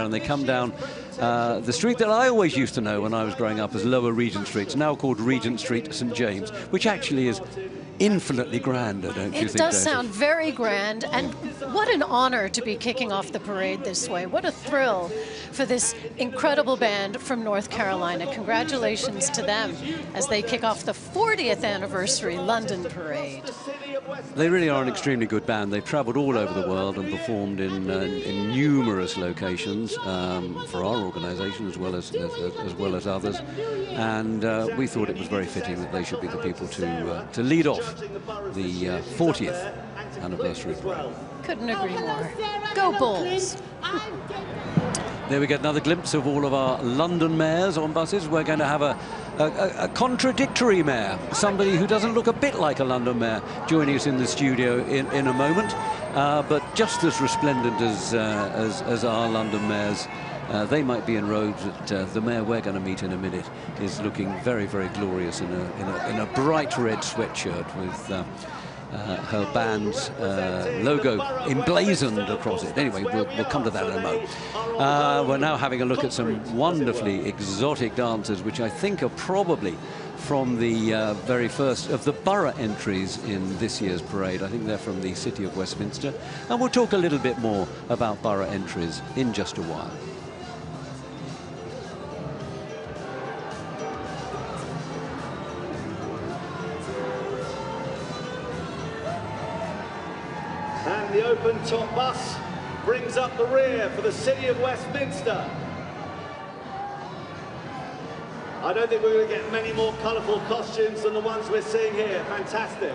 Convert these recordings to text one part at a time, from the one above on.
and they come down the street that I always used to know when I was growing up as Lower Regent Street. It's now called Regent Street, St James, which actually is infinitely grander, don't you think? It does sound very grand, and what an honor to be kicking off the parade this way. What a thrill for this incredible band from North Carolina. Congratulations to them as they kick off the 40th anniversary London Parade. They really are an extremely good band. They've traveled all over the world and performed in numerous locations for our organization as well as others, and we thought it was very fitting that they should be the people to lead off the 40th anniversary parade. Couldn't agree more. Go Bulls! There we get another glimpse of all of our London mayors on buses. We're going to have a contradictory mayor, somebody who doesn't look a bit like a London mayor, joining us in the studio in a moment, but just as resplendent as our London mayors. They might be in robes, but the mayor we're going to meet in a minute is looking very, very glorious in a bright red sweatshirt with her band's logo emblazoned across it. Anyway, we'll come to that in a moment. We're now having a look at some wonderfully exotic dancers, which I think are probably from the very first of the borough entries in this year's parade. I think they're from the city of Westminster. And we'll talk a little bit more about borough entries in just a while. And the open top bus brings up the rear for the city of Westminster. I don't think we're going to get many more colourful costumes than the ones we're seeing here. Fantastic.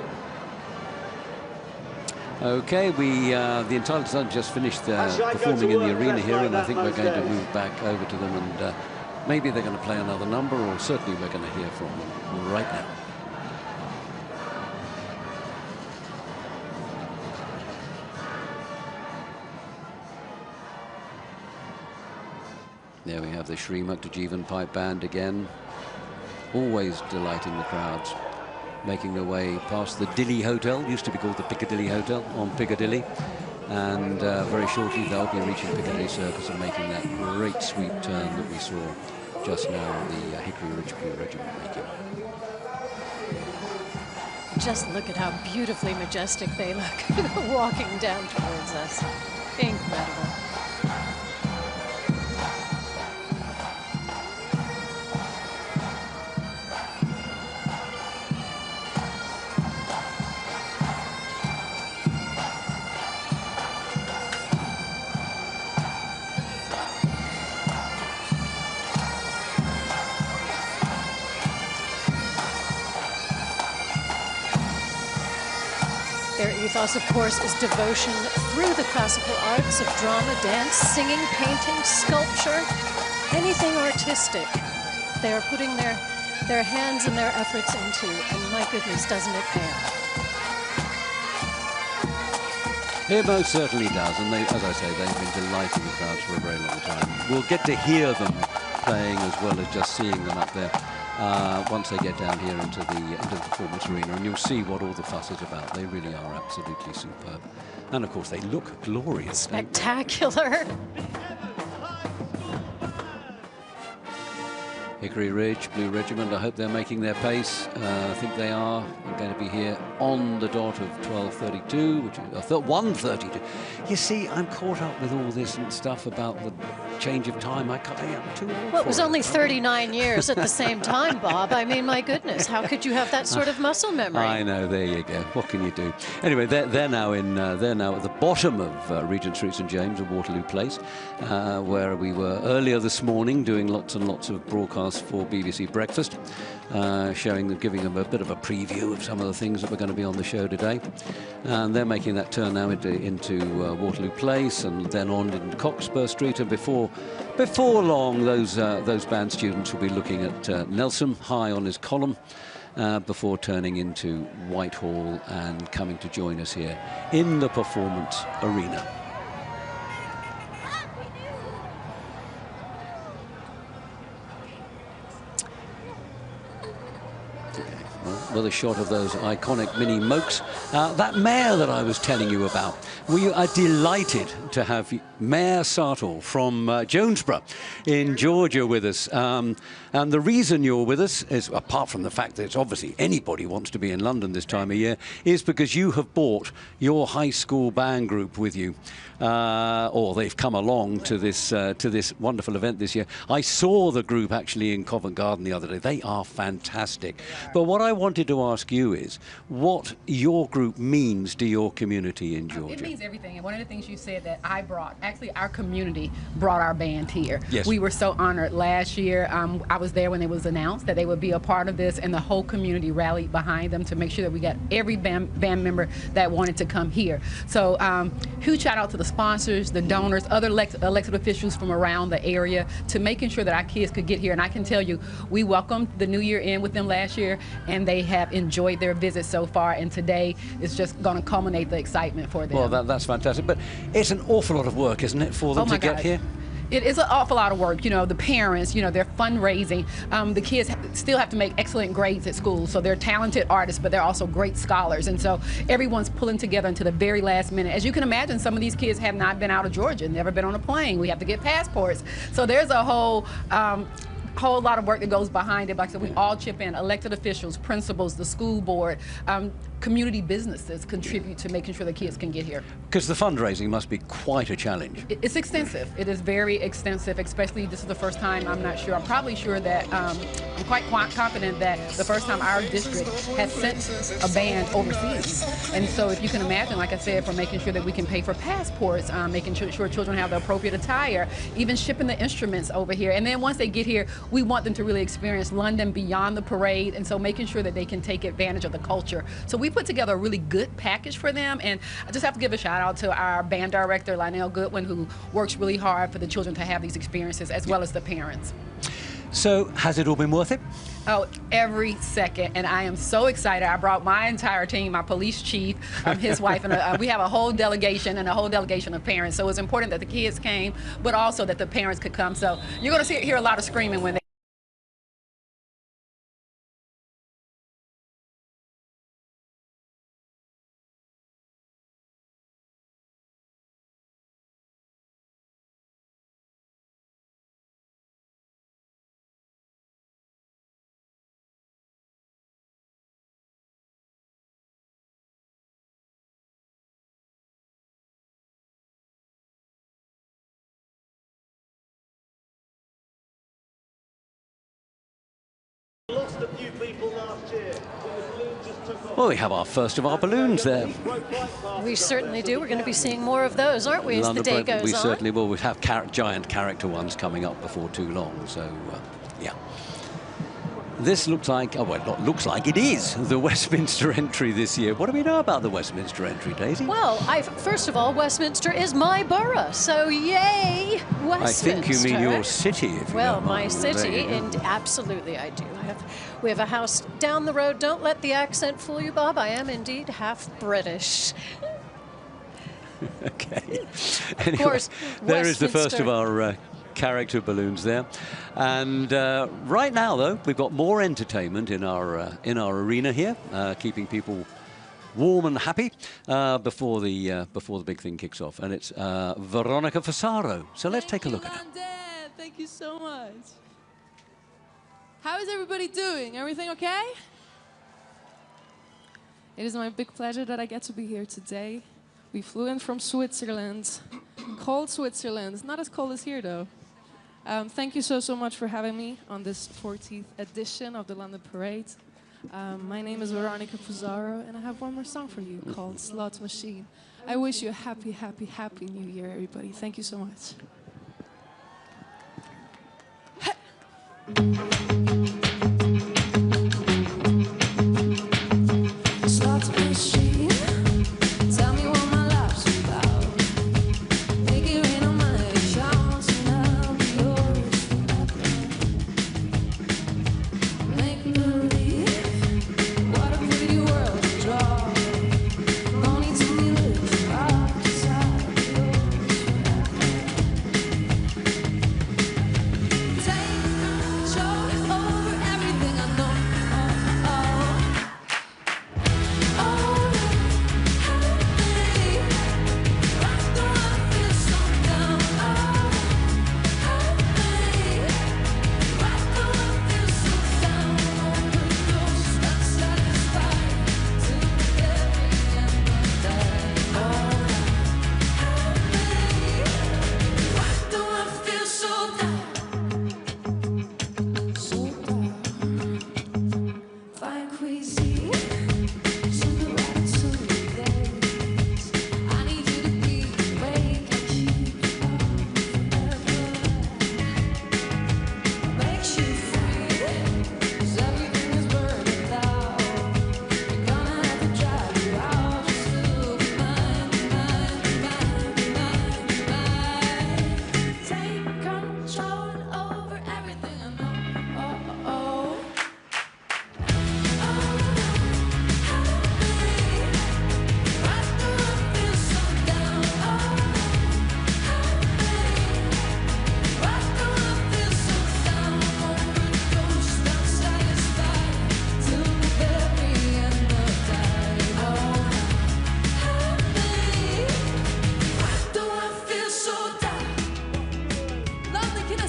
Okay, the Entitled Sun just finished performing in the arena here, and I think we're going to move back over to them, and maybe they're going to play another number, or certainly we're going to hear from them right now. There we have the Shri Muktajivan Pipe Band again, always delighting the crowds, making their way past the Dilly Hotel, used to be called the Piccadilly Hotel, on Piccadilly, and very shortly they'll be reaching Piccadilly Circus and making that great sweep turn that we saw just now the Hickory Ridge Blue Regiment making. Just look at how beautifully majestic they look walking down towards us. Incredible. Ethos, of course, is devotion through the classical arts of drama, dance, singing, painting, sculpture, anything artistic. They are putting their hands and their efforts into, and my goodness, doesn't it pay off? It most certainly does, and they, as I say, they've been delighting the crowds for a very long time. We'll get to hear them playing as well as just seeing them up there. Once they get down here into the performance arena, and you'll see what all the fuss is about. They really are absolutely superb. And of course they look glorious. Spectacular. Hickory Ridge Blue Regiment, I hope they're making their pace. I think they are. I'm going to be here on the dot of 12:32, which is 1:32. You see, I'm caught up with all this and stuff about the change of time. I'm too old. Well, it was only 39 years at the same time, Bob. I mean, my goodness, how could you have that sort of muscle memory? I know. There you go. What can you do? Anyway, they're now at the bottom of Regent Street, St James, and Waterloo Place, where we were earlier this morning doing lots and lots of broadcasts for BBC Breakfast, giving them a bit of a preview of some of the things that were going to be on the show today. And they're making that turn now into Waterloo Place, and then on in Cockspur Street, and before long those band students will be looking at Nelson high on his column, before turning into Whitehall and coming to join us here in the performance arena. with a shot of those iconic mini mokes. That mare that I was telling you about, we are delighted to have Mayor Sartor from Jonesboro in Georgia with us. And the reason you're with us is, apart from the fact that it's obviously anybody wants to be in London this time of year, is because you have brought your high school band group with you. Or they've come along to this wonderful event this year. I saw the group actually in Covent Garden the other day. They are fantastic. But what I wanted to ask you is what your group means to your community in Georgia. It means everything. And one of the things you said that I brought, actually our community brought our band here. Yes. We were so honored last year. I was there when it was announced that they would be a part of this, and the whole community rallied behind them to make sure that we got every band member that wanted to come here. So huge shout out to the sponsors, the donors, other elected officials from around the area to making sure that our kids could get here. And I can tell you, we welcomed the new year in with them last year, and they have enjoyed their visit so far. And today is just going to culminate the excitement for them. Well, that's fantastic. But it's an awful lot of work, isn't it, for them to get here? It is an awful lot of work. You know, the parents, you know, they're fundraising. The kids still have to make excellent grades at school. So they're talented artists, but they're also great scholars. And so everyone's pulling together until the very last minute. As you can imagine, some of these kids have not been out of Georgia, never been on a plane. We have to get passports. So there's a whole lot of work that goes behind it. Like I said, we all chip in. Elected officials, principals, the school board, community businesses contribute to making sure the kids can get here. Because the fundraising must be quite a challenge. It's extensive. It is very extensive, especially this is the first time, I'm not sure, I'm probably sure that, I'm quite confident that the first time our district has sent a band overseas. And so if you can imagine, like I said, for making sure that we can pay for passports, making sure children have the appropriate attire, even shipping the instruments over here. And then once they get here, we want them to really experience London beyond the parade, and so making sure that they can take advantage of the culture. So we put together a really good package for them, and I just have to give a shout out to our band director, Lionel Goodwin, who works really hard for the children to have these experiences, as well as the parents. So has it all been worth it? Oh, every second, and I am so excited. I brought my entire team, my police chief, his wife, and we have a whole delegation and a whole delegation of parents. So it's important that the kids came, but also that the parents could come. So you're going to hear a lot of screaming when they Lost a few people last year. The balloon just took off. Well, we have our first of our balloons there. We certainly do. We're going to be seeing more of those, aren't we, as the day goes on? We certainly will. We have giant character ones coming up before too long. So, yeah. This looks like, oh, well, not looks like, it is the Westminster entry this year. What do we know about the Westminster entry, Daisy? Well, first of all, Westminster is my borough, so yay, Westminster. I think you mean your city, if you well, don't my mind. city, and absolutely I do. We have a house down the road. Don't let the accent fool you, Bob. I am indeed half British. Okay. Of Anyway, course, there is the first of Westminster. our character balloons there, and right now though we've got more entertainment in our arena here, keeping people warm and happy before the big thing kicks off, and it's Veronica Fasaro. So let's take a look at her. Thank you so much. How is everybody doing? Everything okay? It is my big pleasure that I get to be here today. We flew in from Switzerland, cold Switzerland, not as cold as here though. Thank you so much for having me on this 14th edition of the London Parade. My name is Veronica Fasaro, and I have one more song for you called Slot Machine. I wish you a happy, happy, happy New Year, everybody. Thank you so much. Slot machine, tell me what my life's about. Make it rain on my accounts and I'll be yours. Make believe, what a pretty world to draw. No need to be lived outside yours. Take control.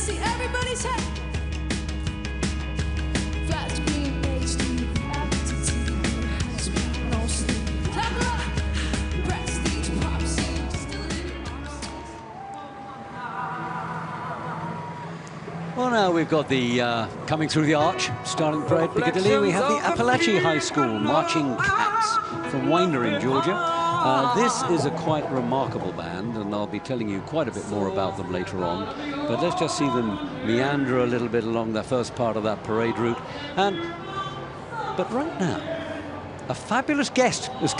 see everybody's head. Flash green HD, altitude has been no sleep. Clever, prestige, pop scene, still living. Well, now we've got the coming through the arch, starting the parade, Piccadilly. We have the Apalachee High School Marching Cats from Winder in Georgia. This is a quite remarkable band, and I'll be telling you quite a bit more about them later on. But let's just see them meander a little bit along the first part of that parade route. But right now, a fabulous guest has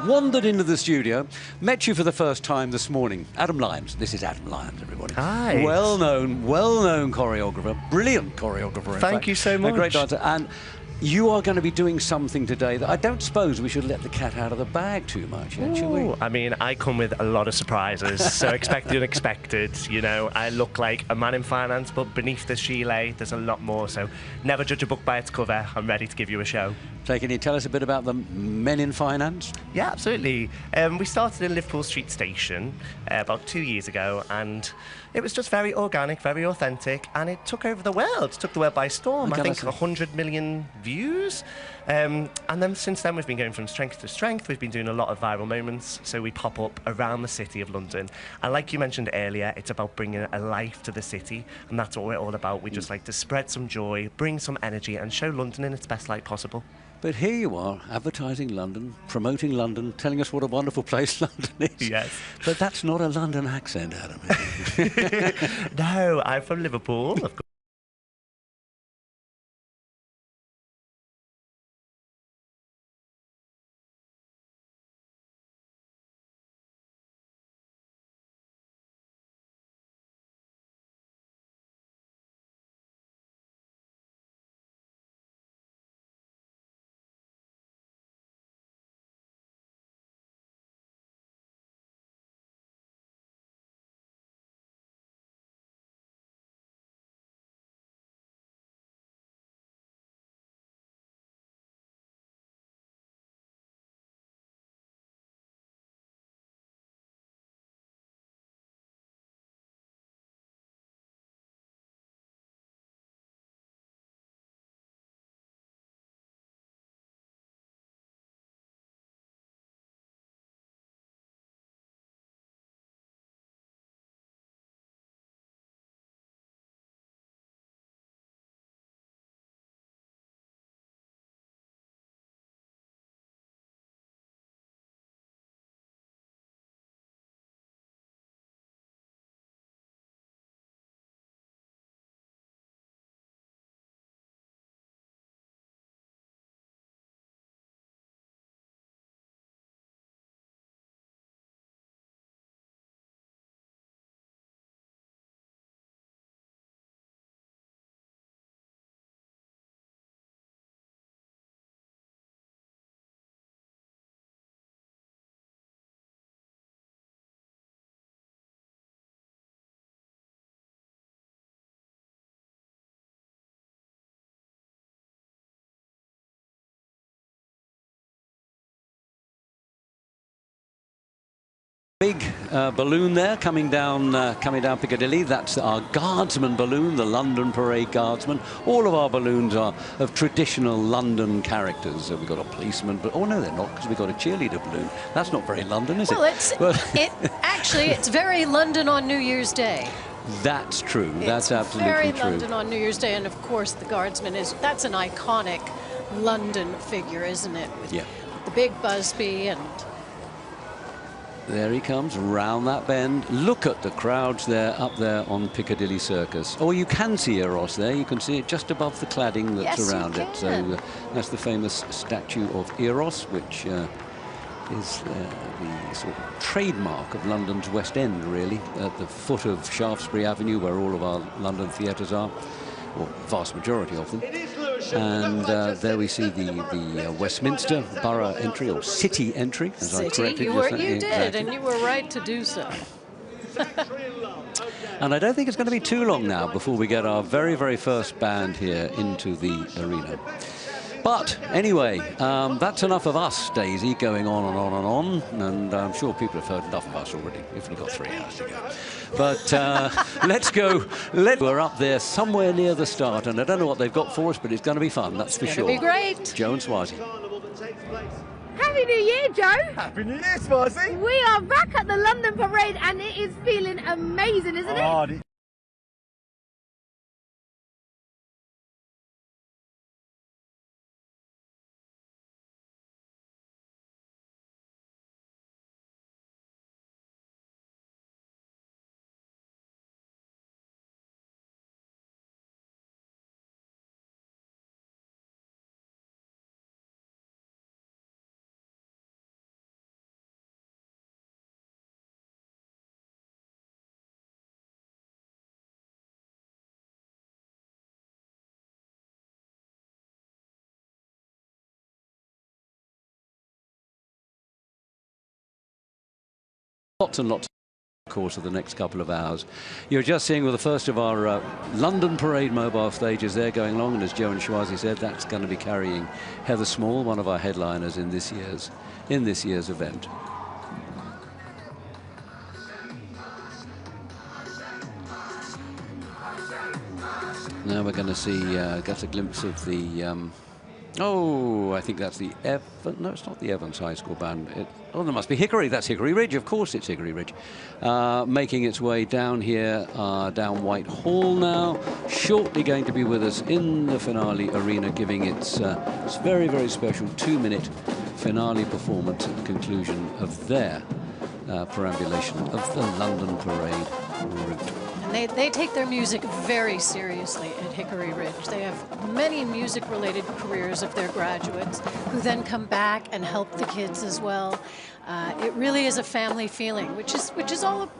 wandered into the studio, met you for the first time this morning. Adam Lyons. This is Adam Lyons, everybody. Hi. Well-known choreographer, brilliant choreographer, in fact. Thank you so much. A great dancer. And you are going to be doing something today that I don't suppose we should let the cat out of the bag too much, should we? I mean, I come with a lot of surprises, so expect the unexpected. You know, I look like a man in finance, but beneath the gilet, there's a lot more. So never judge a book by its cover. I'm ready to give you a show. So can you tell us a bit about the men in finance? Yeah, absolutely. We started in Liverpool Street Station about 2 years ago, and it was just very organic, very authentic, and it took over the world. It took the world by storm. I think 100 million views. And then since then, we've been going from strength to strength. We've been doing a lot of viral moments, so we pop up around the city of London. And like you mentioned earlier, it's about bringing a life to the city, and that's what we're all about. We just like to spread some joy, bring some energy, and show London in its best light possible. But here you are, advertising London, promoting London, telling us what a wonderful place London is. Yes. But that's not a London accent, Adam. No, I'm from Liverpool, of course. Big balloon there coming down Piccadilly. That's our guardsman balloon, the London Parade Guardsman. All of our balloons are of traditional London characters. We've got a policeman, but oh no, they're not, because we've got a cheerleader balloon. That's not very London, is it? Well, actually, it's very London on New Year's Day. That's true. That's absolutely true. Very London on New Year's Day, and of course, the guardsman that's an iconic London figure, isn't it? With the big Busby and. There he comes, round that bend. Look at the crowds there, up there on Piccadilly Circus. Oh, you can see Eros there. You can see it just above the cladding that's around it. So that's the famous statue of Eros, which is the sort of trademark of London's West End, really, at the foot of Shaftesbury Avenue, where all of our London theatres are, or vast majority of them. And there we see the Westminster borough entry, or city entry, as I corrected you did, and you were right to do so. And I don't think it's going to be too long now before we get our very, very first band here into the arena. But anyway, that's enough of us, Daisy, going on and on and on. And I'm sure people have heard enough of us already. We've only got 3 hours to go. But let's go. We're up there somewhere near the start, and I don't know what they've got for us, but it's going to be fun, that's for sure. It'll be great. Joe and Swazi. Happy New Year, Joe! Happy New Year, Swazi! We are back at the London Parade and it is feeling amazing, isn't it? Lots and lots of course of the next couple of hours. You're just seeing the first of our London Parade mobile stages there going along, and as Joe and Swazi said, that's going to be carrying Heather Small, one of our headliners in this year's event. Now we're going to see get a glimpse of the oh, I think that's the no, it's not the Evans High School Band. Oh, there must be Hickory. That's Hickory Ridge. Of course it's Hickory Ridge. Making its way down here, down Whitehall now. Shortly going to be with us in the finale arena, giving its very, very special 2-minute finale performance at the conclusion of their perambulation of the London Parade route. And they take their music very seriously at Hickory Ridge. They have many music-related careers of their graduates who then come back and help the kids as well. It really is a family feeling, which is all.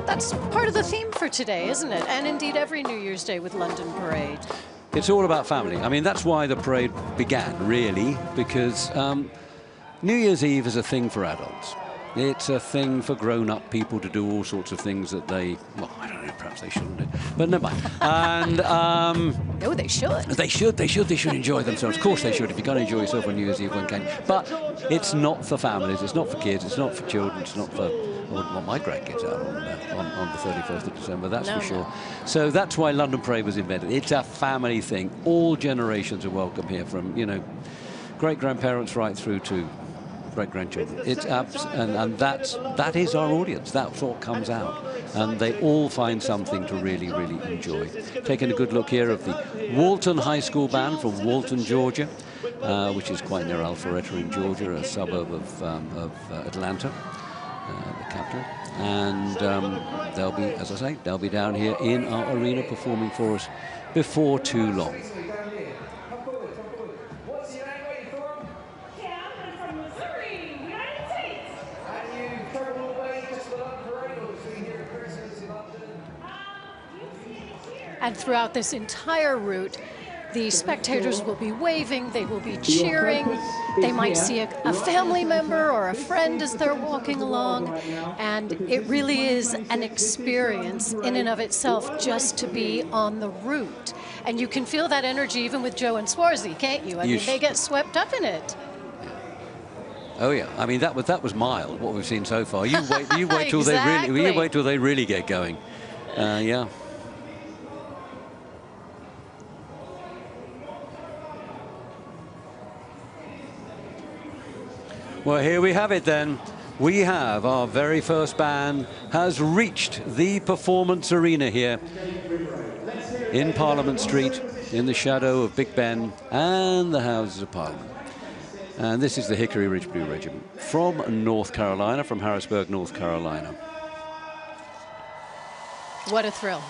That's part of the theme for today, isn't it? And indeed every New Year's Day with London Parade. It's all about family. I mean, that's why the parade began, really, because New Year's Eve is a thing for adults. It's a thing for grown-up people to do all sorts of things that they, well, I don't know, perhaps they shouldn't do, but never mind. And no, they should. They should enjoy themselves. Of course they should. If you're going to enjoy yourself on New Year's Eve, one can. But it's not for families. It's not for kids. It's not for children. It's not for. I wouldn't want my grandkids out on the 31st of December. That's for sure. So that's why London Parade was invented. It's a family thing. All generations are welcome here, from great grandparents right through to great-grandchildren. It's and that is our audience. That's what comes out, and they all find something to really, really enjoy. Taking a good look here of the Walton High School Band from Walton, Georgia, which is quite near Alpharetta in Georgia, a suburb of Atlanta, the capital. And they'll be, as I say, they'll be down here in our arena performing for us before too long. And throughout this entire route, the spectators will be waving, they will be cheering, they might see a family member or a friend as they're walking along, and it really is an experience in and of itself just to be on the route. And you can feel that energy even with Joe and Swarzy, can't you? I mean, they get swept up in it. Oh yeah, I mean that was mild what we've seen so far. You wait till Exactly. you wait till they really get going. Yeah. Well, here we have it then. We have our very first band has reached the performance arena here in Parliament Street, in the shadow of Big Ben and the Houses of Parliament. And this is the Hickory Ridge Blue Regiment from North Carolina, from Harrisburg, North Carolina. What a thrill.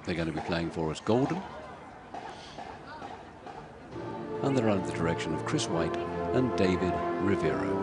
They're going to be playing for us Golden. And they're under the direction of Chris White and David Rivero.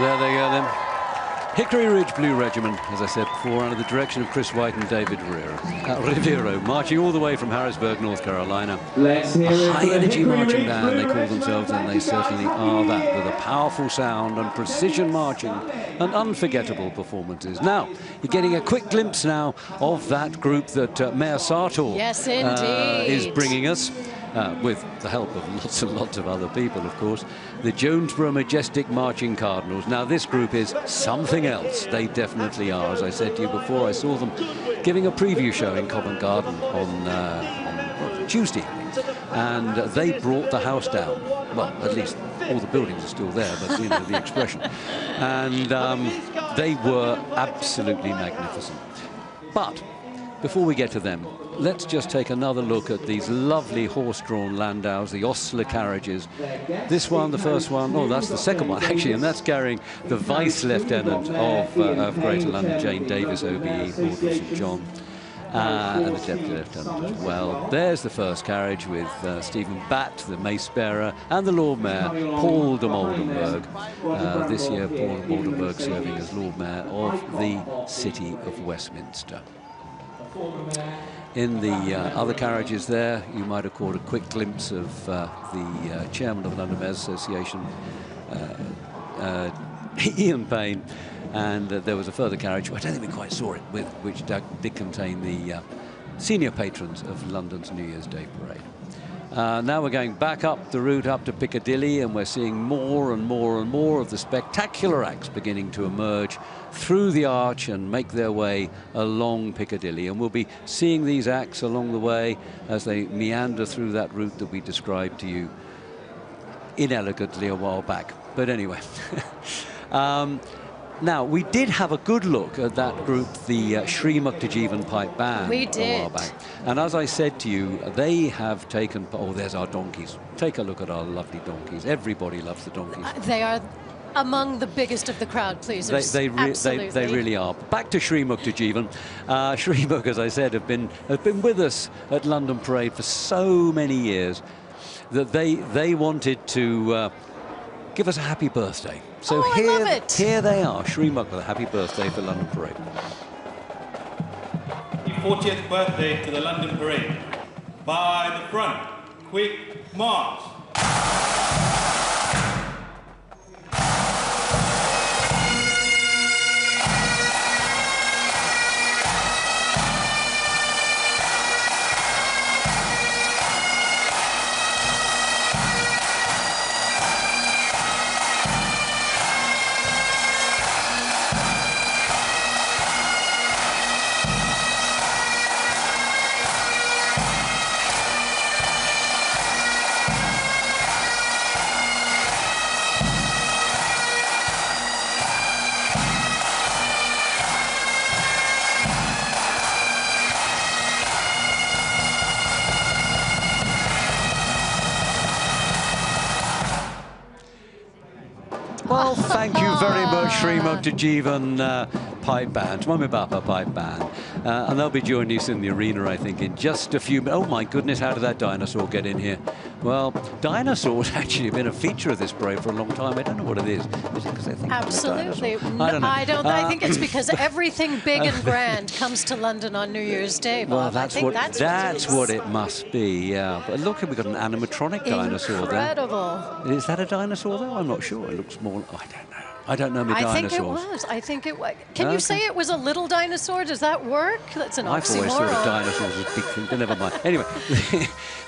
There they go then. Hickory Ridge Blue Regiment, as I said before, under the direction of Chris White and David Rivero, marching all the way from Harrisburg, North Carolina. A high-energy marching band, they call themselves, and they certainly are that, with a powerful sound and precision marching and unforgettable performances. Now, you're getting a quick glimpse now of that group that Mayor Sartor yes, indeed. is bringing us. With the help of lots and lots of other people, of course, the Jonesboro Majestic Marching Cardinals. Now, this group is something else. They definitely are. As I said to you before, I saw them giving a preview show in Covent Garden on Tuesday, and they brought the house down. Well, at least all the buildings are still there, but you know the expression. And they were absolutely magnificent. But before we get to them, let's just take another look at these lovely horse-drawn landaus, the ostler carriages. This one, the first one, oh, that's the second one, actually, and that's carrying the Vice Lieutenant of Greater London, Jane Davis, OBE, Lord of St John, and the Deputy Lieutenant as well. There's the first carriage with Stephen Batt, the Mace Bearer, and the Lord Mayor, Paul de Moldenberg. This year, Paul de Moldenberg serving as Lord Mayor of the City of Westminster. In the other carriages there, you might have caught a quick glimpse of the chairman of the London Mayors Association, Ian Payne, and there was a further carriage, I don't think we quite saw it, which did contain the senior patrons of London's New Year's Day parade. Now we're going back up the route up to Piccadilly, and we're seeing more and more and more of the spectacular acts beginning to emerge through the arch and make their way along Piccadilly. And we'll be seeing these acts along the way as they meander through that route that we described to you inelegantly a while back. But anyway. Now, we did have a good look at that group, the Sri Muktajivan Pipe Band. We A did. while back. And as I said to you, they have taken... Oh, there's our donkeys. Take a look at our lovely donkeys. Everybody loves the donkeys. They are among the biggest of the crowd pleasers. They Absolutely. really are. Back to Sri Muktajivan. Sri Muk, as I said, have been with us at London Parade for so many years that they wanted to give us a happy birthday. So I love it. Here they are, Sri Muk with a happy birthday for London Parade. The 40th birthday to the London Parade. By the front, quick march. Well, thank you very much, Sri Muktajivan Pipe Band, Mummy Bapa Pipe Band. And they'll be joining us in the arena, I think, in just a few minutes. Oh, my goodness, how did that dinosaur get in here? Well, dinosaurs actually have been a feature of this parade for a long time. I don't know what it is. Is it because they think Absolutely. it's a dinosaur? I don't know. I think it's because everything big and grand comes to London on New Year's Day, Bob. Well, that's that's what it must be, yeah. But look, we've got an animatronic dinosaur there. Incredible. Is that a dinosaur, though? I'm not sure. It looks more... Oh, I don't know. I don't know my dinosaurs. I think it was. Can you say it was a little dinosaur? Does that work? That's an I've always oxymoron. thought of dinosaurs as big things, but never mind. Anyway,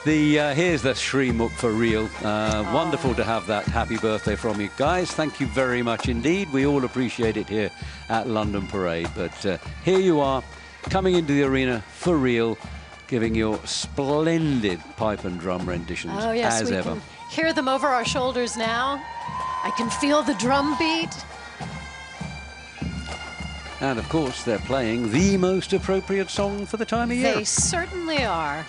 here's the Sri Muk for real. Wonderful to have that happy birthday from you guys. Thank you very much indeed. We all appreciate it here at London Parade. But here you are, coming into the arena for real, giving your splendid pipe and drum renditions Oh, yes, as we ever. can hear them over our shoulders now. I can feel the drum beat. And of course, they're playing the most appropriate song for the time of year. They certainly are.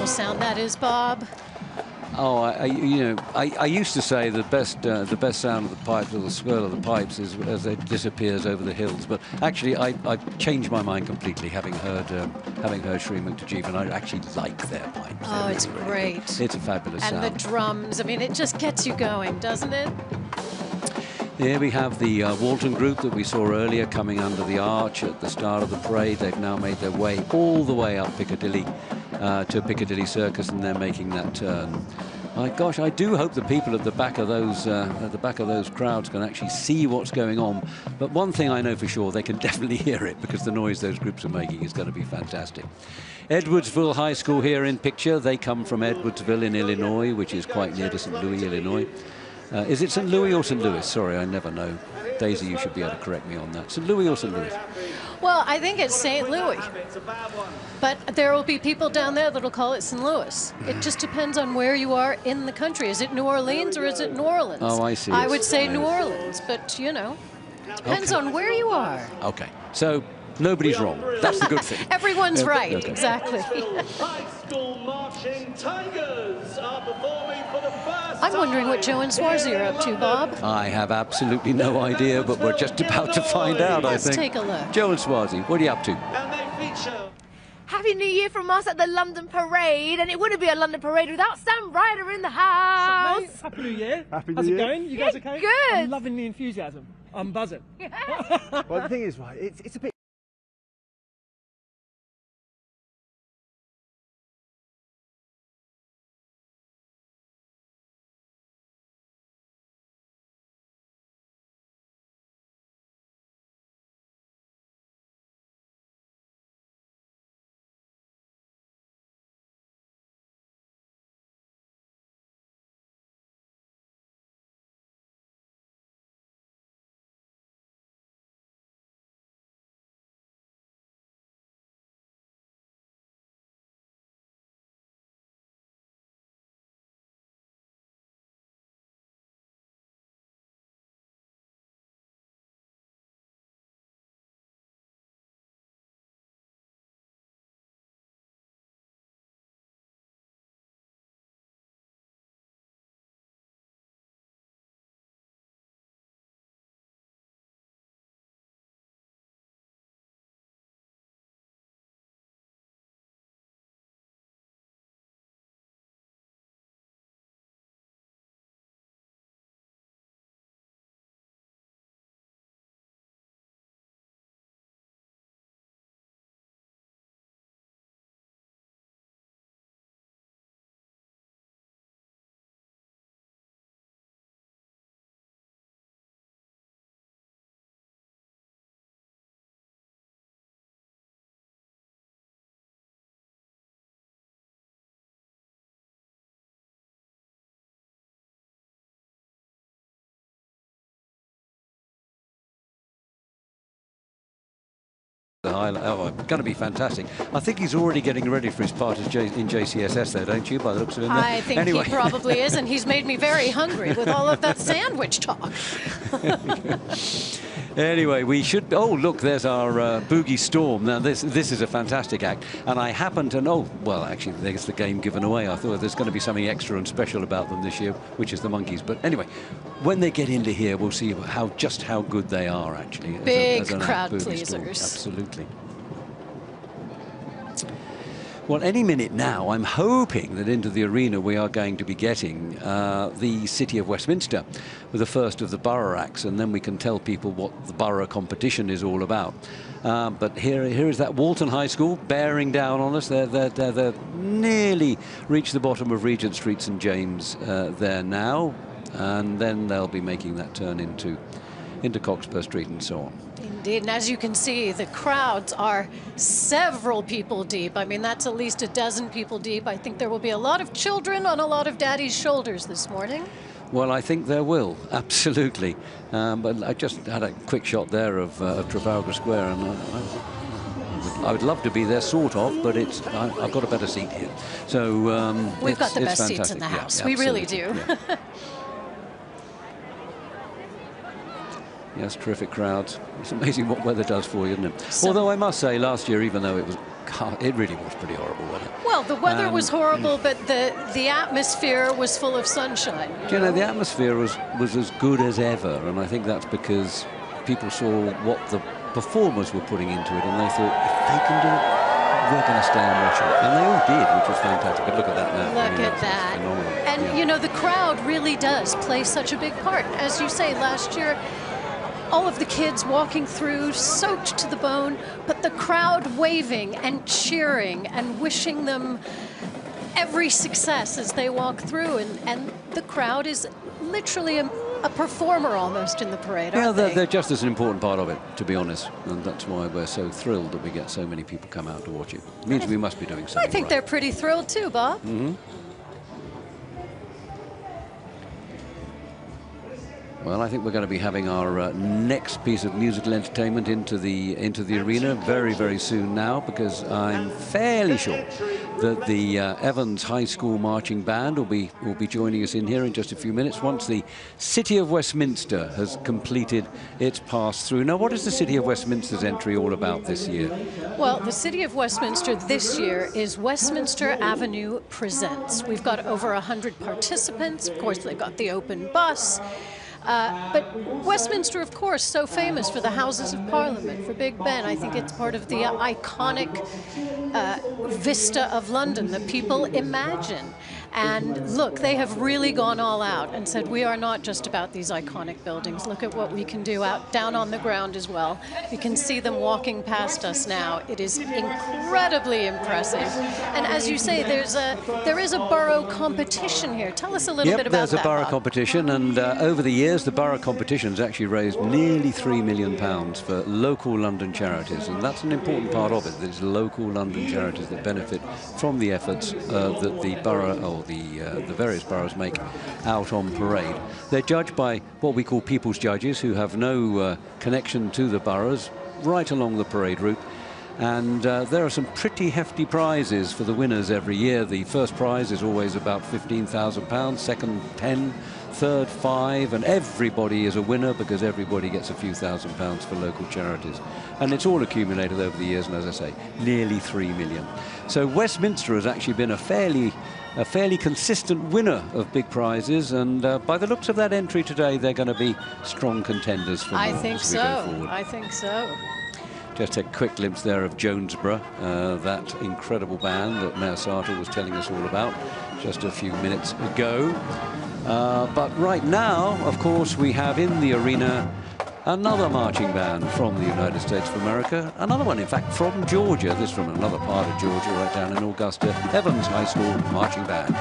sound that is, Bob. Oh, I used to say the best sound of the pipes, or the swirl of the pipes, is as it disappears over the hills. But actually, I've changed my mind completely, having heard Shri Muktajiv, and I actually like their pipes. Oh, They're it's really, really great. good. It's a fabulous sound. And the drums. I mean, it just gets you going, doesn't it? Here we have the Walton group that we saw earlier coming under the arch at the start of the parade. They've now made their way all the way up Piccadilly to Piccadilly Circus, and they're making that turn. My gosh, I do hope the people at the back of those crowds can actually see what's going on. But one thing I know for sure, they can definitely hear it, because the noise those groups are making is going to be fantastic. Edwardsville High School here in picture. They come from Edwardsville in Illinois, which is quite near to St. Louis, Illinois. Is it St. Louis or St. Louis? Sorry, I never know. Daisy, you should be able to correct me on that. St. Louis or St. Louis? Well, I think it's St. Louis. But there will be people down there that'll call it St. Louis. It just depends on where you are in the country. Is it New Orleans or is it New Orleans? Oh, I see. I would say New Orleans, but, you know, depends on where you are. Okay, so nobody's wrong. That's the good thing. Everyone's right, okay. exactly. High School Marching Tigers are performing for the first I'm wondering what Joe and Swarzy are up to, Bob. I have absolutely no idea, but we're just about to find out, I think. Let's take a look. Joe and Swarzy, what are you up to? And they feature Happy New Year from us at the London Parade, and it wouldn't be a London Parade without Sam Ryder in the house. Mate, Happy New Year. Happy New How's Year. it going? You guys Yeah, okay? good. I'm loving the enthusiasm. I'm buzzing. Well, the thing is, right, it's a bit. Oh, going to be fantastic. I think he's already getting ready for his part in JCSS there, don't you, by the looks of him? I think anyway. he probably is, and he's made me very hungry with all of that sandwich talk. Anyway, we should. Oh, look, there's our Boogie Storm. Now, this is a fantastic act, and I happen to know. Well, actually, there's the game given away. I thought there's going to be something extra and special about them this year, which is the monkeys. But anyway, when they get into here, we'll see just how good they are. Actually, Big as an crowd act, Boogie pleasers. Storm. Absolutely. Well, any minute now, I'm hoping that into the arena we are going to be getting the City of Westminster with the first of the borough acts, and then we can tell people what the borough competition is all about. But here is that Walton High School bearing down on us. They're nearly reached the bottom of Regent Street, St. James there now, and then they'll be making that turn into Cockspur Street and so on. Indeed, and as you can see, the crowds are several people deep. I mean, that's at least a dozen people deep. I think there will be a lot of children on a lot of daddy's shoulders this morning. Well, I think there will, absolutely. But I just had a quick shot there of Trafalgar Square, and I would love to be there, sort of, but I've got a better seat here. So we've got the best fantastic. seats in the house. Yeah, we really do. Yeah. Yes, terrific crowds. It's amazing what weather does for you, isn't it? Although I must say, last year, even though it was God, it really was pretty horrible, wasn't it? Well, the weather was horrible, but the atmosphere was full of sunshine. Do you know, the atmosphere was as good as ever, and I think that's because people saw what the performers were putting into it, and they thought, if they can do it, we're going to stay and watch it. And they all did, which was fantastic. But look at that now. Look at that. Phenomenal. And, you know, the crowd really does play such a big part. As you say, last year, all of the kids walking through, soaked to the bone, but the crowd waving and cheering and wishing them every success as they walk through. And the crowd is literally a performer almost in the parade, aren't they? They're just as an important part of it, to be honest. And that's why we're so thrilled that we get so many people come out to watch it. It means we must be doing something I think right. they're pretty thrilled too, Bob. Mm-hmm. Well, I think we're going to be having our next piece of musical entertainment into the arena very, very soon now, because I'm fairly sure that the Evans High School Marching Band will be joining us in here in just a few minutes once the City of Westminster has completed its pass-through. Now, what is the City of Westminster's entry all about this year? Well, the City of Westminster this year is Westminster Avenue Presents. We've got over 100 participants. Of course, they've got the open bus. But Westminster, of course, so famous for the Houses of Parliament, for Big Ben. I think it's part of the iconic vista of London that people imagine. And look, they have really gone all out and said, we are not just about these iconic buildings. Look at what we can do down on the ground as well. We can see them walking past us now. It is incredibly impressive. And as you say, there is a borough competition here. Tell us a little bit about that. There's a borough competition, and over the years, the borough competition has actually raised nearly £3 million for local London charities, and that's an important part of it. There's local London charities that benefit from the efforts that the borough or the various boroughs make out on parade. They're judged by what we call people's judges, who have no connection to the boroughs, right along the parade route. And there are some pretty hefty prizes for the winners every year. The first prize is always about £15,000, second 10, third 5, and everybody is a winner because everybody gets a few £1,000s for local charities. And it's all accumulated over the years, and as I say, nearly 3 million. So Westminster has actually been a fairly consistent winner of big prizes, and by the looks of that entry today, they're going to be strong contenders for more as we go forward. I think so. Just a quick glimpse there of Jonesboro, that incredible band that Mayor Sartor was telling us all about just a few minutes ago. But right now, of course, we have in the arena another marching band from the United States of America, another one, in fact, from Georgia. This from another part of Georgia, right down in Augusta, Evans High School Marching Band.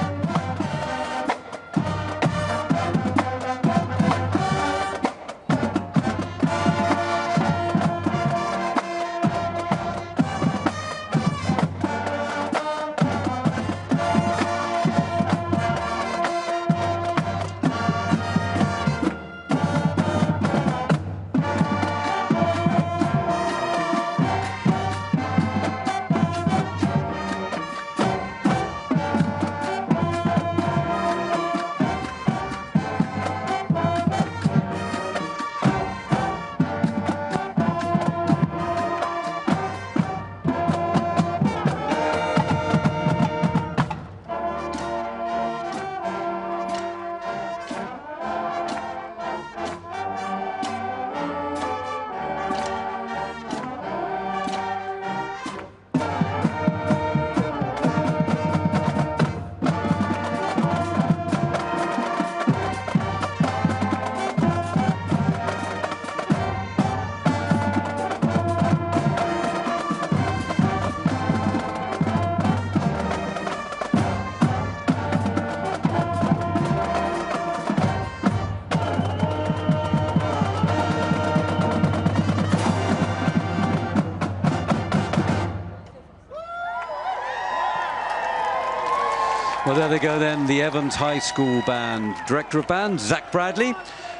Well, there they go then, the Evans High School Band. Director of Band, Zach Bradley.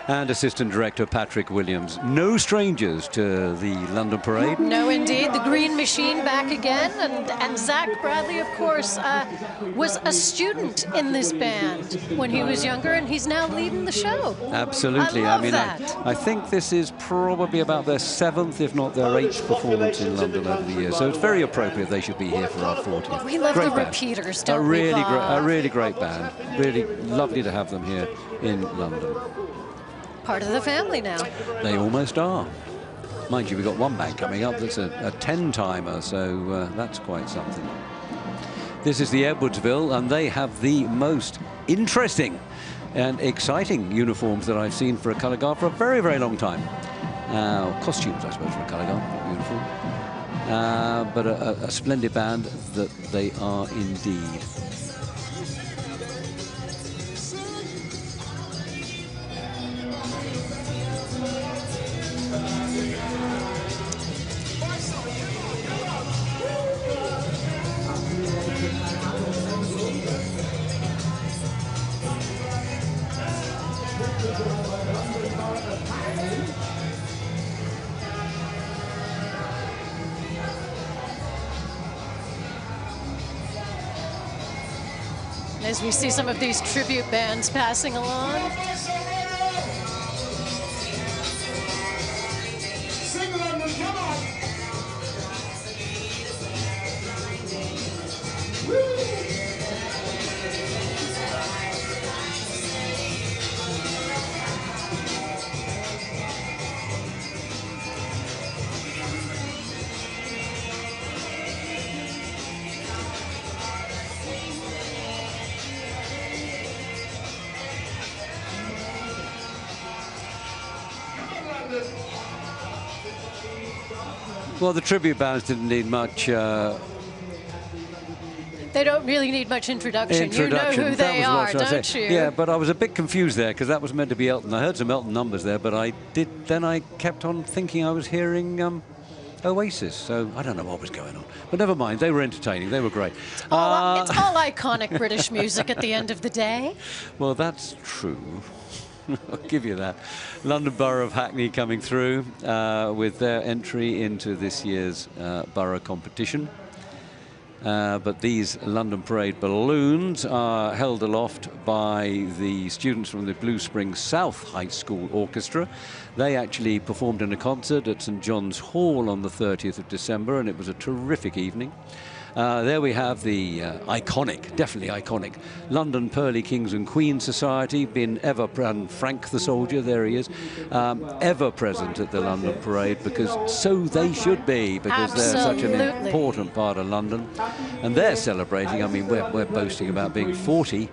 and Assistant Director Patrick Williams. No strangers to the London Parade. No, indeed. The Green Machine back again. And Zach Bradley, of course, was a student in this band when he was younger, and he's now leading the show. Absolutely. I love mean, that. I think this is probably about their 7th, if not their 8th performance in London over the years. So it's very appropriate they should be here for our 40th. We love great the band. repeaters, don't we, Bob? A really great band. Really lovely to have them here in London. Part of the family now. They almost are. Mind you, we've got one band coming up that's a 10-timer, so that's quite something. This is the Edwardsville, and they have the most interesting and exciting uniforms that I've seen for a colour guard for a very, very long time. Costumes, I suppose, for a colour guard, not uniform. But a splendid band that they are indeed. As we see some of these tribute bands passing along. Well, the tribute bands didn't need much. They don't really need much introduction. You know who they are, don't you? Yeah, but I was a bit confused there because that was meant to be Elton. I heard some Elton numbers there, but then I kept on thinking I was hearing Oasis. So I don't know what was going on. But never mind, they were entertaining. They were great. It's all iconic British music at the end of the day. Well, that's true. I'll give you that. London Borough of Hackney coming through with their entry into this year's borough competition. But these London Parade balloons are held aloft by the students from the Blue Springs South High School Orchestra. They actually performed in a concert at St John's Hall on the 30th of December, and it was a terrific evening. There we have the iconic, definitely iconic, London Pearly Kings and Queens Society, been and Frank the Soldier, there he is, ever present at the London Parade, because so they should be, because they're such an important part of London. And they're celebrating, I mean, we're boasting about being 40.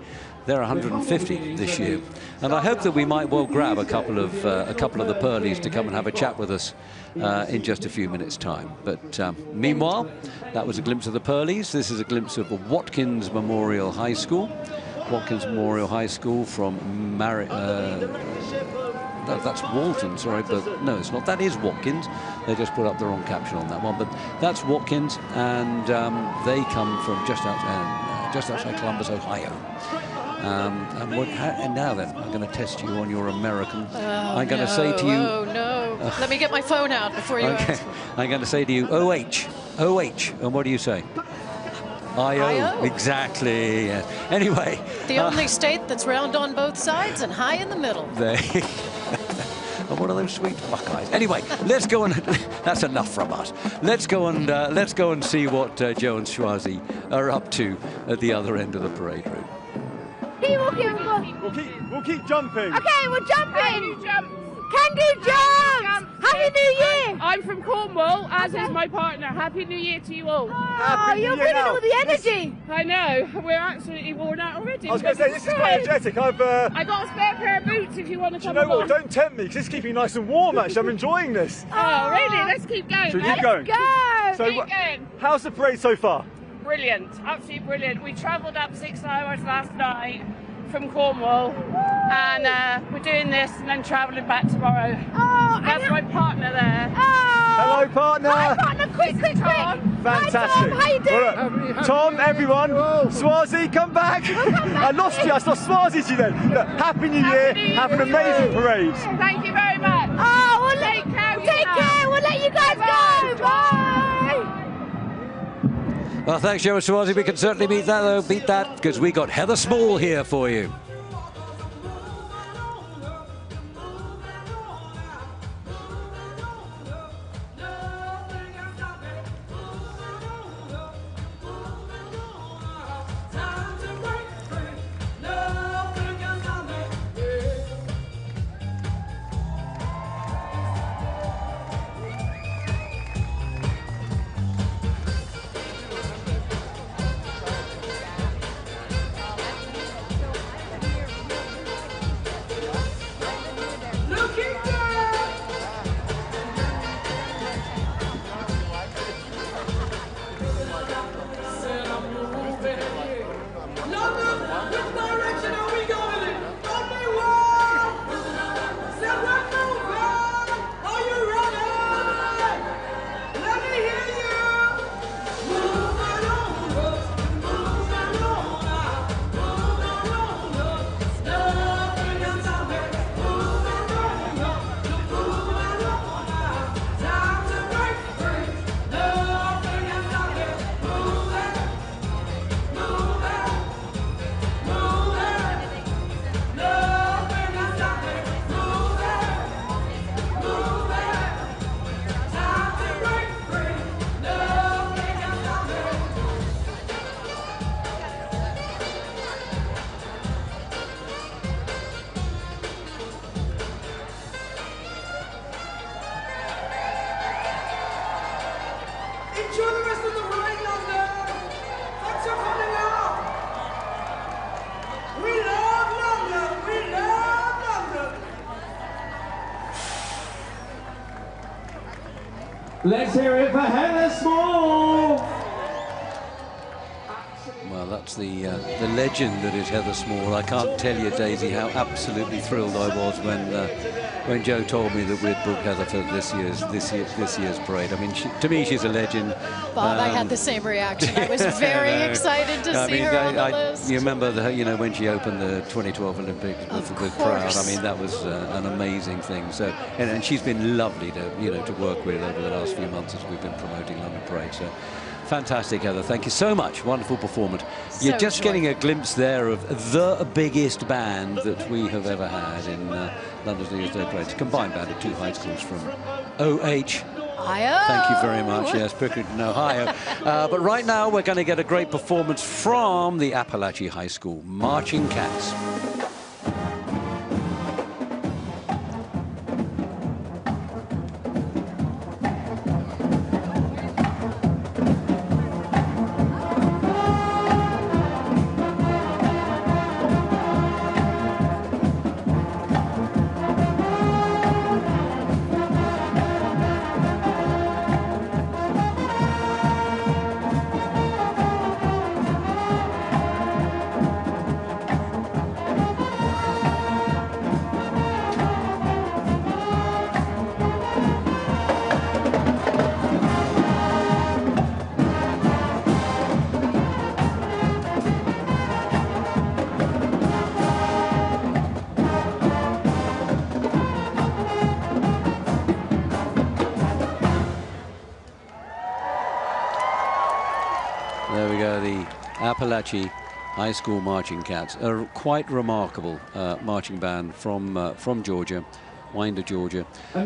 They're 150 this year, and I hope that we might well grab a couple of the Pearlies to come and have a chat with us in just a few minutes' time. But meanwhile, that was a glimpse of the Pearlies. This is a glimpse of Watkins Memorial High School. Watkins Memorial High School from that's Walton, sorry, but no, it's not. That is Watkins. They just put up the wrong caption on that one, but that's Watkins, and they come from just outside Columbus, Ohio. And now then, I'm going to test you on your American. I'm going to say to you... Oh, no. Let me get my phone out before you answer. I'm going to say to you, OH. OH. And what do you say? I-O. Exactly. Yeah. Anyway. The only state that's round on both sides and high in the middle. I'm one of those sweet Buckeyes. Anyway, let's go and that's enough from us. Let's go and see what Joe and Schwazi are up to at the other end of the parade route. We'll keep jumping. Okay, we're jumping. Can do jumps. Happy New Year. I'm from Cornwall, as is my partner. Happy New Year to you all. Oh, you're bringing all the energy. I know. We're absolutely worn out already. I was going to say, this is quite energetic. I got a spare pair of boots if you want to come along. You know what? Don't tempt me, because it's keeping me nice and warm, actually. I'm enjoying this. Oh, really? Let's keep going. Should we keep going? Go. Keep going. How's the parade so far? Brilliant. Absolutely brilliant. We travelled up 6 hours last night from Cornwall, and we're doing this and then travelling back tomorrow. Oh, that's my partner there. Oh, Hello, partner. Hi, partner. Quick. Fantastic. Hi, Tom. How you doing? Well, look, Tom, everyone, Swazi, come back. I lost you. I lost Swazi to you then. Look, Happy New Year. Have an amazing parade. Thank you very much. Oh, we'll Take care. Take care. We'll let you guys go. Bye. Well, thanks, Joe Swazi. We can certainly beat that, because we got Heather Small here for you. Let's hear it for Heather Small! Well, that's the legend that is Heather Small. I can't tell you, Daisy, how absolutely thrilled I was when Joe told me that we'd booked Heather for this year's parade. I mean, to me, she's a legend. Bob, I had the same reaction. I was very excited to see her on the list. You remember, when she opened the 2012 Olympics with the crowd. I mean, that was an amazing thing. So, and she's been lovely to work with over the last few months as we've been promoting London Parade. So, fantastic, Heather. Thank you so much. Wonderful performance. You're just getting a glimpse there of the biggest band that we have ever had in London's New Year's Day Parade. It's a combined band of two high schools from OH. Ohio. Thank you very much. Yes, Pickerington, Ohio. But right now, we're going to get a great performance from the Apalachee High School Marching Cats. There we go, the Apalachee High School Marching Cats, a quite remarkable marching band from Georgia, Winder, Georgia. They're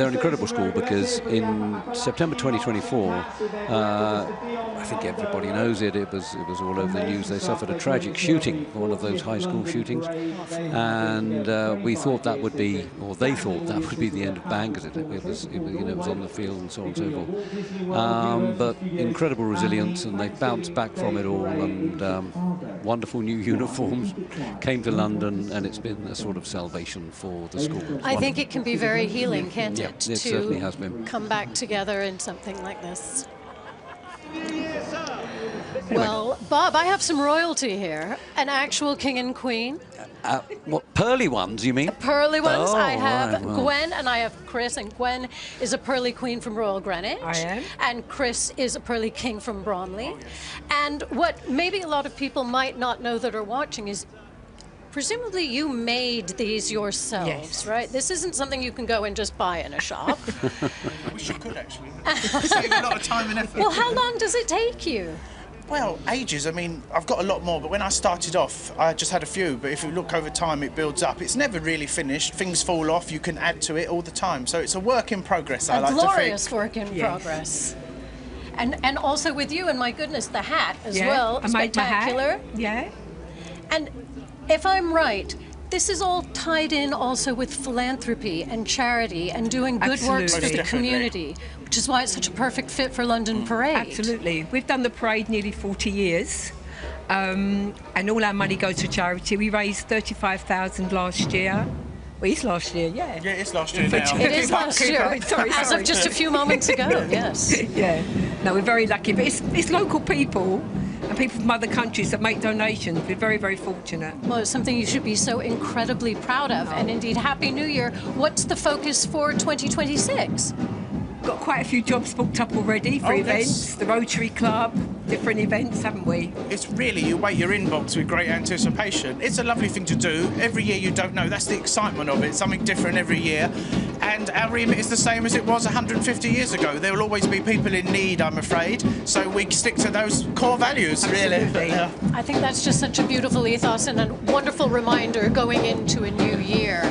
an incredible school because in September 2024, I think everybody knows it. It was all over the news. They suffered a tragic shooting, one of those high school shootings, and we thought that would be, or they thought that would be the end of band because it was on the field and so on and so forth. But incredible resilience, and they bounced back from it all, and wonderful new uniforms came to London, and it's been a sort of salvation for the school. I think it can be very healing, can't it? It certainly has been. Come back together in something like this. Well, Bob, I have some royalty here. An actual king and queen. What, pearly ones, you mean? Pearly ones. Oh, I have right, well. Gwen and I have Chris. And Gwen is a pearly queen from Royal Greenwich. I am. And Chris is a pearly king from Bromley. And what maybe a lot of people might not know that are watching is presumably you made these yourselves, Yes. right? This isn't something you can go and just buy in a shop. I wish I could, actually. Save a lot of time and effort. Well, how long does it take you? Well, ages. I mean, I've got a lot more, but when I started off, I just had a few. But if you look over time, it builds up. It's never really finished. Things fall off. You can add to it all the time. So it's a work in progress, I like to think. A glorious work in progress. And also with you, and my goodness, the hat as well. I made my hat. Spectacular. Yeah. And if I'm right, this is all tied in also with philanthropy and charity and doing good works for the Absolutely. community, which is why it's such a perfect fit for London Parade. Absolutely. We've done the parade nearly 40 years. And all our money goes to charity. We raised 35,000 last year. Well, it's last year, yeah. Yeah, it's last year now. It is last year, Sorry. as of just a few moments ago, yes. Yeah. No, we're very lucky. But it's local people and people from other countries that make donations. We're very, very fortunate. Well, it's something you should be so incredibly proud of. And indeed, Happy New Year. What's the focus for 2026? Got quite a few jobs booked up already for events, the Rotary Club, different events, haven't we? It's really, you wait your inbox with great anticipation. It's a lovely thing to do. Every year you don't know. That's the excitement of it. Something different every year. And our remit is the same as it was 150 years ago. There will always be people in need, I'm afraid. So we stick to those core values, really. Yeah. I think that's just such a beautiful ethos and a wonderful reminder going into a new year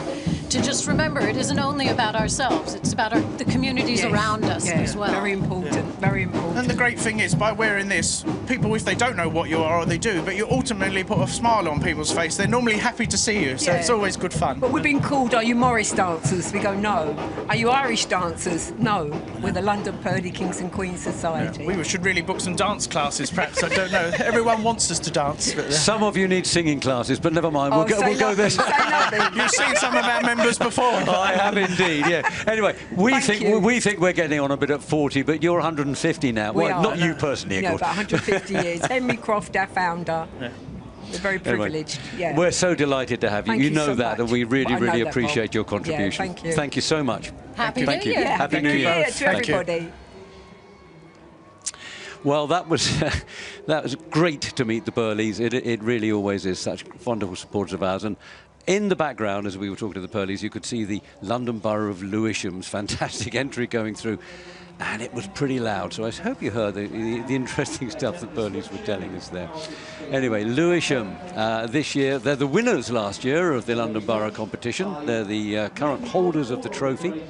to just remember it isn't only about ourselves, it's about the communities around us as well. Very important, very important. And the great thing is, by wearing this, people, if they don't know what you are or they do, but you ultimately put a smile on people's face, they're normally happy to see you, so it's always good fun. But we've been called, are you Morris dancers? We go, no. Are you Irish dancers? No. We're the London Pearly Kings and Queens Society. We should really book some dance classes, perhaps. I don't know. Everyone wants us to dance. But, Some of you need singing classes, but never mind. We'll go there. You've seen some of our members before. I have indeed, yeah. Anyway, we think we're getting on a bit at 40, but you're 150 now. We Well, are. not you personally, of No, course. but 150 years. Henry Croft, our founder. We're very privileged. Anyway, Yeah. We're so delighted to have you. Thank You you know so that, much. and we really, Well, I know really that, appreciate Bob. your contribution. Yeah, thank you. Thank you so much. Happy Thank New you. Year. Happy New Year. to everybody. Well, that was great to meet the Burleys. It really always is such wonderful supporters of ours. And in the background, as we were talking to the Burleys, you could see the London Borough of Lewisham's fantastic entry going through. And it was pretty loud, so I hope you heard the interesting stuff that Burleys were telling us there. Anyway, Lewisham, this year, they're the winners last year of the London Borough competition. They're the current holders of the trophy.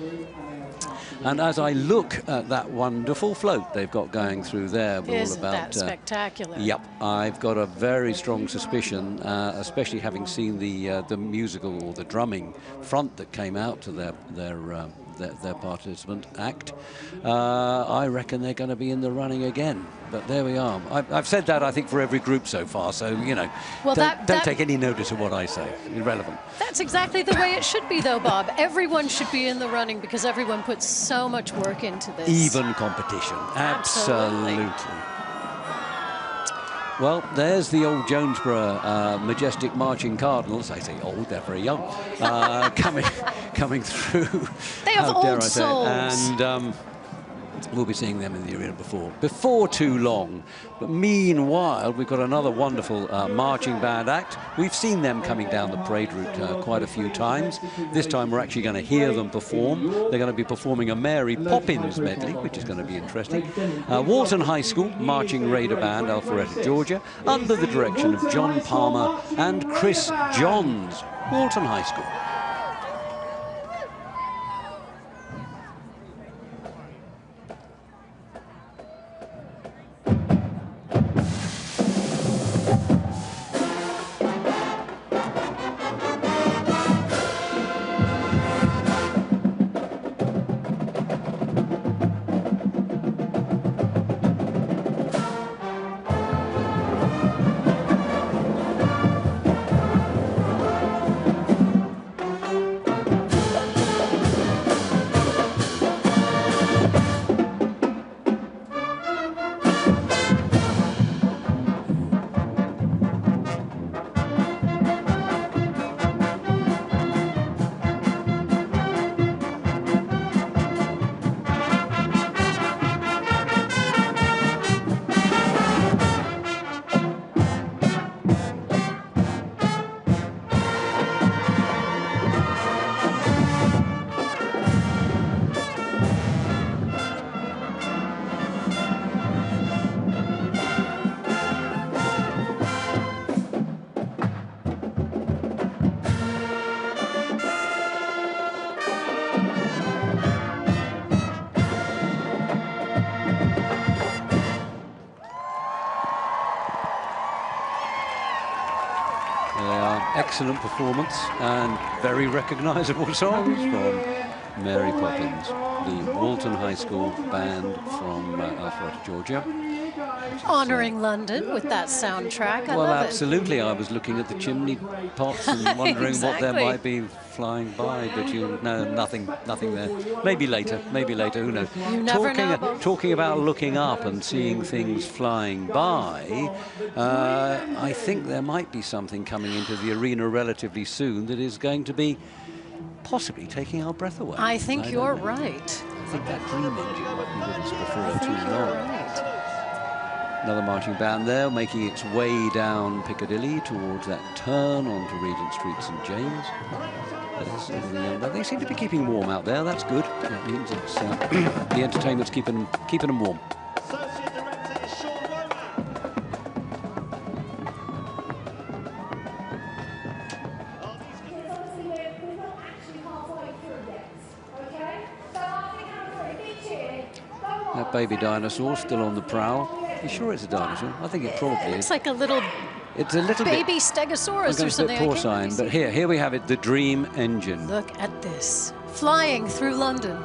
And as I look at that wonderful float they've got going through there, Isn't that spectacular? Yep, I've got a very strong suspicion, especially having seen the musical or the drumming front that came out to their participant act. I reckon they're going to be in the running again. But there we are. I've said that, I think, for every group so far. So, you know, Well, don't take any notice of what I say. Irrelevant. That's exactly the way it should be, though, Bob. Everyone should be in the running because everyone puts so much work into this. Even competition. Absolutely. Well, there's the old Jonesboro majestic marching Cardinals. I say old, they're very young. coming through. They have How dare old I say it. souls. And we'll be seeing them in the arena before too long. But meanwhile, we've got another wonderful marching band act. We've seen them coming down the parade route quite a few times. This time we're actually going to hear them perform. They're going to be performing a Mary Poppins medley, which is going to be interesting. Walton High School Marching Raider Band, Alpharetta, Georgia, under the direction of John Palmer and Chris Johns. Walton High School. They are excellent performance and very recognisable songs from Mary Poppins, the Walton High School band from Alpharetta, Georgia. Honouring London with that soundtrack. I well, love absolutely. I was looking at the chimney pots and wondering what there might be flying by, but no, nothing there. Maybe later, who knows? You never know. Talking about looking up and seeing things flying by, I think there might be something coming into the arena relatively soon that is going to be possibly taking our breath away. I think you're right. I think that dream engine might be with us before too long. Right. Another marching band there, making its way down Piccadilly towards that turn onto Regent Street, St James. They seem to be keeping warm out there. That's good. That means it's the entertainment's keeping them warm. That baby dinosaur still on the prowl. You sure it's a dinosaur? I think it probably is. It's like a little. It's a little baby bit, stegosaurus or something. Porcine, but here we have it, the Dream Engine. Look at this, flying through London.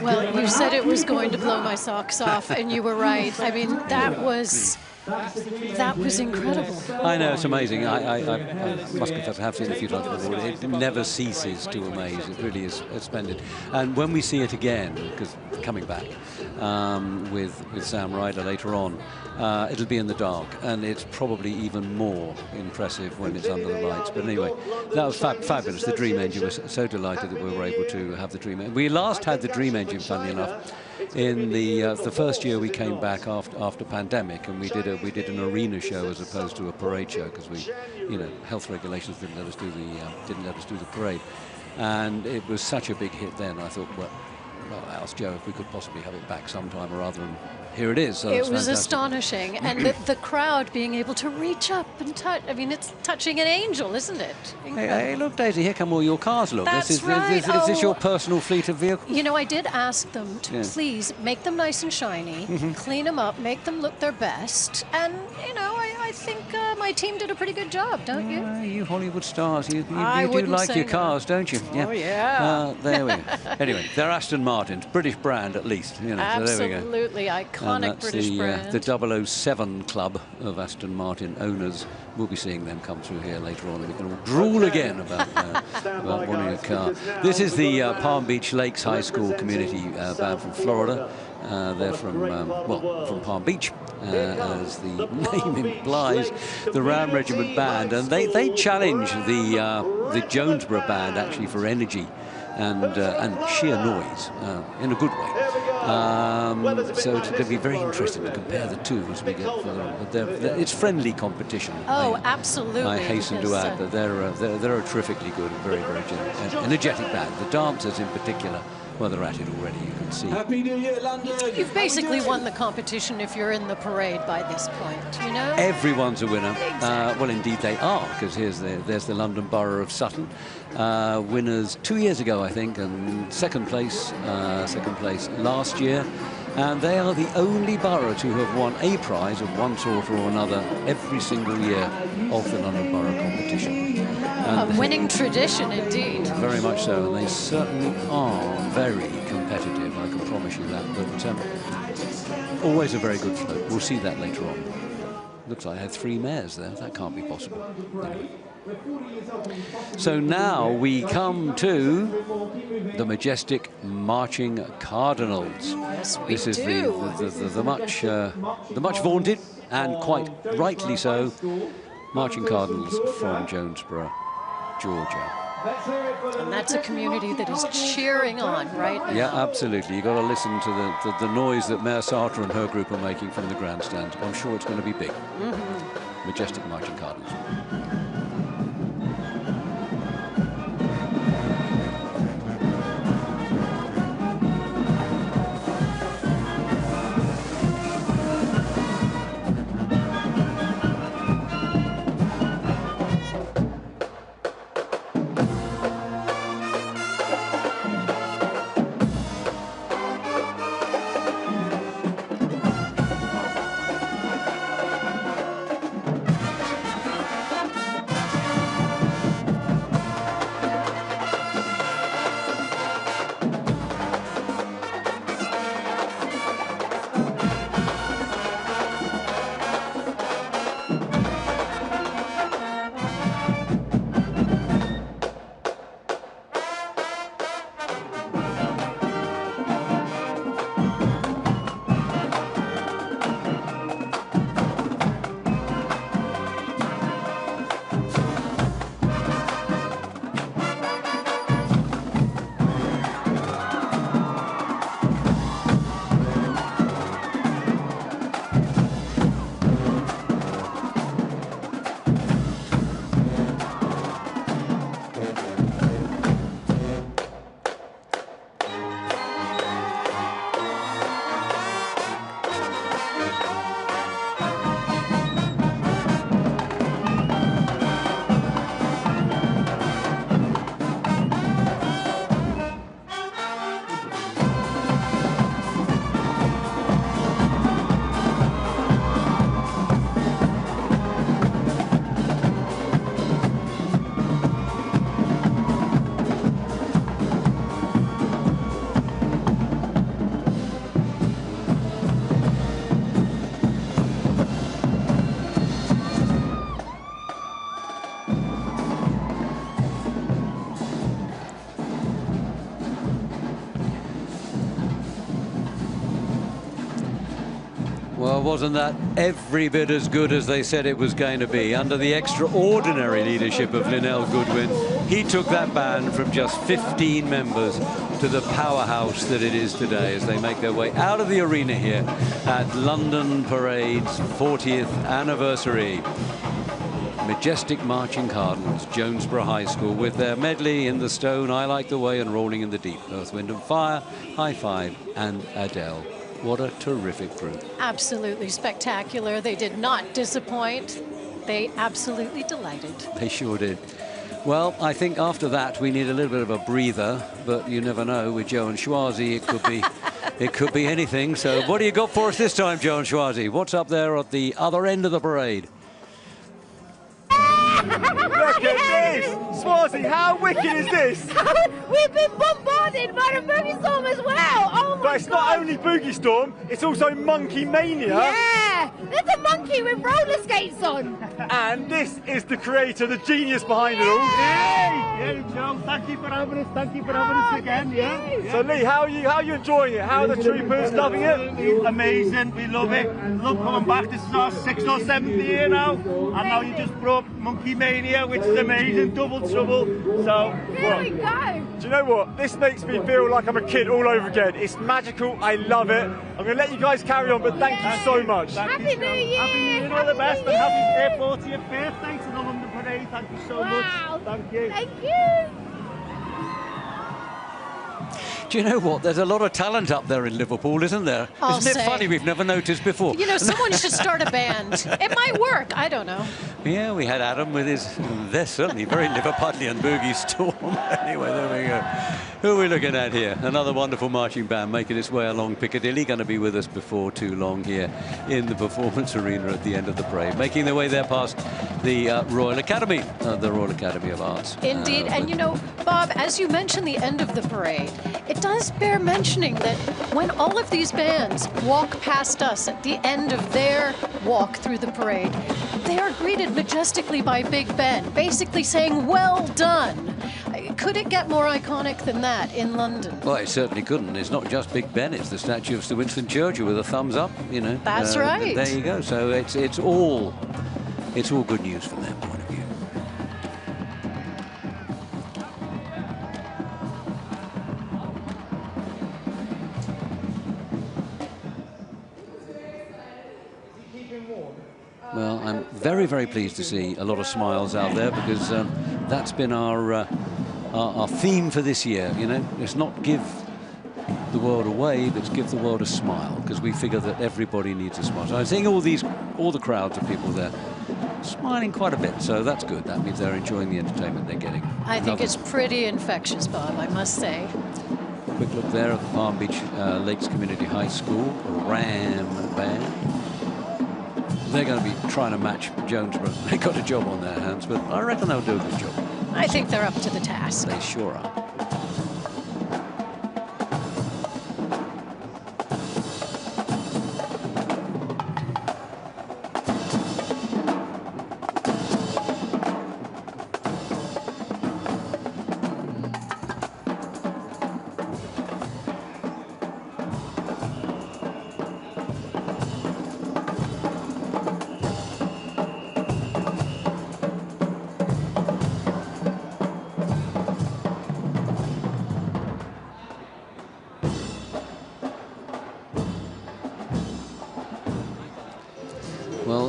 Well, you said it was going to blow my socks off, and you were right. I mean, that was That was incredible. I know, it's amazing. I must confess, I have seen it a few times before. It never ceases to amaze. It really is splendid. And when we see it again, because coming back with Sam Ryder later on, it'll be in the dark, and it's probably even more impressive when it's under the lights. But anyway, that was fabulous. The Dream Engine, was so delighted that we were able to have the Dream Engine. We last had the Dream Engine, funnily enough, in the first year we came back after pandemic, and we did an arena show as opposed to a parade show, because health regulations didn't let us do the parade, and it was such a big hit then. I thought, well, I asked Joe if we could possibly have it back sometime or other, and here it is. So it was astonishing, and the crowd being able to reach up and touch. I mean, it's touching an angel, isn't it? Hey, look, Daisy, here come all your cars. Look, That's is this your personal fleet of vehicles? You know, I did ask them to please make them nice and shiny, clean them up, make them look their best, and I think my team did a pretty good job, don't you? You Hollywood stars, you do wouldn't like say your no. cars, don't you? Oh, yeah. There we go. Anyway, they're Aston Martins, British brand at least. Absolutely, So iconic that's British brand. the 007 club of Aston Martin owners. We'll be seeing them come through here later on, and we can all drool again about wanting a car. This is the Palm Beach Lakes High School community band from Florida. They're from Palm Beach, as the name implies, the Ram Regiment band, and they challenge the Jonesboro band actually for energy and sheer noise in a good way. So it's going to be very interesting to compare the two as we get further on. But it's friendly competition. Oh, absolutely. I hasten to add that they're a terrifically good and very, very energetic band. The dancers in particular, well, they're at it already, you can see. Happy New Year, London! You've basically won the competition if you're in the parade by this point, you know? Everyone's a winner. Exactly. Well, indeed they are, because there's the London Borough of Sutton. Winners 2 years ago, I think, and second place last year. And they are the only borough to have won a prize of one sort or another every single year of the London Borough competition. A winning tradition, indeed. Very much so, and they certainly are very competitive, I can promise you that. But always a very good float. We'll see that later on. Looks like I had 3 mares there. That can't be possible. Anyway. So now we come to the majestic marching cardinals. Yes, we This is do. the much vaunted, and quite rightly so, marching cardinals from Jonesboro, Georgia. And that's a community that is cheering on right now. Yeah, absolutely. You've got to listen to the noise that Mayor Sartor and her group are making from the grandstand. I'm sure it's going to be big. Majestic marching cardinals. Well, wasn't that every bit as good as they said it was going to be? Under the extraordinary leadership of Linnell Goodwin, he took that band from just 15 members to the powerhouse that it is today as they make their way out of the arena here at London Parade's 40th anniversary. Majestic Marching Cardinals, Jonesboro High School, with their medley In the Stone, I Like the Way, and Rolling in the Deep. Earth, Wind and Fire, High Five, and Adele. What a terrific group. Absolutely spectacular. They did not disappoint. They absolutely delighted. They sure did. Well, I think after that we need a little bit of a breather, but you never know with Joe and Schwarzy, it could be anything. So what do you got for us this time, Joe and Schwarzy? What's up there at the other end of the parade? Look at this! Schwarzy, how wicked is this? We've been bombarded by the Boogie Storm as well! Oh my But it's not only Boogie Storm, it's also Monkey Mania. Yeah! There's a monkey with roller skates on! And this is the creator, the genius behind it all. Yeah, Joe, thank you for having us. Thank you for having us again. Yeah. So Lee, how are you enjoying it? How are the troopers loving it? Amazing. We love it. Love coming back. This is our 6th or 7th year now. And now you just brought Monkey Mania, which is amazing. Double trouble. So, Here we go. Do you know what? This makes me feel like I'm a kid all over again. It's magical. I love it. I'm going to let you guys carry on, but thank you so much. Happy New Year! Happy New Year, all the best, and happy 40th birthday to the London Parade. Thank you so much. Thank you. Thank you. Do you know what? There's a lot of talent up there in Liverpool, isn't there? Isn't it funny? We've never noticed before. You know, someone should start a band. It might work. I don't know. Yeah, we had Adam with his, they're certainly very Liverpudlian Boogie Storm. Anyway, there we go. Who are we looking at here? Another wonderful marching band making its way along Piccadilly. Going to be with us before too long here in the Performance Arena at the end of the parade. Making their way there past the Royal Academy of Arts. Indeed. And you know, Bob, as you mentioned the end of the parade, it does bear mentioning that when all of these bands walk past us at the end of their walk through the parade, they are greeted majestically by Big Ben, basically saying, well done. Could it get more iconic than that in London? Well, it certainly couldn't. It's not just Big Ben, it's the statue of Sir Winston Churchill with a thumbs up, you know. That's right. There you go. So it's all good news from their point of view. Well, I'm very, very pleased to see a lot of smiles out there because that's been our theme for this year. You know, it's not give the world a wave, it's give the world a smile, because we figure that everybody needs a smile. So I'm seeing all the crowds of people there smiling quite a bit, so that's good. That means they're enjoying the entertainment they're getting. I think it's pretty infectious, Bob, I must say. Quick look there at the Palm Beach Lakes Community High School Ram Band. They're going to be trying to match Jonesboro. They got a job on their hands, but I reckon they'll do a good job. I think they're up to the task. They sure are.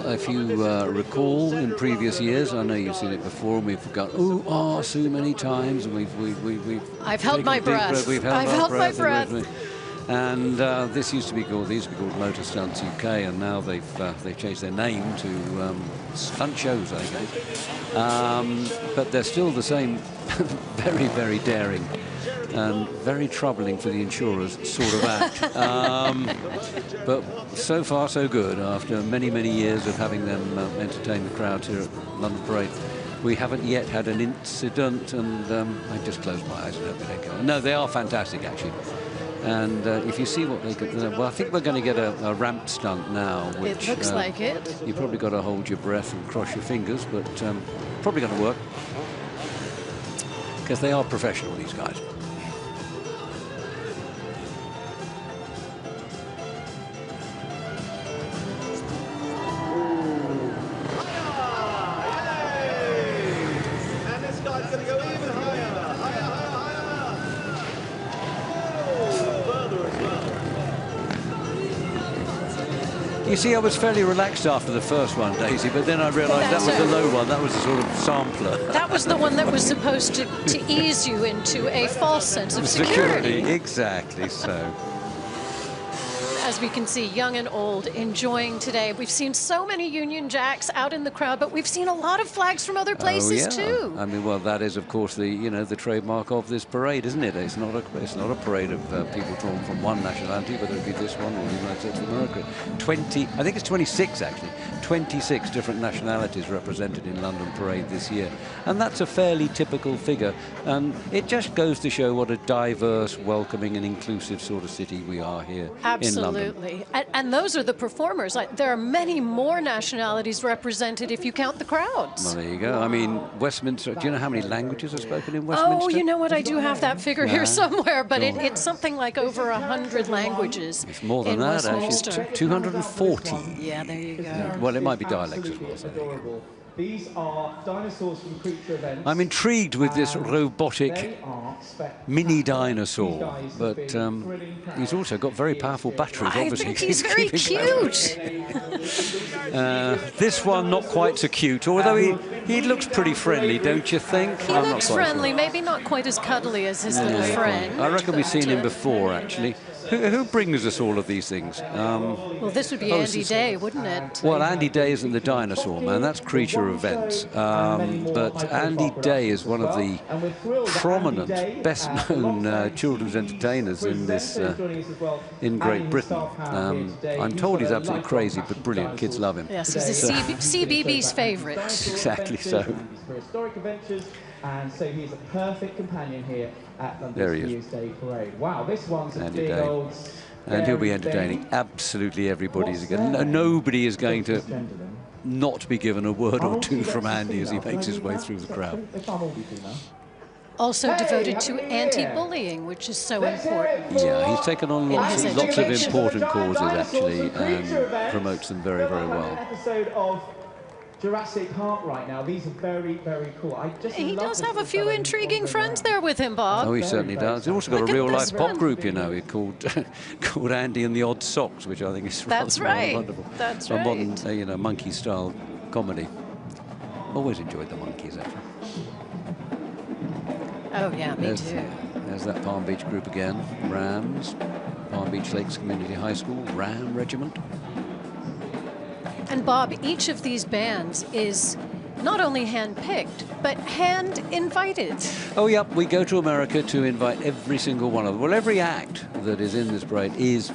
If you recall in previous years, I know you've seen it before, and we've got so many times, and we've I've held my breath. I've held my breath. And this used to be called Moto Stunt UK, and now they've changed their name to Stunt Shows, I guess. But they're still the same, very, very daring and very troubling for the insurers sort of act. But so far so good. After many, many years of having them entertain the crowds here at London Parade, we haven't yet had an incident, and I just closed my eyes and hope they don't go on. No, they are fantastic, actually. And if you see what they could, well, I think we're going to get a ramp stunt now. Which, it looks like it. You've probably got to hold your breath and cross your fingers, but probably going to work. Because they are professional, these guys. You see, I was fairly relaxed after the first one, Daisy, but then I realised that was the low one. That was a sort of sampler. That was the one that was supposed to ease you into a false sense of security. Exactly so. As we can see, young and old enjoying today. We've seen so many Union Jacks out in the crowd, but we've seen a lot of flags from other places too. I mean, well, that is, of course, the trademark of this parade, isn't it? It's not a parade of people drawn from one nationality, whether it be this one or the United States of America. 20, I think it's 26 actually. 26 different nationalities represented in London Parade this year, and that's a fairly typical figure. And it just goes to show what a diverse, welcoming, and inclusive sort of city we are here in London. Absolutely. And those are the performers. There are many more nationalities represented if you count the crowds. Well, there you go. I mean, Westminster, do you know how many languages are spoken in Westminster? Oh, you know what? I do have that figure here somewhere, but it's something like over 100 languages. It's more than that, actually. 240. Yeah, there you go. Well, it might be dialects as well. So these are dinosaurs from Creature Events. I'm intrigued with this robotic mini dinosaur, but he's also got very powerful batteries, obviously. I think he's very cute. This one, not quite so cute, although he looks pretty friendly, don't you think? He looks friendly, maybe not quite as cuddly as his little friend. I reckon we've seen him before, actually. Who brings us all of these things? Well, this would be Andy Day, wouldn't it? Well, Andy Day isn't the dinosaur man, that's Creature Events. But Andy Day is one of the prominent, best-known children's entertainers in this in Great Britain. I'm told he's absolutely crazy, but brilliant. Kids love him. Yes, he's a CBB's favourite. Exactly so. For historic adventures, and so he's a perfect companion here at London's New Year's Day Parade. Wow, this one's a big old... And he'll be entertaining absolutely everybody. Nobody is going to not be given a word or two from Andy as he makes his way through the crowd. Also devoted to anti-bullying, which is so important. Yeah, he's taken on lots of important causes, actually, and promotes them very, very well. Episode of Jurassic Park right now. These are very, very cool. He does have a few intriguing friends there with him, Bob. Oh, he certainly does. He's also got a real-life pop group, you know, called Andy and the Odd Socks, which I think is rather wonderful. That's right. A modern, monkey-style comedy. Always enjoyed the Monkeys, actually. Oh, yeah, me too. There's that Palm Beach group again. Rams, Palm Beach Lakes Community High School, Ram Regiment. And Bob, each of these bands is not only hand-picked, but hand-invited. Oh, yeah, we go to America to invite every single one of them. Well, every act that is in this parade is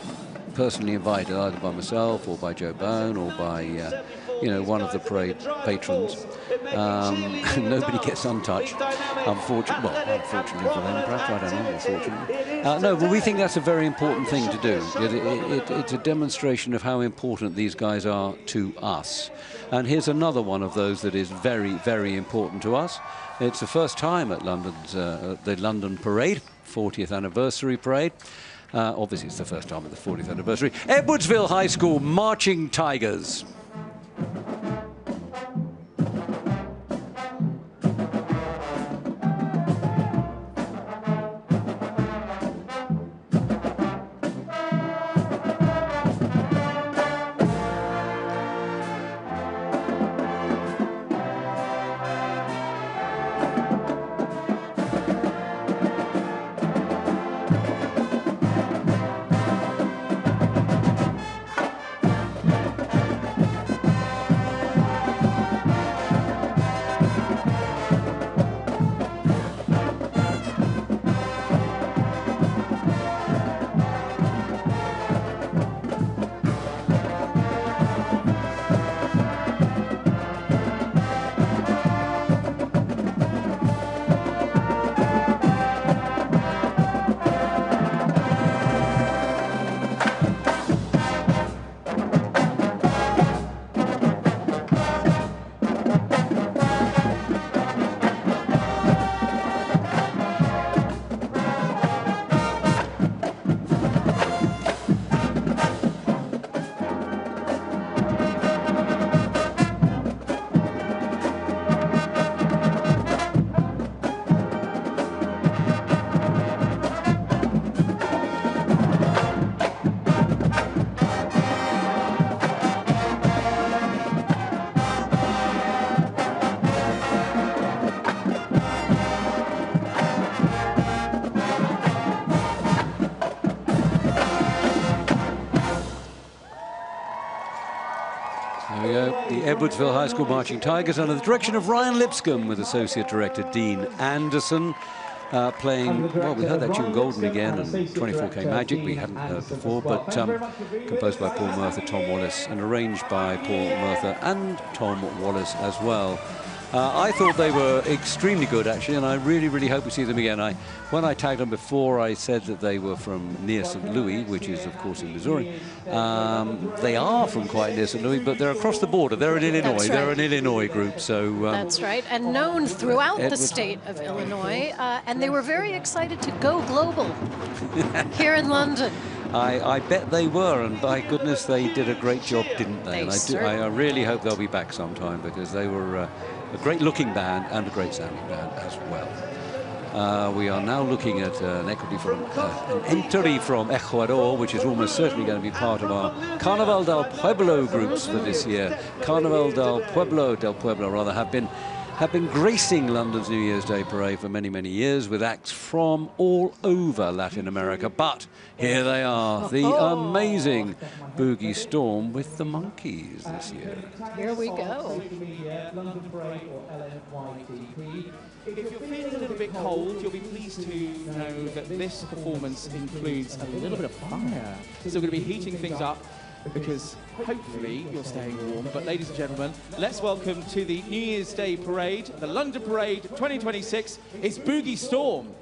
personally invited, either by myself or by Joe Bone or by, one of the parade patrons. Nobody gets untouched, unfortunately for them, perhaps, I don't know, unfortunately. No, but we think that's a very important thing to do. It's a demonstration of how important these guys are to us. And here's another one of those that is very, very important to us. It's the first time at the London Parade, 40th anniversary parade. Obviously, it's the first time at the 40th anniversary. Edwardsville High School Marching Tigers. the Edwardsville High School Marching Tigers under the direction of Ryan Lipscomb with Associate Director Dean Anderson. Playing, well, we heard that tune Golden again and 24K Magic we hadn't heard before, but composed by Paul Merther, Tom Wallace, and arranged by Paul Merther and Tom Wallace as well. I thought they were extremely good, actually, and I really, really hope we see them again. When I tagged them before, I said that they were from near St. Louis, which is, of course, in Missouri. They are from quite near St. Louis, but they're across the border. They're in Illinois. Right. They're an Illinois group, so... That's right, and known throughout the state of Illinois, and they were very excited to go global here in London. I bet they were, and by goodness, they did a great job, didn't they? They And I really hope they'll be back sometime, because they were a great-looking band and a great-sounding band as well. We are now looking at an entry from Ecuador, which is almost certainly going to be part of our Carnaval del Pueblo groups for this year. Carnaval del Pueblo, rather, have been gracing London's New Year's Day parade for many, many years with acts from all over Latin America. But here they are, the amazing Boogie Storm with the Monkeys this year. Here we go. If you're feeling a little bit cold, you'll be pleased to know that this performance includes a little bit of fire. So we're going to be heating things up, because hopefully you're staying warm. But ladies and gentlemen, let's welcome to the New Year's Day Parade, the London Parade 2026, it's Boogie Storm.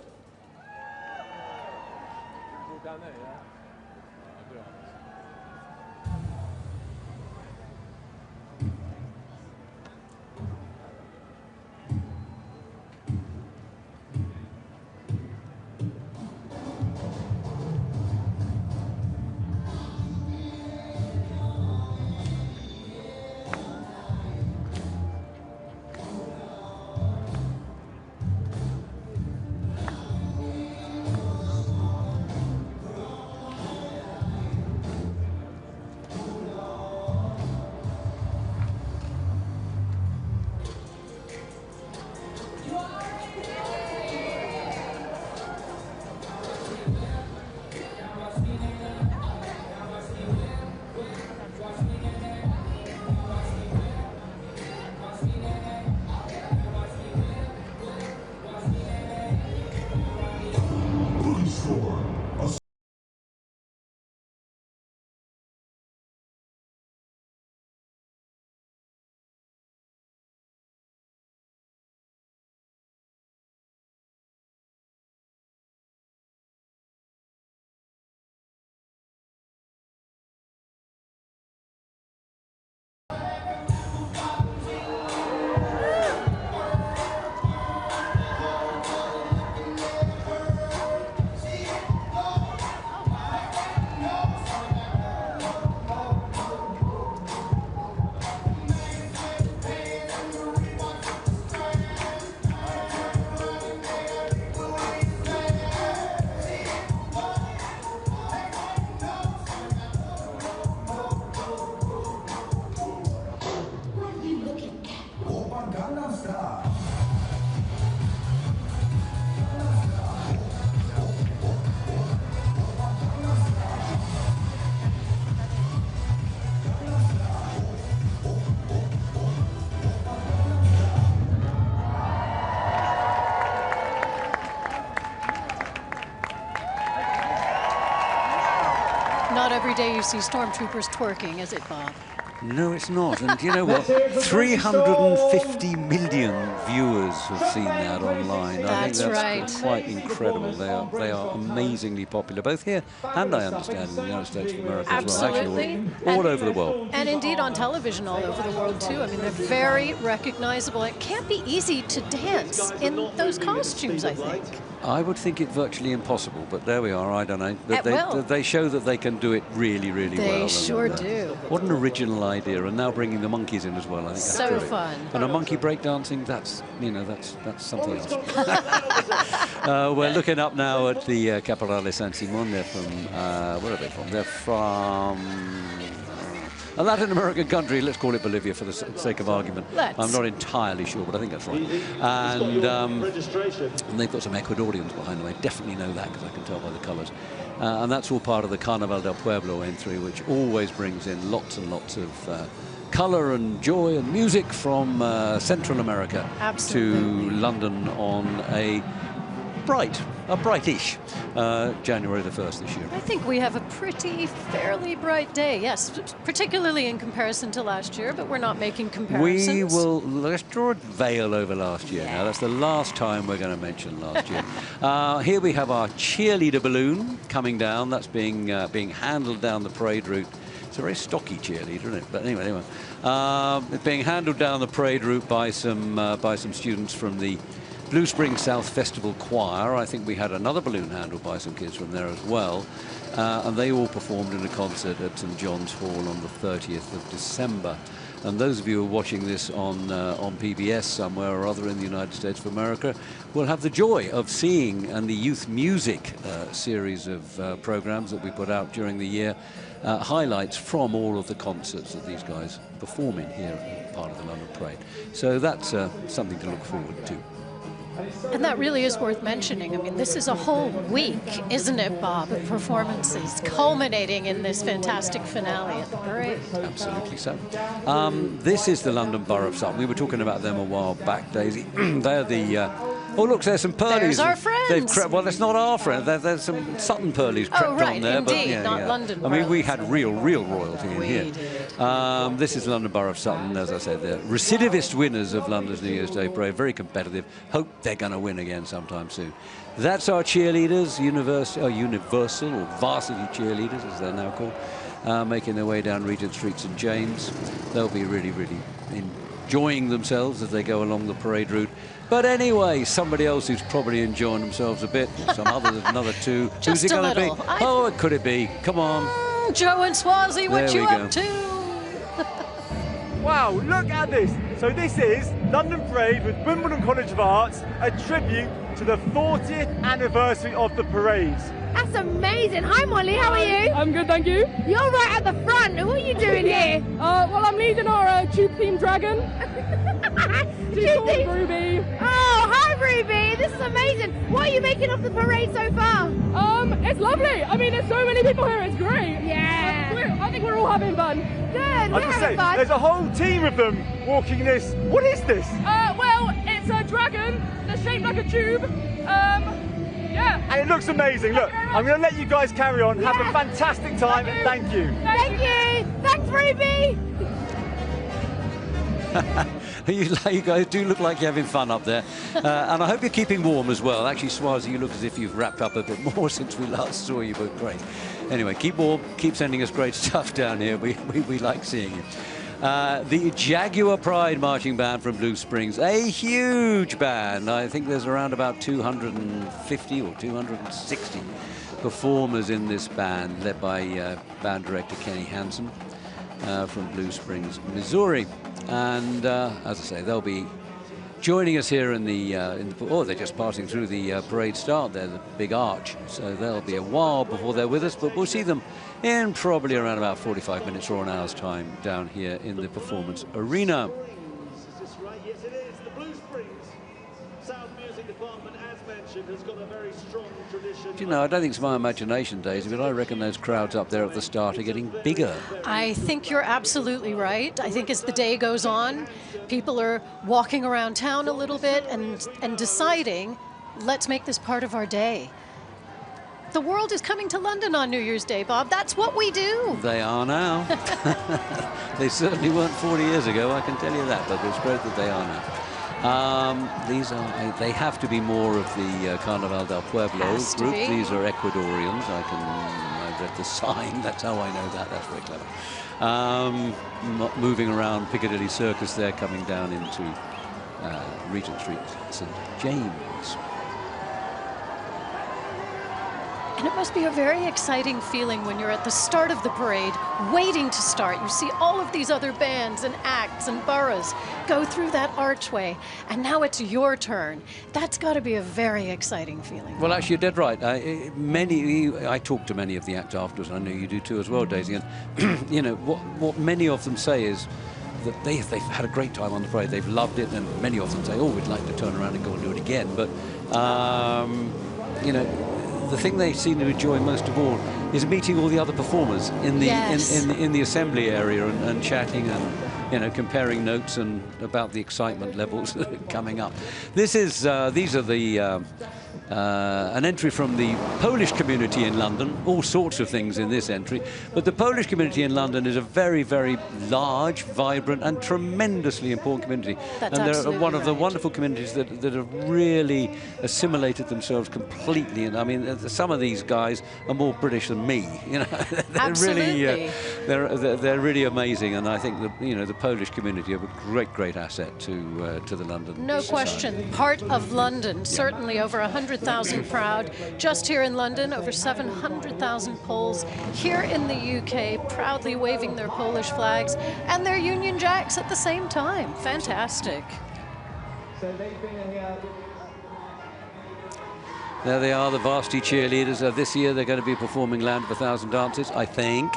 Not every day you see stormtroopers twerking, is it, Bob? No, it's not. And you know what? 350 million viewers have seen that online. I think that's quite incredible. They are amazingly popular, both here and, I understand, in the United States of America as well. Actually, all over the world. And indeed on television all over the world, too. I mean, they're very recognizable. It can't be easy to dance in those costumes, I think. I would think it virtually impossible, but there we are. I don't know. They show that they can do it really, really well. They sure do. What an original idea, and now bringing the monkeys in as well. I think that's so brilliant. fun. And a monkey breakdancing, that's something else. We're looking up now at the Caporale San Simon. They're from where are they from? They're from a Latin American country, let's call it Bolivia for the sake of argument. I'm not entirely sure, but I think that's right. And they've got some Ecuadorians behind them. I definitely know that because I can tell by the colours. And that's all part of the Carnaval del Pueblo entry, which always brings in lots and lots of colour and joy and music from Central America to London on a brightish January the 1st this year. I think we have a fairly bright day, yes, particularly in comparison to last year, but we're not making comparisons. Let's draw a veil over last year now. That's the last time we're going to mention last year. Here we have our cheerleader balloon coming down. That's being handled down the parade route. It's a very stocky cheerleader, isn't it? But anyway. It's being handled down the parade route by some students from the Blue Springs South Festival Choir. I think we had another balloon handled by some kids from there as well. And they all performed in a concert at St. John's Hall on the 30th of December. And those of you who are watching this on PBS somewhere or other in the United States of America will have the joy of seeing, and the youth music series of programs that we put out during the year, highlights from all of the concerts that these guys perform in here as part of the London Parade. So that's something to look forward to. And that really is worth mentioning. I mean, this is a whole week, isn't it, Bob, of performances culminating in this fantastic finale at the parade. Absolutely so. This is the London Borough of Sutton. We were talking about them a while back, Daisy. They're the... oh, look, there's some Pearlies. There's our friends. Well, that's not our friends. There's some Sutton Pearlies crept on there. Indeed, not London. I mean, we had real royalty in here. Did. This is London Borough of Sutton, as I said. They're recidivist winners of London's New Year's Day Parade. Very competitive. Hope they're going to win again sometime soon. That's our cheerleaders, universal or varsity cheerleaders, as they're now called, making their way down Regent Street, St. James. They'll be really enjoying themselves as they go along the parade route. But anyway, somebody else who's probably enjoying themselves a bit, some others, another two. Who's it going to be? Oh, it could it be? Come on. Joe and Swazi, what you up to? Wow, look at this. So this is London Parade with Wimbledon College of Arts, a tribute to the 40th anniversary of the parades. That's amazing. Hi, Molly. How are you? I'm good, thank you. You're right at the front. What are you doing here? Well, I'm leading our tube-themed dragon. She's called Ruby. Oh, hi, Ruby. This is amazing. What are you making of the parade so far? It's lovely. I mean, there's so many people here. It's great. Yeah. I think we're all having fun. Good. We're having fun. There's a whole team of them walking this. What is this? Well, it's a dragon that's shaped like a tube. Yeah. And it looks amazing. Look, I'm going to let you guys carry on. Have a fantastic time. Thank you. Thank you. Thanks, Ruby. You guys do look like you're having fun up there. And I hope you're keeping warm as well. Actually, Swazi, you look as if you've wrapped up a bit more since we last saw you, but great. Anyway, keep warm. Keep sending us great stuff down here. We like seeing you. The Jaguar Pride marching band from Blue Springs, a huge band. I think there's around about 250 or 260 performers in this band, led by band director Kenny Hansen from Blue Springs, Missouri. And as I say, they'll be joining us here in the they're just passing through the parade start there, the big arch. So they'll be a while before they're with us, but we'll see them in probably around about 45 minutes or an hour's time down here in the performance arena. Is this right? Yes, it is. The Blue Springs Sound Music Department, as mentioned, has got a very strong tradition. Do you know, I don't think it's my imagination, Daisy, but I reckon those crowds up there at the start are getting bigger. I think you're absolutely right. I think as the day goes on, people are walking around town a little bit and deciding, let's make this part of our day. The world is coming to London on New Year's Day, Bob. That's what we do. They are now. They certainly weren't 40 years ago, I can tell you that, but it's great that they are now. They have to be more of the Carnaval del Pueblo group. These are Ecuadorians. I read the sign. That's how I know that. That's very clever. Moving around Piccadilly Circus there, coming down into Regent Street, St. James. And it must be a very exciting feeling when you're at the start of the parade, waiting to start. You see all of these other bands and acts and boroughs go through that archway, and now it's your turn. That's got to be a very exciting feeling. Well, actually, you're dead right. I talked to many of the acts afterwards, and I know you do too as well, Daisy. And you know what many of them say is that they've had a great time on the parade. They've loved it, and many of them say, "Oh, we'd like to turn around and go and do it again." But you know, the thing they seem to enjoy most of all is meeting all the other performers in the in the assembly area and chatting you know, comparing notes and about the excitement levels coming up. This is these are the an entry from the Polish community in London, all sorts of things in this entry, but the Polish community in London is a very, very large, vibrant and tremendously important community. That's and they're absolutely one of the right. wonderful communities that have really assimilated themselves completely. And I mean, some of these guys are more British than me, you know. They're really, they're really amazing, and I think the, you know, the Polish community are a great asset to the London No society. question, part of London, certainly over 100,000 proud. Just here in London, over 700,000 Poles here in the UK, proudly waving their Polish flags and their Union Jacks at the same time. Fantastic. There they are, the Varsity Cheerleaders. This year they're going to be performing Land of a Thousand Dances, I think.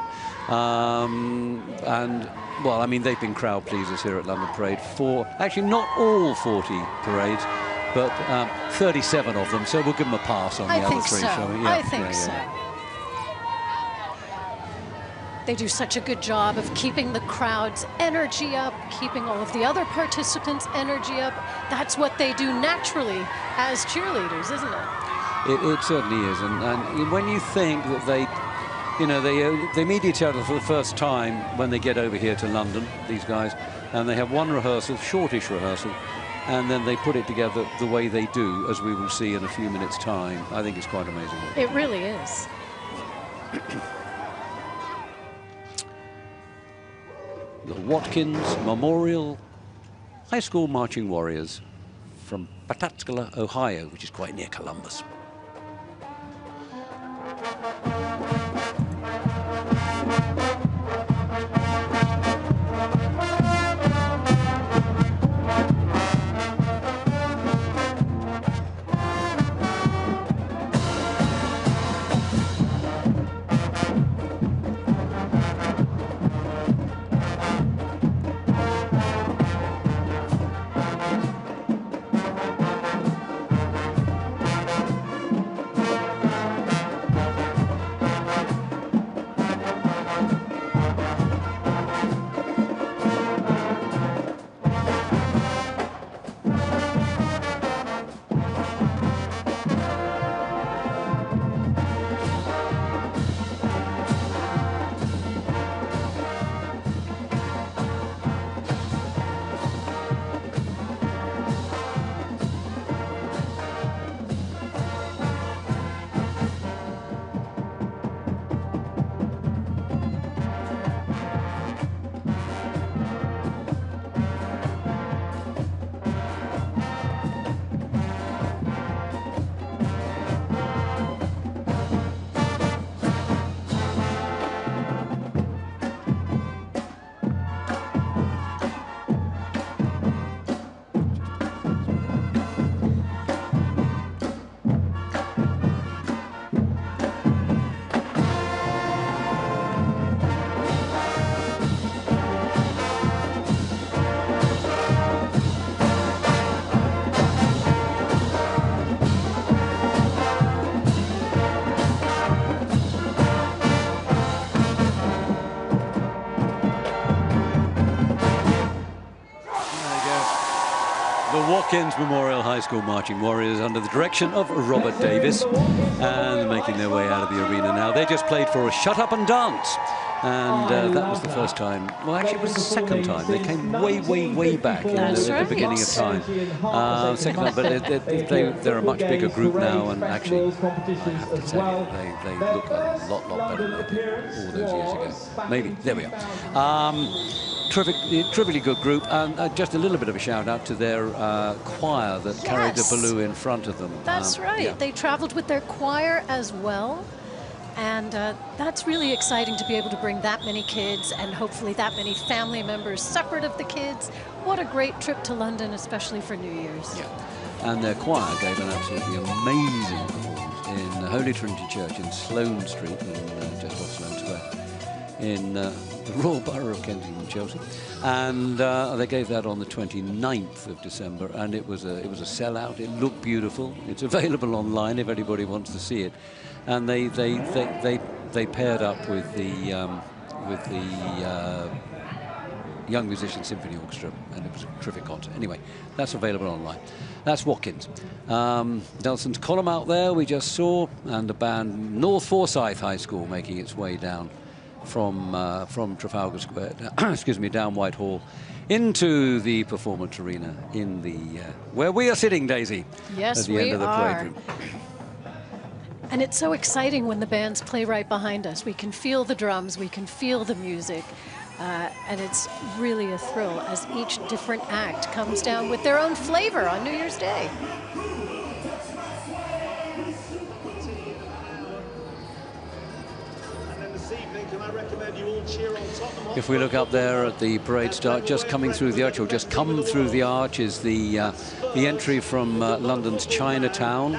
And, well, I mean, they've been crowd pleasers here at London Parade for, actually not all 40 parades, but 37 of them, so we'll give them a pass on the other three, shall we? I think so. They do such a good job of keeping the crowd's energy up, keeping all of the other participants' energy up. That's what they do naturally as cheerleaders, isn't it? It certainly is, and when you think that they, you know, they meet each other for the first time when they get over here to London, these guys, and they have one rehearsal, shortish rehearsal, and then they put it together the way they do, as we will see in a few minutes' time. I think it's quite amazing. It really is. The Watkins Memorial High School Marching Warriors from Pataskala, Ohio, which is quite near Columbus. Watkins Memorial High School Marching Warriors under the direction of Robert Davis, and making their way out of the arena now. They just played for a Shut Up and Dance, and that was the first time. Well, actually, it was the second time. They came way back in the beginning of time. Second time, but they're a much bigger group now, and actually, I have to tell you, they look a lot better than they did all those years ago. Maybe, there we are. Terrifically good group, and just a little bit of a shout out to their choir that carried the baloo in front of them. That's right. Yeah. They traveled with their choir as well, and that's really exciting to be able to bring that many kids and hopefully that many family members separate of the kids. What a great trip to London, especially for New Year's. Yeah. And their choir gave an absolutely amazing performance in Holy Trinity Church in Sloane Street, just off Sloane Square, in the Royal Borough of Kensington, Chelsea, and they gave that on the 29th of December, and it was a sellout. It looked beautiful. It's available online if anybody wants to see it. And they paired up with the Young Musicians Symphony Orchestra, and it was a terrific concert. Anyway, that's available online. That's Watkins. Nelson's Column out there we just saw, and the band North Forsyth High School making its way down from Trafalgar Square, excuse me, down Whitehall into the performance arena in the where we are sitting, Daisy. Yes, at the end of the parade room. And it's so exciting when the bands play right behind us. We can feel the drums, we can feel the music, and it's really a thrill as each different act comes down with their own flavor on New Year's Day. If we look up there at the parade start, just coming through the arch, or just come through the arch, is the entry from London's Chinatown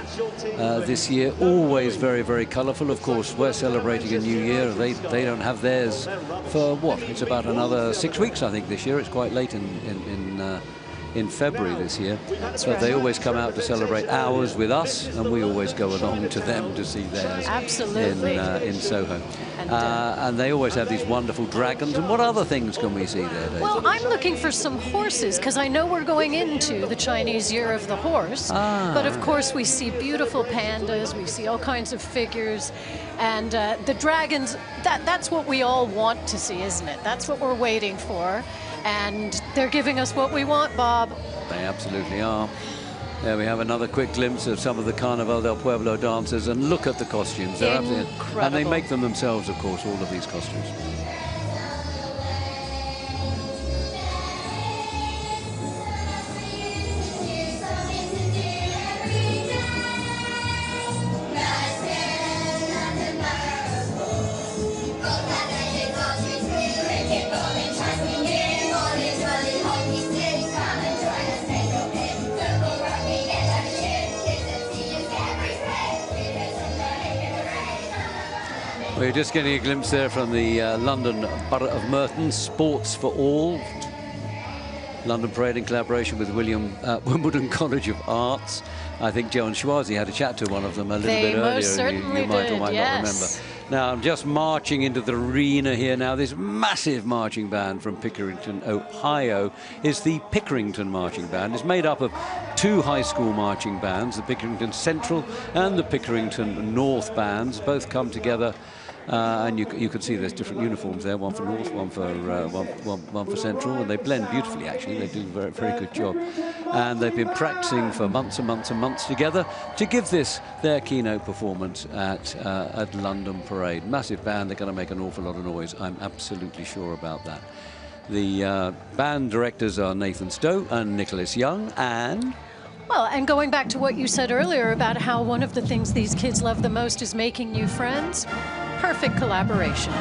this year. Always very, very colourful. Of course, we're celebrating a new year. They don't have theirs for what? It's about another 6 weeks, I think, this year. It's quite late in February this year. So they always come out to celebrate ours with us, and we always go along to them to see theirs. Absolutely. In Soho. And they always have these wonderful dragons. And what other things can we see there, Daisy? Well, I'm looking for some horses, because I know we're going into the Chinese Year of the Horse. But of course, we see beautiful pandas, we see all kinds of figures, and the dragons, that's what we all want to see, isn't it? That's what we're waiting for. And they're giving us what we want, Bob. They absolutely are. There we have another quick glimpse of some of the Carnaval del Pueblo dancers, and look at the costumes. They're absolutely, and they make them themselves, of course, all of these costumes. We're just getting a glimpse there from the London Borough of Merton, Sports for All. London Parade in collaboration with Wimbledon College of Arts. I think Joe and Schwarzy had a chat to one of them a little bit earlier. You might or might not remember. Now, I'm just marching into the arena here now. This massive marching band from Pickerington, Ohio, is the Pickerington Marching Band. It's made up of two high school marching bands, the Pickerington Central and the Pickerington North bands. Both come together, and you can see there's different uniforms there, one for North, one for Central, and they blend beautifully, actually. They do a very, very good job. And they've been practicing for months and months and months together to give this their keynote performance at London Parade. Massive band, they're going to make an awful lot of noise. I'm absolutely sure about that. The band directors are Nathan Stowe and Nicholas Young, and... Well, and going back to what you said earlier about how one of the things these kids love the most is making new friends, perfect collaboration.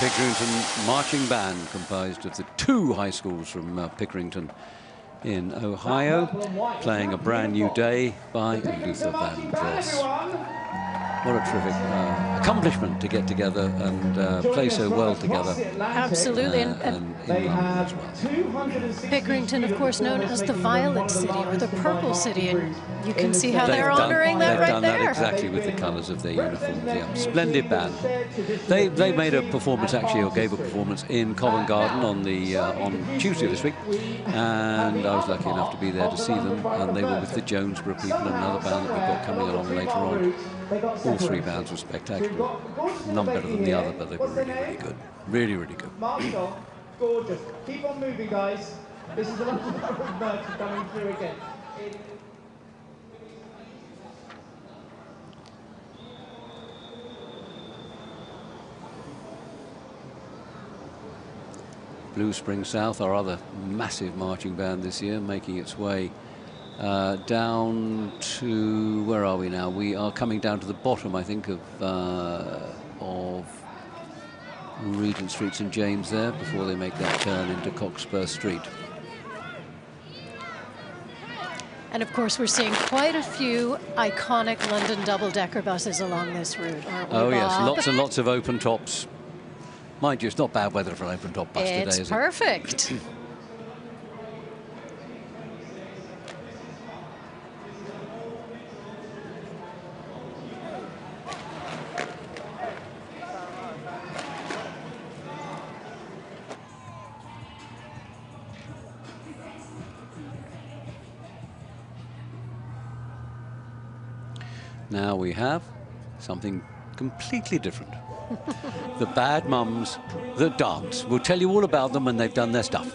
Pickerington Marching Band, comprised of the two high schools from Pickerington in Ohio, playing A Brand New Day by Luther Vandross. What a terrific accomplishment to get together and play so well together. Absolutely. And in London as well. Pickerington, of course, known as the Violet City or the Purple City, and you can see how they're honoring that right there. They've done that exactly with the colours of their uniforms. Yeah. Splendid band. They made a performance, actually, or gave a performance in Covent Garden on Tuesday this week, and I was lucky enough to be there to see them, and they were with the Jonesboro people and another band that we've got coming along later on. All three bands were spectacular. None better than the other, but they were really, really good. Really, really good. Gorgeous. Keep on moving, guys. This is a lot of merch coming through again. Blue Spring South, our other massive marching band this year, making its way down to, where are we now? We are coming down to the bottom, I think, of Regent Street, St James there, before they make that turn into Cockspur Street. And of course, we're seeing quite a few iconic London double-decker buses along this route, aren't we, Oh yes, Bob? lots and lots of open tops. Mind you, it's not bad weather for an open top bus today, is it? It's perfect. Now we have something completely different. The bad mums that dance. We'll tell you all about them when they've done their stuff.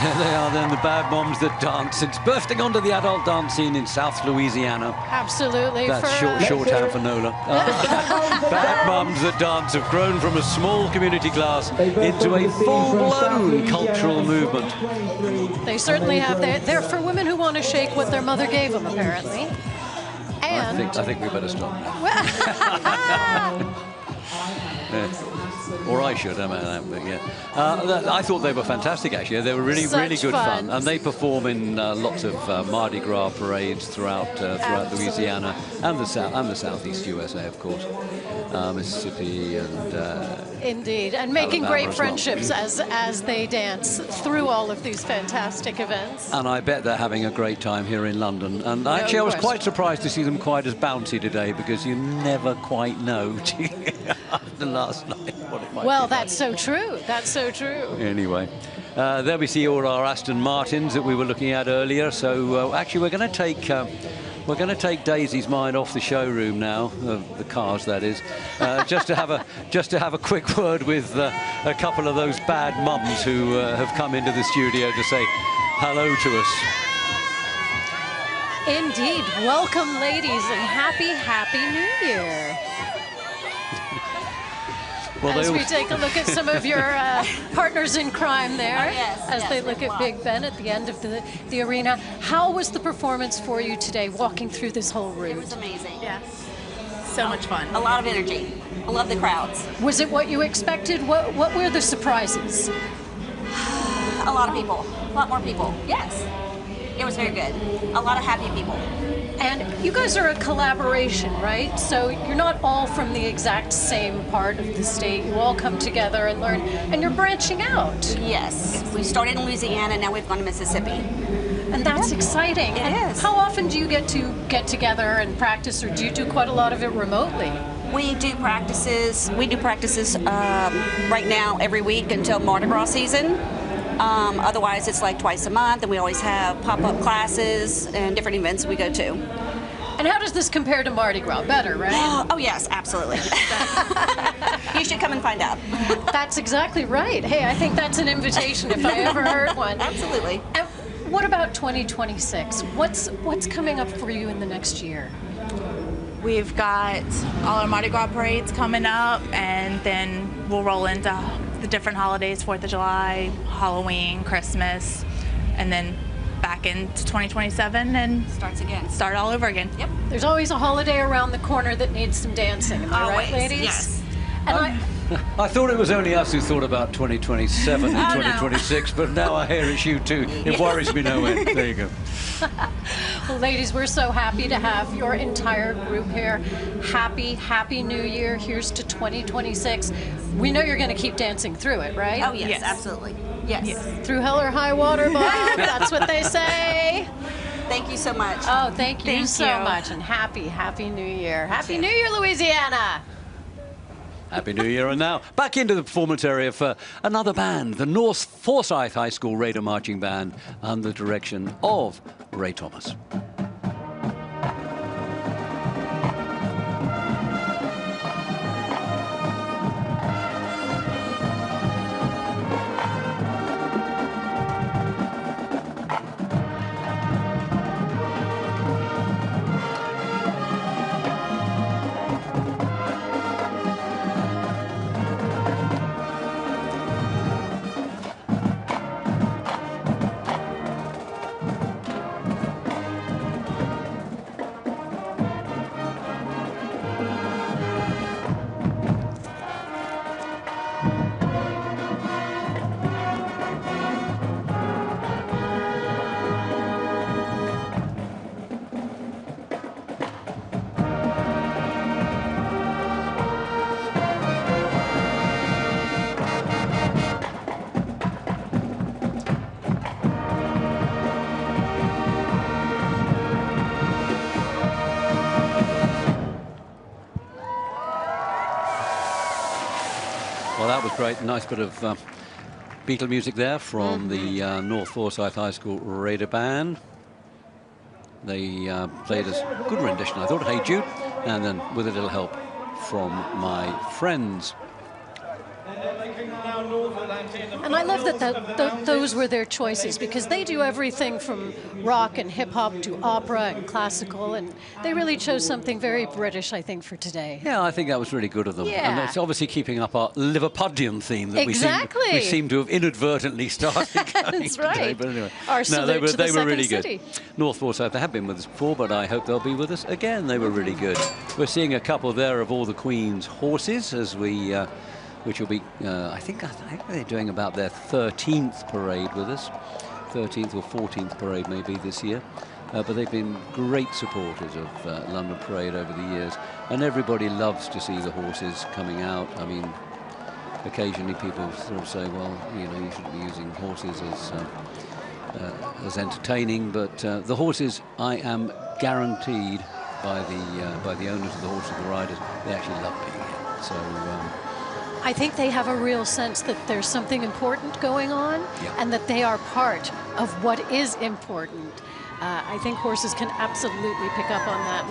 There they are then, the bad moms that dance. It's bursting onto the adult dance scene in South Louisiana. Absolutely. That's shorthand for NOLA. Bad mums that dance have grown from a small community class into a full-blown cultural movement. They certainly have. They're for women who want to shake what their mother gave them, apparently. And I think we better stop now. Or I should, but yeah. I thought they were fantastic, actually. They were really good fun. And they perform in lots of Mardi Gras parades throughout Louisiana and the southeast USA, of course, Mississippi and indeed, and making Alabama great friendships as they dance through all of these fantastic events. And I bet they're having a great time here in London. And actually, I was quite surprised to see them quite as bouncy today, because you never quite know after last night what it might be. Well, that's so true. That's so true. Anyway, there we see all our Aston Martins that we were looking at earlier. So actually, we're going to take Daisy's mind off the showroom now, the cars that is, just to have a quick word with a couple of those bad mums who have come into the studio to say hello to us. Indeed. Welcome, ladies, and happy New Year. Well, as we take a look at some of your partners in crime there, as they look at Big Ben at the end of the arena. How was the performance for you today, walking through this whole route? It was amazing. Yeah. So much fun. A lot of energy. I love the crowds. Was it what you expected? What were the surprises? A lot of people. A lot more people. Yes. It was very good. A lot of happy people. And you guys are a collaboration, right? So you're not all from the exact same part of the state. You all come together and learn, and you're branching out. Yes. We started in Louisiana, now we've gone to Mississippi. And that's exciting. It is. How often do you get to get together and practice, or do you do quite a lot of it remotely? We do practices. We do practices right now every week until Mardi Gras season. Otherwise, it's like twice a month, and we always have pop-up classes and different events we go to. And how does this compare to Mardi Gras? Better, right? Oh, yes, absolutely. You should come and find out. That's exactly right. Hey, I think that's an invitation if I ever heard one. Absolutely. And what about 2026? What's coming up for you in the next year? We've got all our Mardi Gras parades coming up, and then we'll roll into the different holidays, 4th of July, Halloween, Christmas, and then back into 2027 and start all over again. Yep. There's always a holiday around the corner that needs some dancing. Am I right, Always, ladies? yes. And I thought it was only us who thought about 2027 and 2026, but now I hear it's you too. It worries me no end. There you go. Well, ladies, we're so happy to have your entire group here. Happy New Year. Here's to 2026. We know you're going to keep dancing through it, right? Oh, yes, absolutely. Yes. Through hell or high water, Bob. That's what they say. Thank you so much. Oh, thank you Thank so you. much, and happy New Year. Happy New Year, Louisiana. Happy New Year. And now back into the performance area for another band, the North Forsyth High School Raider Marching Band, under the direction of Ray Thomas. Well, that was great. Nice bit of Beatle music there from the North Forsyth High School Raider Band. They played a good rendition, I thought, Hey Jude, and then with a little help from my friends. And I love that those were their choices, because they do everything from rock and hip-hop to opera and classical, and they really chose something very British, I think, for today. Yeah, I think that was really good of them. Yeah. And it's obviously keeping up our Liverpudlian theme that Exactly. we seem to have inadvertently started going That's today. right. But anyway, Our salute to the they were really second good. city. North Forsyth, they have been with us before, but I hope they'll be with us again. They were really good. We're seeing a couple there of all the Queen's horses as we... which will be, I think they're doing about their 13th parade with us. 13th or 14th parade maybe this year. But they've been great supporters of London Parade over the years. And everybody loves to see the horses coming out. I mean, occasionally people sort of say, well, you know, you shouldn't be using horses as entertaining. But the horses, I am guaranteed by the owners of the horses and the riders, they actually love being here. So... I think they have a real sense that there's something important going on, and that they are part of what is important. I think horses can absolutely pick up on that.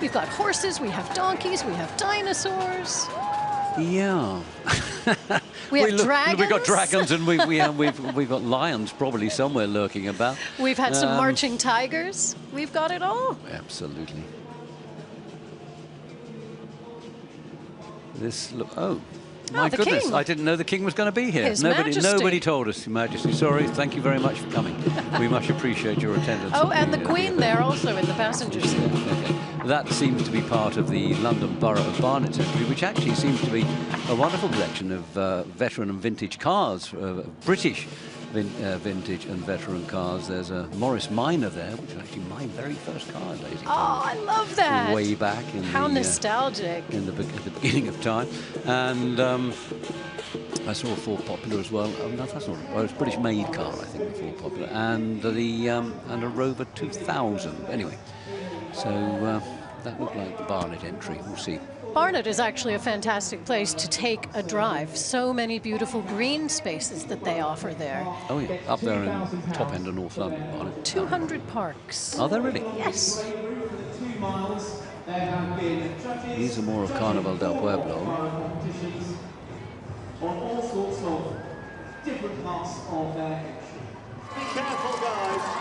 We've got horses, we have donkeys, we have dinosaurs. Yeah. We have dragons. We've got dragons, and we've got lions probably somewhere lurking about. We've had some marching tigers. We've got it all. Absolutely. Oh. My the goodness, King. I didn't know the King was going to be here. His Majesty. Nobody told us, Your Majesty. Sorry, thank you very much for coming. We much appreciate your attendance. Oh, and the Queen there also in the passenger seat. Okay. That seems to be part of the London Borough of Barnet Century, which actually seems to be a wonderful collection of veteran and vintage cars, British vintage and veteran cars. There's a Morris Minor there, which is actually my very first car, ladies and gentlemen. Oh, I love that. Way back in How nostalgic. At the beginning of time. And I saw a Ford Popular as well. Oh, no, that's not. Well, it was a British-made car, I think, the Ford Popular, and and a Rover 2000. Anyway, so that looked like the Barnet entry. We'll see. Barnet is actually a fantastic place to take a drive. So many beautiful green spaces that they offer there. Oh yeah, up there in top end of North London, Barnet. 200 parks. Are there really? Yes. 2 miles, there have been judges. These are more of Carnaval del Pueblo. Competitions on all sorts of different parts of their entry. Be careful, guys.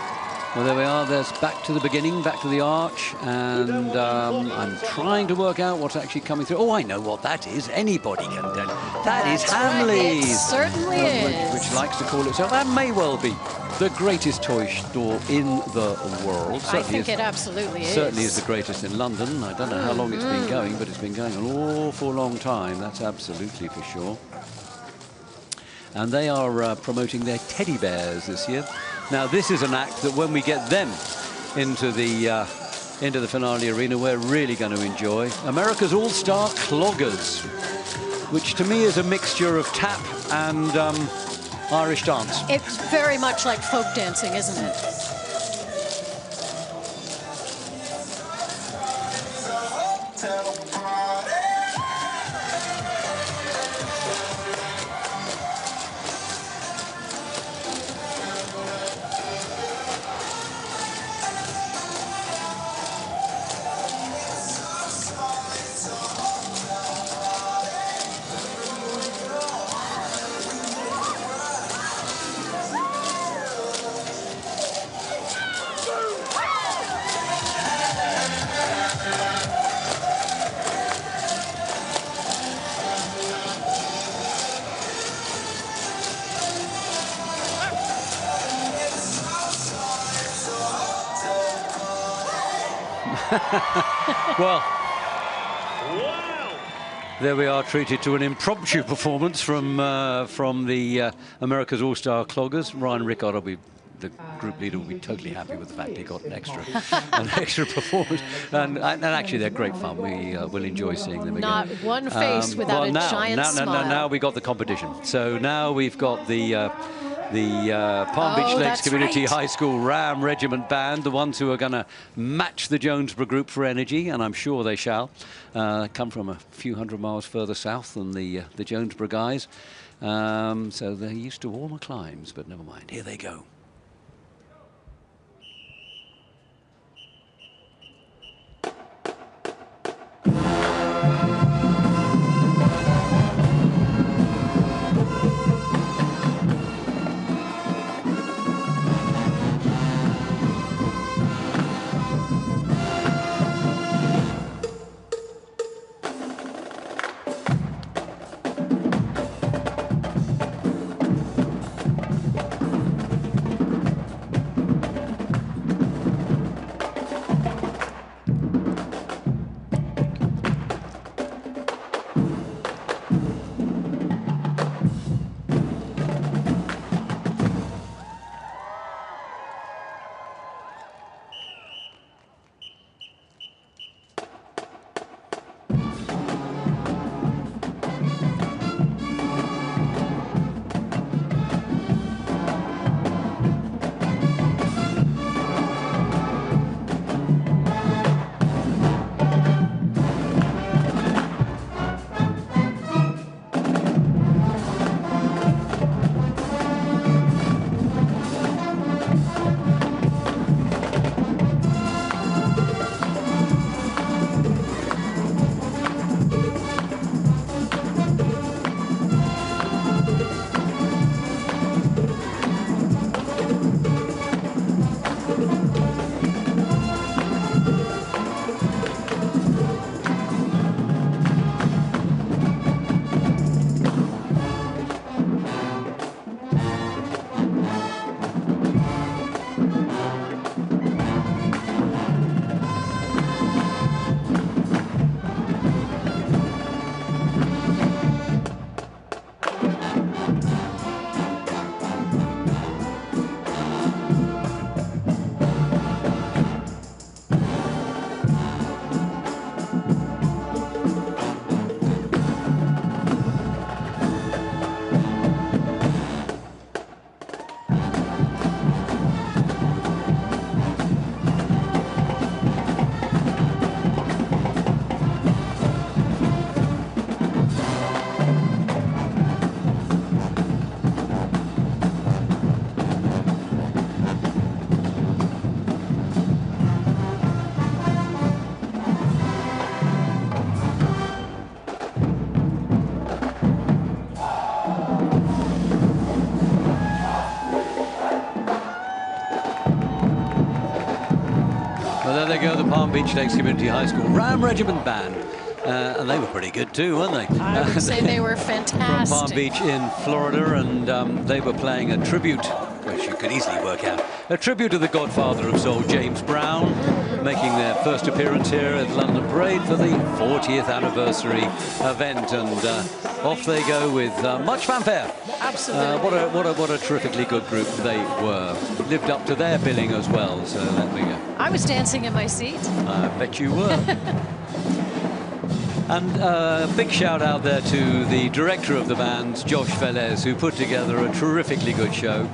Well, there we are. There's back to the beginning, back to the arch, and I'm trying to work out what's actually coming through. Oh, I know what that is. Anybody can tell. That is Hamley's. It certainly is. Which likes to call itself, and may well be, the greatest toy store in the world. I think it absolutely is. Certainly is the greatest in London. I don't know how long it's been going, but it's been going an awful long time. That's absolutely for sure. And they are promoting their teddy bears this year. Now, this is an act that when we get them into the finale arena, we're really going to enjoy. America's All-Star Cloggers, which to me is a mixture of tap and Irish dance. It's very much like folk dancing, isn't it? Well, there we are, treated to an impromptu performance from the America's All-Star Cloggers. Ryan Rickard, the group leader, will be totally happy with the fact he got an extra performance. And actually, they're great fun. We will enjoy seeing them again. Not one face without a giant smile. Now we got the competition. So now we've got the Palm Beach Lakes Community High School Ram Regiment Band, the ones who are going to match the Jonesboro group for energy, and I'm sure they shall. Come from a few hundred miles further south than the Jonesboro guys. So they're used to warmer climes, but never mind. Here they go. they go, the Palm Beach Lakes Community High School Ram Regiment Band. And they were pretty good too, weren't they? I would say they were fantastic. From Palm Beach in Florida, and they were playing a tribute, which you could easily work out, a tribute to the godfather of soul, James Brown, making their first appearance here at London Parade for the 40th anniversary event, and off they go with much fanfare. Absolutely. What a terrifically good group they were. Lived up to their billing as well, so there we go. I was dancing in my seat. I bet you were. And a big shout out there to the director of the band, Josh Velez, who put together a terrifically good show.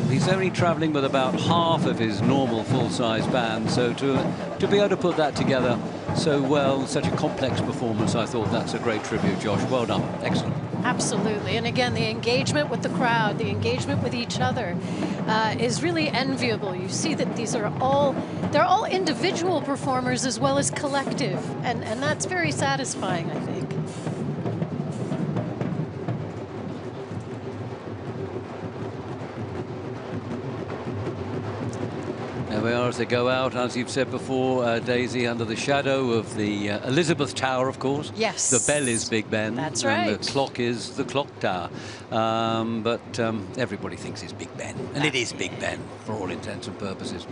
He's only traveling with about half of his normal full-size band, so to be able to put that together so well, such a complex performance, I thought that's a great tribute, Josh. Well done. Excellent. Absolutely. And again, the engagement with the crowd, the engagement with each other is really enviable. You see that they're all individual performers as well as collective, and that's very satisfying, I think. There we are as they go out, as you've said before, Daisy, under the shadow of the Elizabeth Tower, of course. Yes. The bell is Big Ben. That's and right. the clock is the clock tower. But everybody thinks it's Big Ben, and it is Big Ben for all intents and purposes.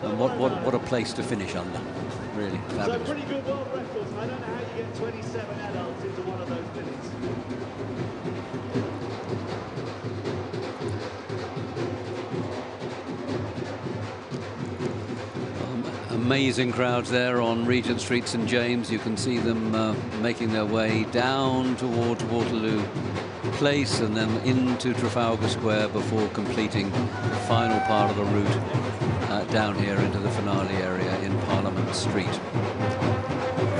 And what a place to finish under. Really fabulous. So pretty good world records. I don't know how you get 27 adults into one of those minutes. Amazing crowds there on Regent Street, St James. You can see them making their way down towards Waterloo Place and then into Trafalgar Square before completing the final part of the route down here into the finale area in Parliament Street.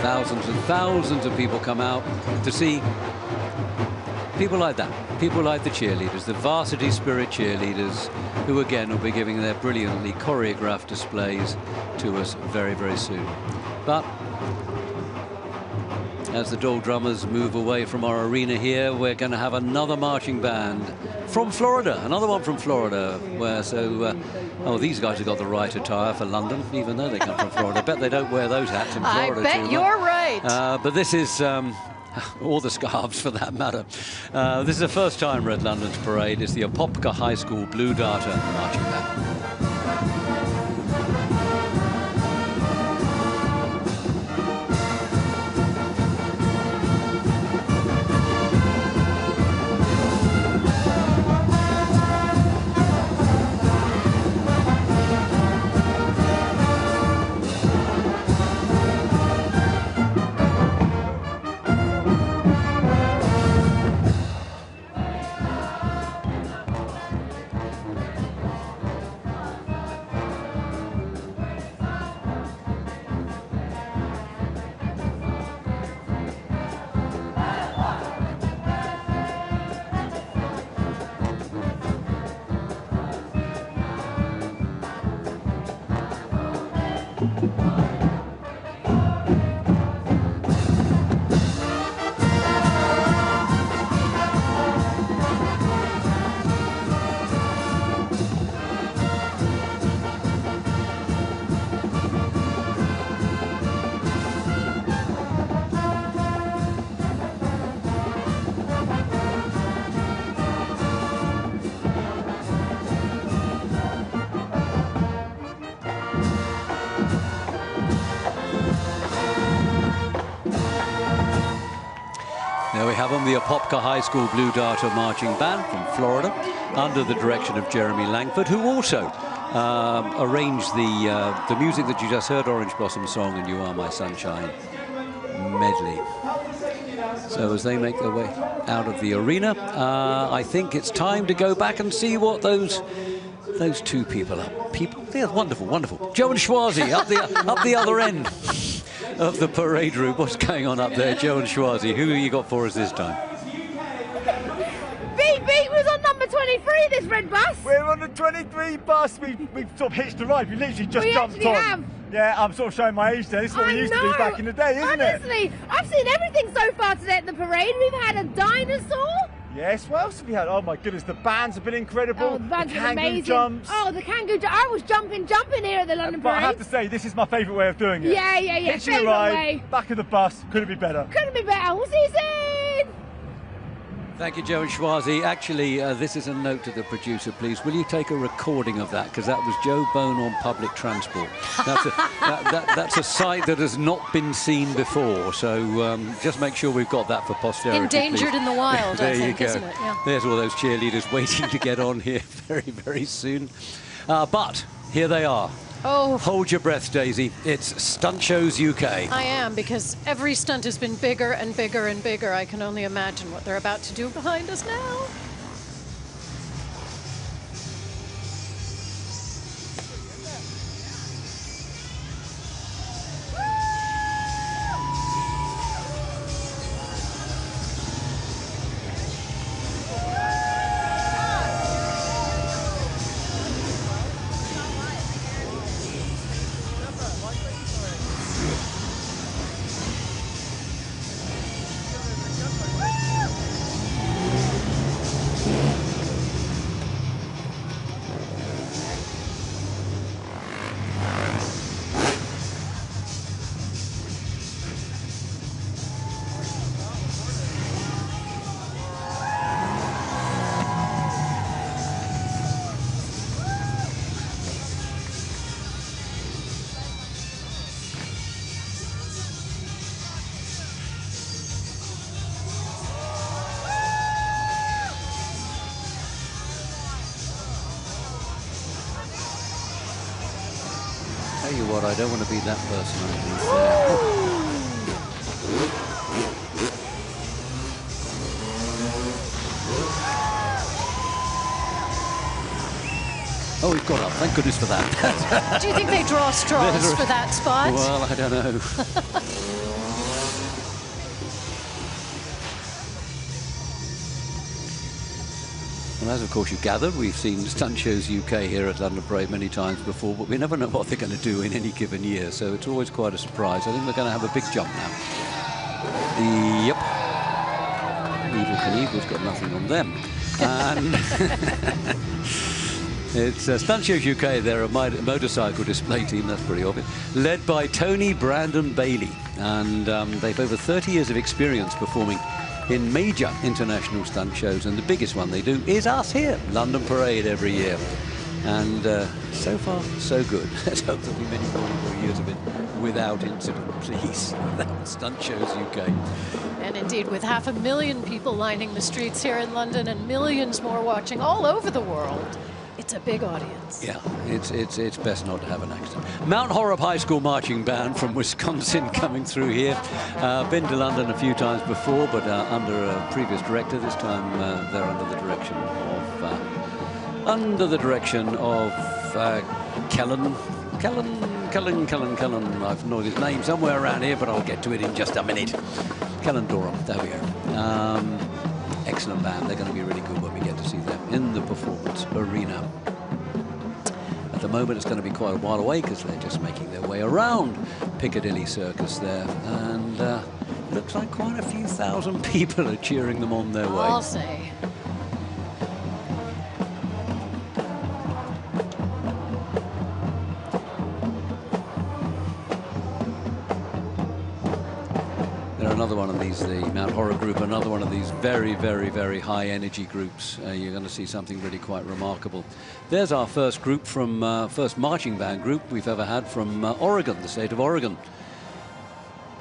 Thousands and thousands of people come out to see people like that, people like the cheerleaders, the Varsity Spirit cheerleaders, who again will be giving their brilliantly choreographed displays to us very, very soon. But as the Dole Drummers move away from our arena here, we're going to have another marching band from Florida, another one from Florida, where oh, these guys have got the right attire for London, even though they come from Florida. I bet they don't wear those hats in Florida. I bet you're right. But this is or the scarves for that matter. This is the first time we're at London's parade. It's the Apopka High School Blue Darter marching band. There we have them, the Apopka High School Blue Darter Marching Band from Florida, under the direction of Jeremy Langford, who also arranged the music that you just heard, Orange Blossom Song and You Are My Sunshine medley. So as they make their way out of the arena, I think it's time to go back and see what those two people are. They're wonderful, wonderful. Joe and Schwarzy up the other end of the parade route. What's going on up there, Joe and Schwarzy? Who have you got for us this time? Beat was on number 23, this red bus. We're on the 23 bus. We've sort of hitched the ride. We literally just jumped on. Have. Yeah, I'm sort of showing my age there. This is what we used to do back in the day, isn't it? Honestly, I've seen everything so far today at the parade. We've had a dinosaur, Yes, what else have we had? Oh my goodness, the bands have been incredible. Oh, the bands have been Kangoo amazing. jumps. Oh, the Kangoo jump. I was jumping here at the London But I Parade. have to say, this is my favourite way of doing it. Yeah. Hitching a Favourite ride, way. back of the bus, couldn't be better. Couldn't be better. We'll see you soon. Thank you, Joe and Schwazi. Actually, this is a note to the producer, please. Will you take a recording of that? Because that was Joe Bone on public transport. That's a sight that has not been seen before. So just make sure we've got that for posterity. Endangered please. in the wild, there I think, you go. isn't it? Yeah. There's all those cheerleaders waiting to get on here very, very soon. But here they are. Oh. Hold your breath, Daisy. It's Stunt Shows UK. I am, because every stunt has been bigger and bigger and bigger. I can only imagine what they're about to do behind us now. Tell you what, I don't want to be that person underneath there. Oh, we've got up. Thank goodness for that. Do you think they draw straws for that spot? Well, I don't know. And as, of course, you gathered, we've seen Stunt Shows UK here at London Parade many times before, but we never know what they're going to do in any given year, so it's always quite a surprise. I think we're going to have a big jump now. Yep. Evil Knievel's got nothing on them. And it's Stunt Shows UK. They're a motorcycle display team, that's pretty obvious, led by Tony Brandon Bailey. And they've over 30 years of experience performing in major international stunt shows, and the biggest one they do is us here, London Parade, every year. And so far, so good. Let's hope there'll be many more years of it without incident, please. That's Stunt Shows UK. And indeed, with 500,000 people lining the streets here in London and millions more watching all over the world, it's a big audience. Yeah, it's best not to have an accident. Mount Horeb High School Marching Band from Wisconsin coming through here. Been to London a few times before, but under a previous director. This time they're under the direction of Kellen. I've known his name somewhere around here, but I'll get to it in just a minute. Kellen Durham, there we go. Excellent band. They're going to be really good when we get to see them in the performance arena. At the moment, it's going to be quite a while away because they're just making their way around Piccadilly Circus there. And looks like quite a few thousand people are cheering them on their way. I'll say. Another one of these, the Mount Horeb group, another one of these very, very, very high energy groups. You're going to see something really quite remarkable. There's our first group from, first marching band group we've ever had from Oregon, the state of Oregon.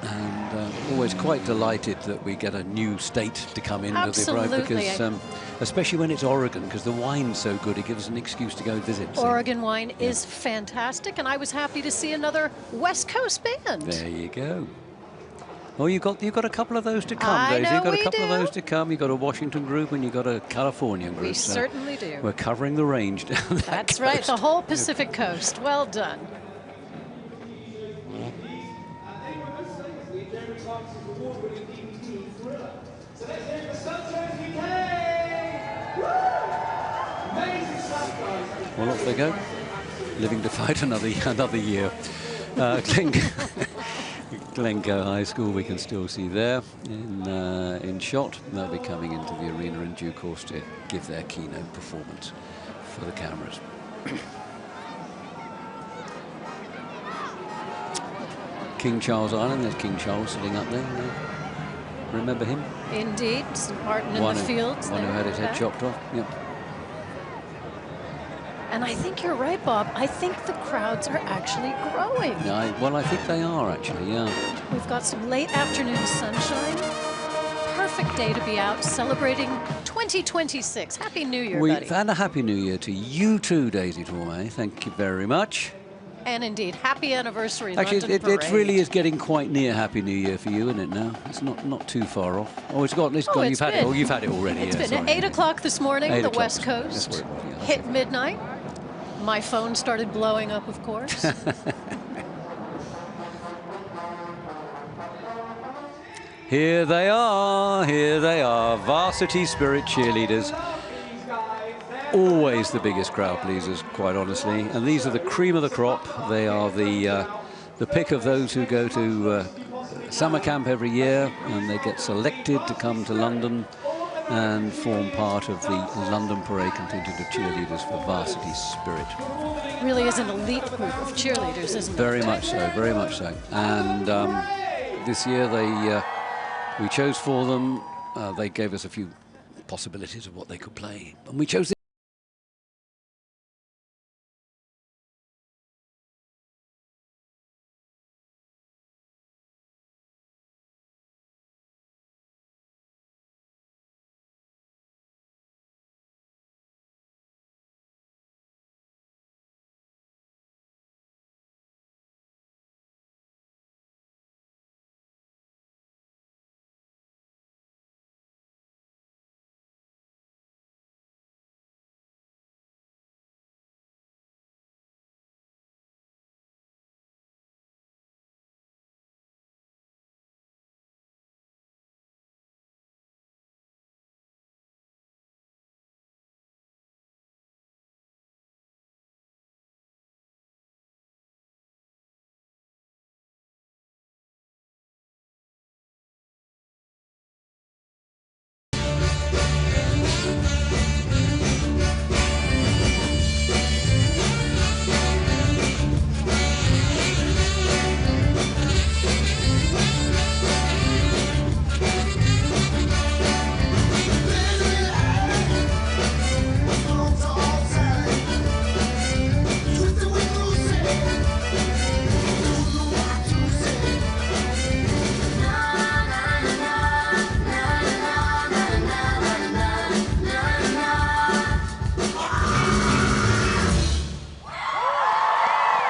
And always quite delighted that we get a new state to come into the parade, because especially when it's Oregon, because the wine's so good, it gives us an excuse to go visit. Oregon wine is fantastic, and I was happy to see another West Coast band. There you go. Oh, you've got a couple of those to come, Daisy. You've got a couple of those to come. You've got a Washington group and you've got a Californian group. We certainly do. We're covering the range down that That's coast. right, the whole Pacific coast. Well done. Well, off they go, living to fight another year. Glencoe High School we can still see there in shot. They'll be coming into the arena in due course to give their keynote performance for the cameras. King Charles Island, there's King Charles sitting up there. Remember him? Indeed, St. Martin in the fields. One who had his head chopped off. Yep. And I think you're right, Bob. I think the crowds are actually growing. Yeah, well, I think they are actually, yeah. We've got some late afternoon sunshine. Perfect day to be out celebrating 2026. Happy New Year, buddy. And a Happy New Year to you too, Daisy Tormé. Thank you very much. And indeed, happy anniversary, Actually, London Parade. it really is getting quite near Happy New Year for you, isn't it now? It's not too far off. Oh, it's gone. You've had it. Oh, you've had it already. It's yeah, been at 8 o'clock this morning, the West Coast. That's what it was, yeah. Hit midnight. My phone started blowing up, of course. Here they are, Varsity Spirit cheerleaders. Always the biggest crowd pleasers, quite honestly. And these are the cream of the crop. They are the pick of those who go to summer camp every year, and they get selected to come to London and form part of the London Parade contingent of cheerleaders for Varsity Spirit. Really is an elite group of cheerleaders, isn't it? Very much so, very much so. And this year we chose for them, they gave us a few possibilities of what they could play, and we chose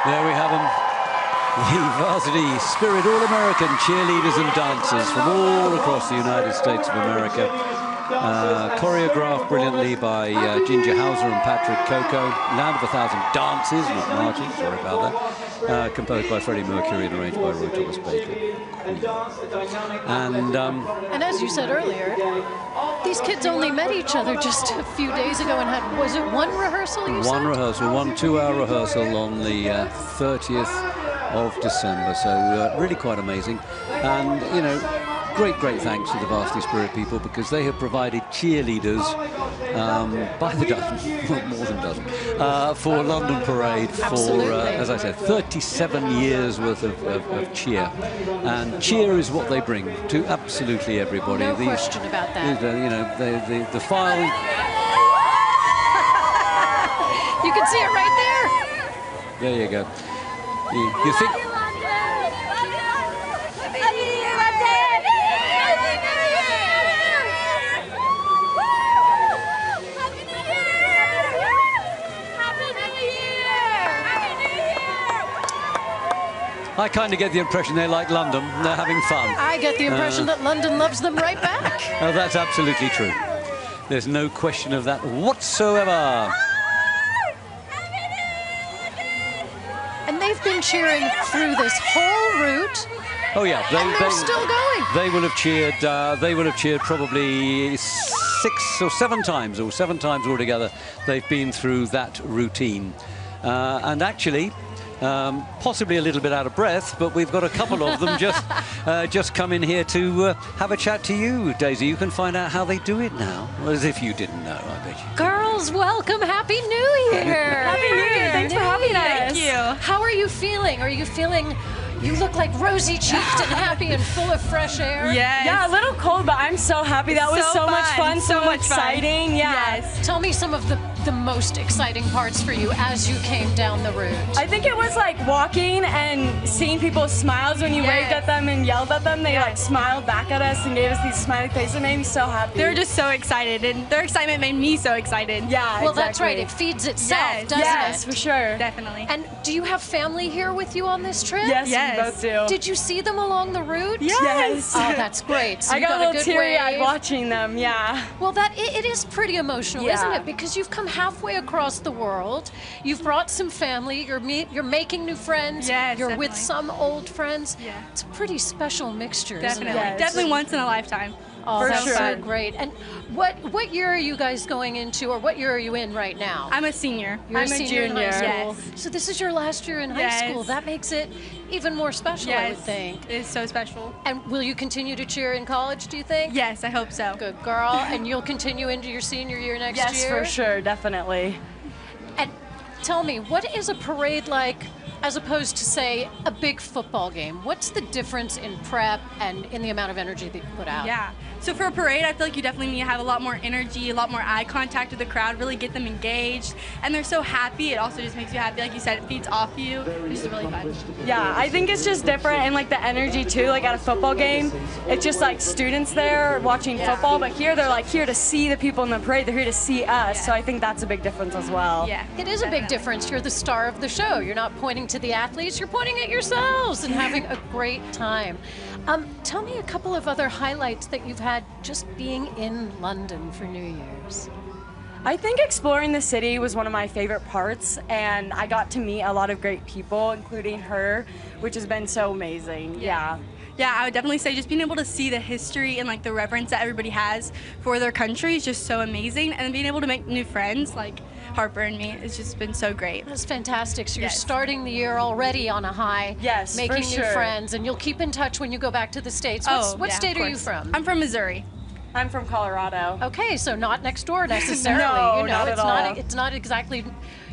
There we have them, the Varsity Spirit All-American cheerleaders and dancers from all across the United States of America. Choreographed brilliantly by Ginger Hauser and Patrick Coco. Land of 1,000 Dances, not marches, sorry about that. Composed by Freddie Mercury and arranged by Roy Thomas Baker. And as you said earlier, these kids only met each other just a few days ago and had, was it one rehearsal you said? One rehearsal, 2-hour rehearsal on the 30th of December, so really quite amazing. And, you know, great thanks to the Varsity Spirit people, because they have provided cheerleaders by the dozen, more than a dozen, for London Parade for, as I said, 37 years worth of cheer. And cheer is what they bring to absolutely everybody. No question about that. You know, the file. You can see it right there. There you go. You think. I kind of get the impression they like London. They're having fun. I get the impression that London loves them right back. Oh, that's absolutely true. There's no question of that whatsoever. And they've been cheering through this whole route. Oh yeah, they're still going. They will have cheered. They will have cheered probably 6 or 7 times, or 7 times altogether. They've been through that routine, and actually, possibly a little bit out of breath, but we've got a couple of them just come in here to have a chat to you, Daisy. You can find out how they do it now, as if you didn't know, I bet you. Girls, welcome. Happy New Year. Happy New Year. Thanks for having us. Thank you. How are you feeling? Are you feeling... You look like rosy-cheeked and happy and full of fresh air. Yes. Yeah, a little cold, but I'm so happy. That was so much fun, so much exciting. Fun. Yeah. Yes. Tell me some of the most exciting parts for you as you came down the route. I think it was like walking and seeing people's smiles when you waved at them and yelled at them. They like smiled back at us and gave us these smiley faces. It made me so happy. They were just so excited, and their excitement made me so excited. Yeah, well, that's right. It feeds itself, doesn't it? Yes, for sure. Definitely. And do you have family here with you on this trip? Yes, we both do. Did you see them along the route? Yes. Oh, that's great. So I got a little teary-eyed watching them, yeah. Well, it is pretty emotional, isn't it? Because you've come halfway across the world. You've brought some family. You're making new friends. Yes, You're definitely. with some old friends. Yeah. It's a pretty special mixture, Definitely. isn't it? Definitely once in a lifetime. Oh, that's sure. so great. And what year are you guys going into, or what year are you in right now? I'm a senior. You're I'm a a senior in high junior. school. So this is your last year in high school. That makes it even more special, I would think. It is so special. And will you continue to cheer in college, do you think? Yes, I hope so. Good girl. And you'll continue into your senior year next year? Yes, for sure, definitely. And tell me, what is a parade like as opposed to, say, a big football game? What's the difference in prep and in the amount of energy that you put out? Yeah. So for a parade, I feel like you definitely need to have a lot more energy, a lot more eye contact with the crowd, really get them engaged. And they're so happy. It also just makes you happy. Like you said, it feeds off you. It's just really fun. Yeah, I think it's just different, and like the energy too, like at a football game, it's just like students there watching football, but here they're like here to see the people in the parade, they're here to see us, so I think that's a big difference as well. Yeah, it is a big difference. You're the star of the show. You're not pointing to the athletes, you're pointing at yourselves and having a great time. Tell me a couple of other highlights that you've had just being in London for New Year's. I think exploring the city was one of my favorite parts, and I got to meet a lot of great people, including her, which has been so amazing. Yeah. Yeah, I would definitely say just being able to see the history and like the reverence that everybody has for their country is just so amazing, and then being able to make new friends like Harper and me, it's just been so great. That's fantastic. So you're starting the year already on a high, making new friends, and you'll keep in touch when you go back to the States. What state are you from? I'm from Missouri. I'm from Colorado. Okay, so not next door necessarily. No, you know, not at all. It's not exactly,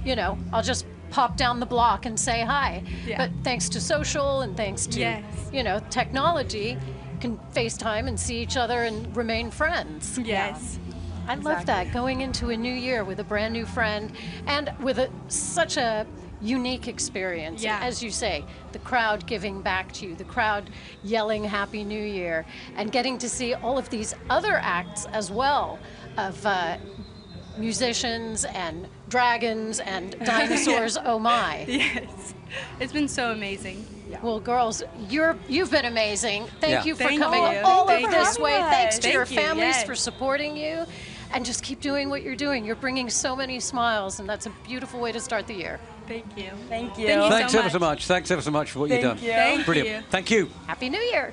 you know, I'll just pop down the block and say hi. Yeah. But thanks to social and thanks to, you know, technology, can FaceTime and see each other and remain friends. Yes. I love that, going into a new year with a brand new friend and with such a unique experience. Yeah. As you say, the crowd giving back to you, the crowd yelling Happy New Year, and getting to see all of these other acts as well of musicians and dragons and dinosaurs. Oh my. Yes. It's been so amazing. Well, girls, you've been amazing. Thank you for Thank coming you. all Thank over you. this way. Thanks to Thank your you, families yes. for supporting you. And just keep doing what you're doing. You're bringing so many smiles, and that's a beautiful way to start the year. Thank you. Thank you. Thanks ever so much. Thanks ever so much for what you've done. Thank Brilliant. you. Thank you. Happy New Year.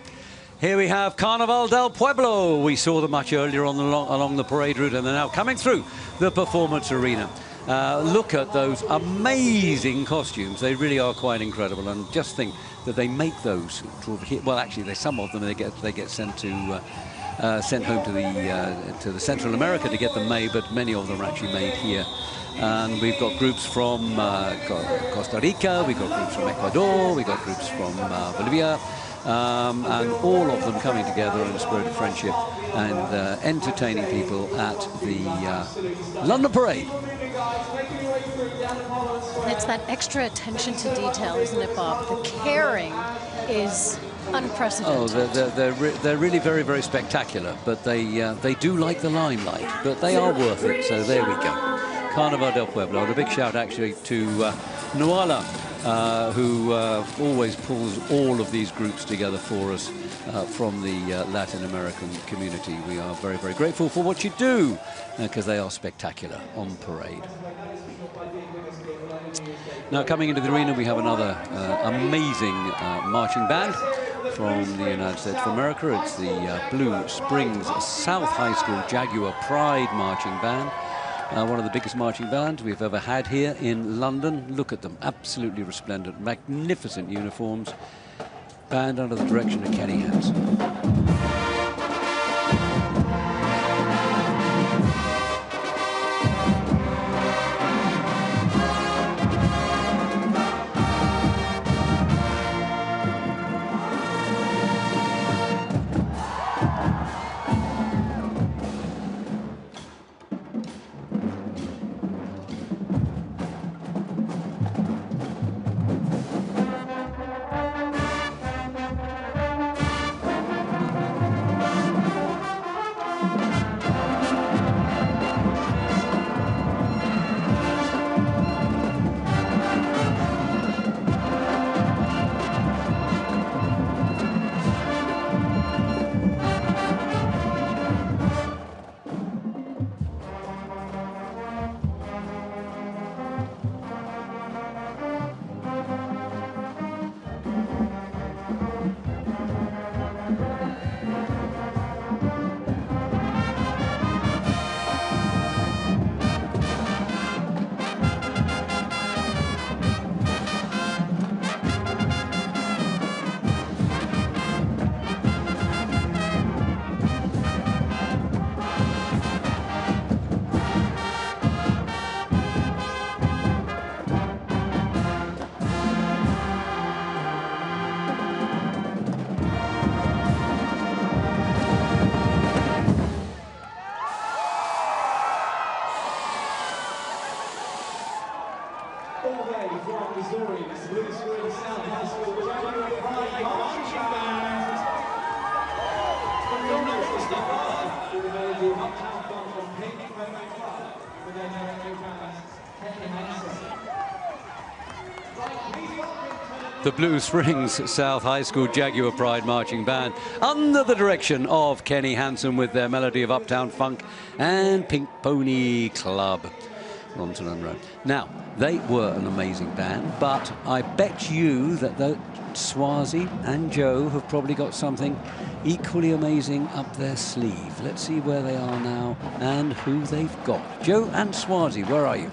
Here we have Carnaval del Pueblo. We saw them much earlier on along the parade route, and they're now coming through the performance arena. Look at those amazing costumes. They really are quite incredible, and just think that they make those. Well, actually, there's some of them they get sent to. Sent home to the Central America to get them made, but many of them are actually made here. And we've got groups from Costa Rica, we've got groups from Ecuador, we've got groups from Bolivia, and all of them coming together in a spirit of friendship and entertaining people at the London Parade. It's that extra attention to detail, isn't it, Bob? The caring is unprecedented. Oh, they're really very, very spectacular, but they do like the limelight, but they are worth it, so there we go. Carnaval del Pueblo, and a big shout actually to Nuala, who always pulls all of these groups together for us from the Latin American community. We are very, very grateful for what you do, because they are spectacular on parade. Now, coming into the arena, we have another amazing marching band from the United States of America. It's the Blue Springs South High School Jaguar Pride marching band. One of the biggest marching bands we've ever had here in London. Look at them, absolutely resplendent, magnificent uniforms. Band under the direction of Kenny Hansen. The Blue Springs South High School Jaguar Pride Marching Band under the direction of Kenny Hansen with their melody of Uptown Funk and Pink Pony Club. Ronson Road. Now, they were an amazing band, but I bet you that Swazi and Joe have probably got something equally amazing up their sleeve. Let's see where they are now and who they've got. Joe and Swazi, where are you?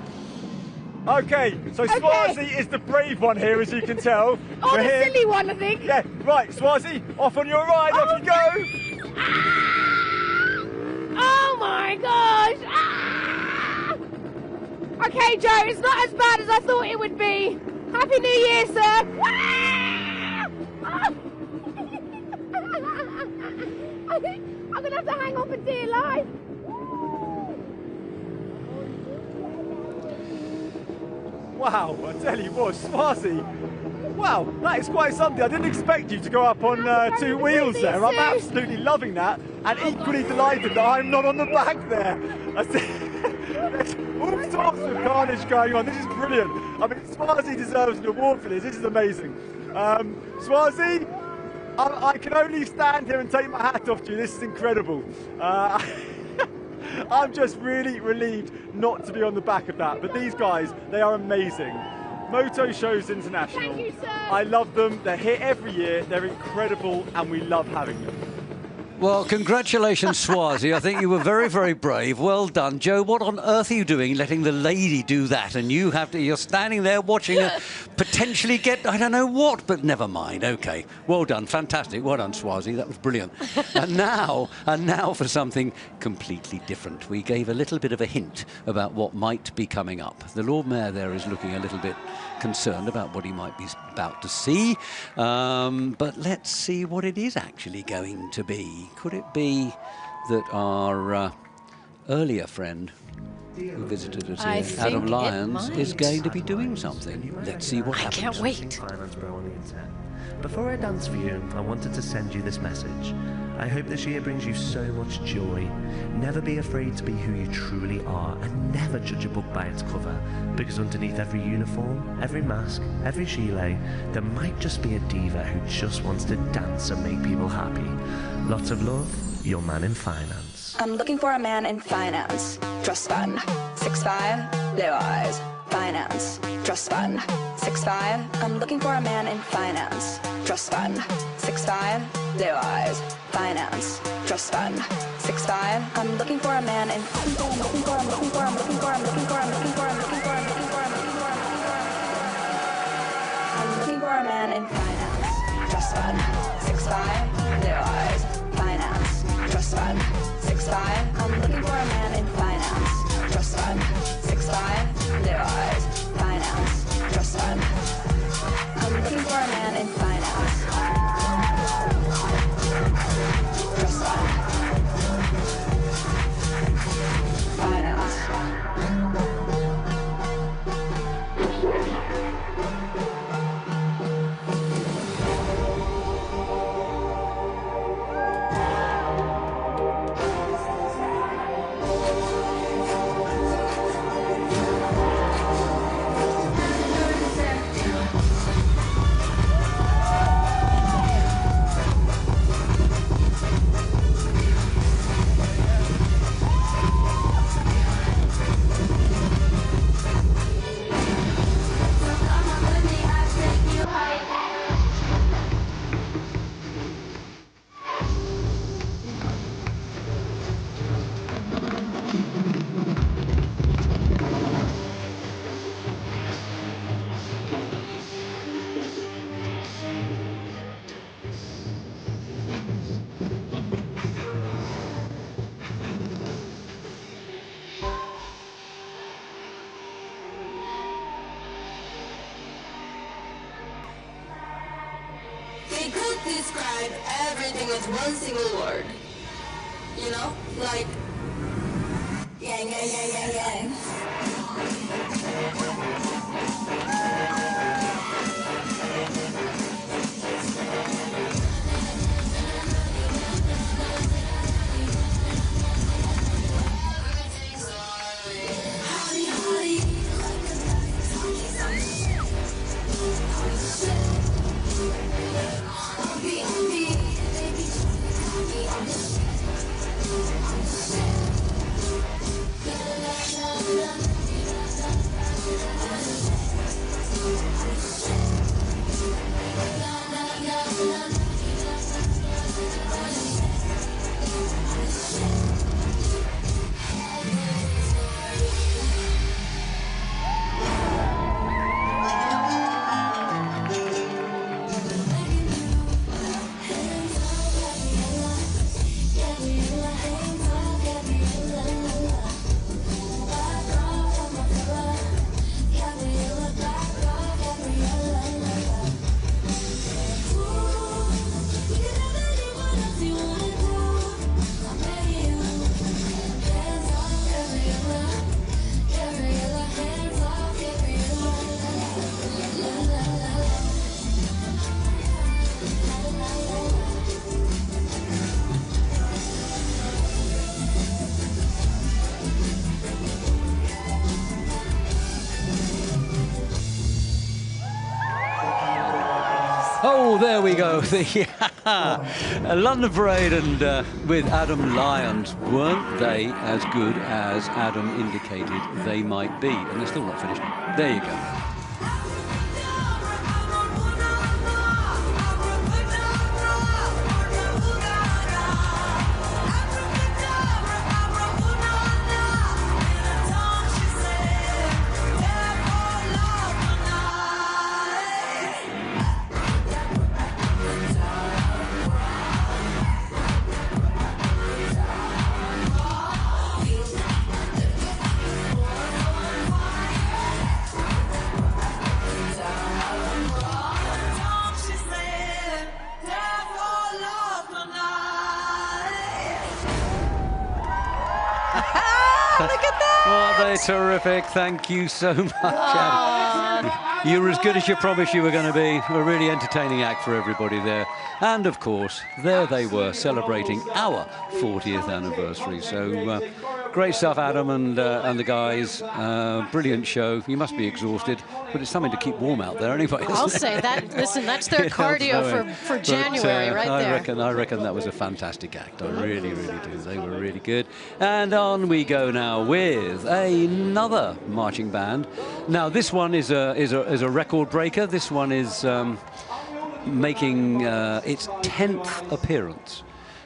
Okay, so Swazi is the brave one here, as you can tell. Oh, the silly one, I think. Yeah, right, Swazi, off on your ride, off you go. Oh my gosh! Ah! Okay, Joe, it's not as bad as I thought it would be. Happy New Year, sir. Ah! Ah! I think I'm gonna have to hang on for dear life. Wow, I tell you what, Swazi, wow, that is quite something. I didn't expect you to go up on two wheels there. I'm absolutely loving that, and equally delighted that I'm not on the back there. There's all sorts of carnage going on. This is brilliant. I mean, Swazi deserves an award for this. This is amazing. Swazi, I can only stand here and take my hat off to you. This is incredible. I'm just really relieved not to be on the back of that. But these guys, they are amazing. Moto Shows International. Thank you, sir. I love them. They're here every year. They're incredible, and we love having them. Well, congratulations, Swazi. I think you were very, very brave. Well done. Joe, what on earth are you doing, letting the lady do that? And you're standing there watching her potentially get, I don't know what, but never mind. OK, well done. Fantastic. Well done, Swazi. That was brilliant. and now for something completely different. We gave a little bit of a hint about what might be coming up. The Lord Mayor there is looking a little bit concerned about what he might be about to see. But let's see what it is actually going to be. Could it be that our earlier friend who visited us here, Adam Lyons, is going to be doing something? Let's see what happens. I can't wait. Before I dance for you, I wanted to send you this message. I hope this year brings you so much joy. Never be afraid to be who you truly are, and never judge a book by its cover, because underneath every uniform, every mask, every gilet, there might just be a diva who just wants to dance and make people happy. Lots of love, your man in finance. I'm looking for a man in finance. Dress fun. 6'5", blue eyes. Finance. Dress fun. 6'5". I'm looking for a man in finance. Dress fun. 6'5", blue eyes, finance, trust fund, 6'5", I'm looking for a man in, I'm looking for a man in finance, trust fund, 6'5", blue eyes, finance, trust fund, 6'5", I'm looking for a man in finance, trust fund, 6'5", blue eyes, finance, trust fund, I'm looking for a man in finance, trust fund, finance. They could describe everything with one single word. You know? Like, yang, yang, yang, yang, yang. Oh, there we go. The London Parade and with Adam Lyons. Weren't they as good as Adam indicated they might be? And they're still not finished. There you go. Terrific. Thank you so much, Adam. You were as good as you promised you were going to be. A really entertaining act for everybody there. And, of course, there they were, celebrating our 40th anniversary. So, great stuff, Adam and the guys. Brilliant show. You must be exhausted, but it's something to keep warm out there anyway. I'll say that. Listen, that's their cardio for January right there. I reckon that was a fantastic act. I really, really do. They were really good. And on we go now with another marching band. Now, this one is a record breaker. This one is making its 10th appearance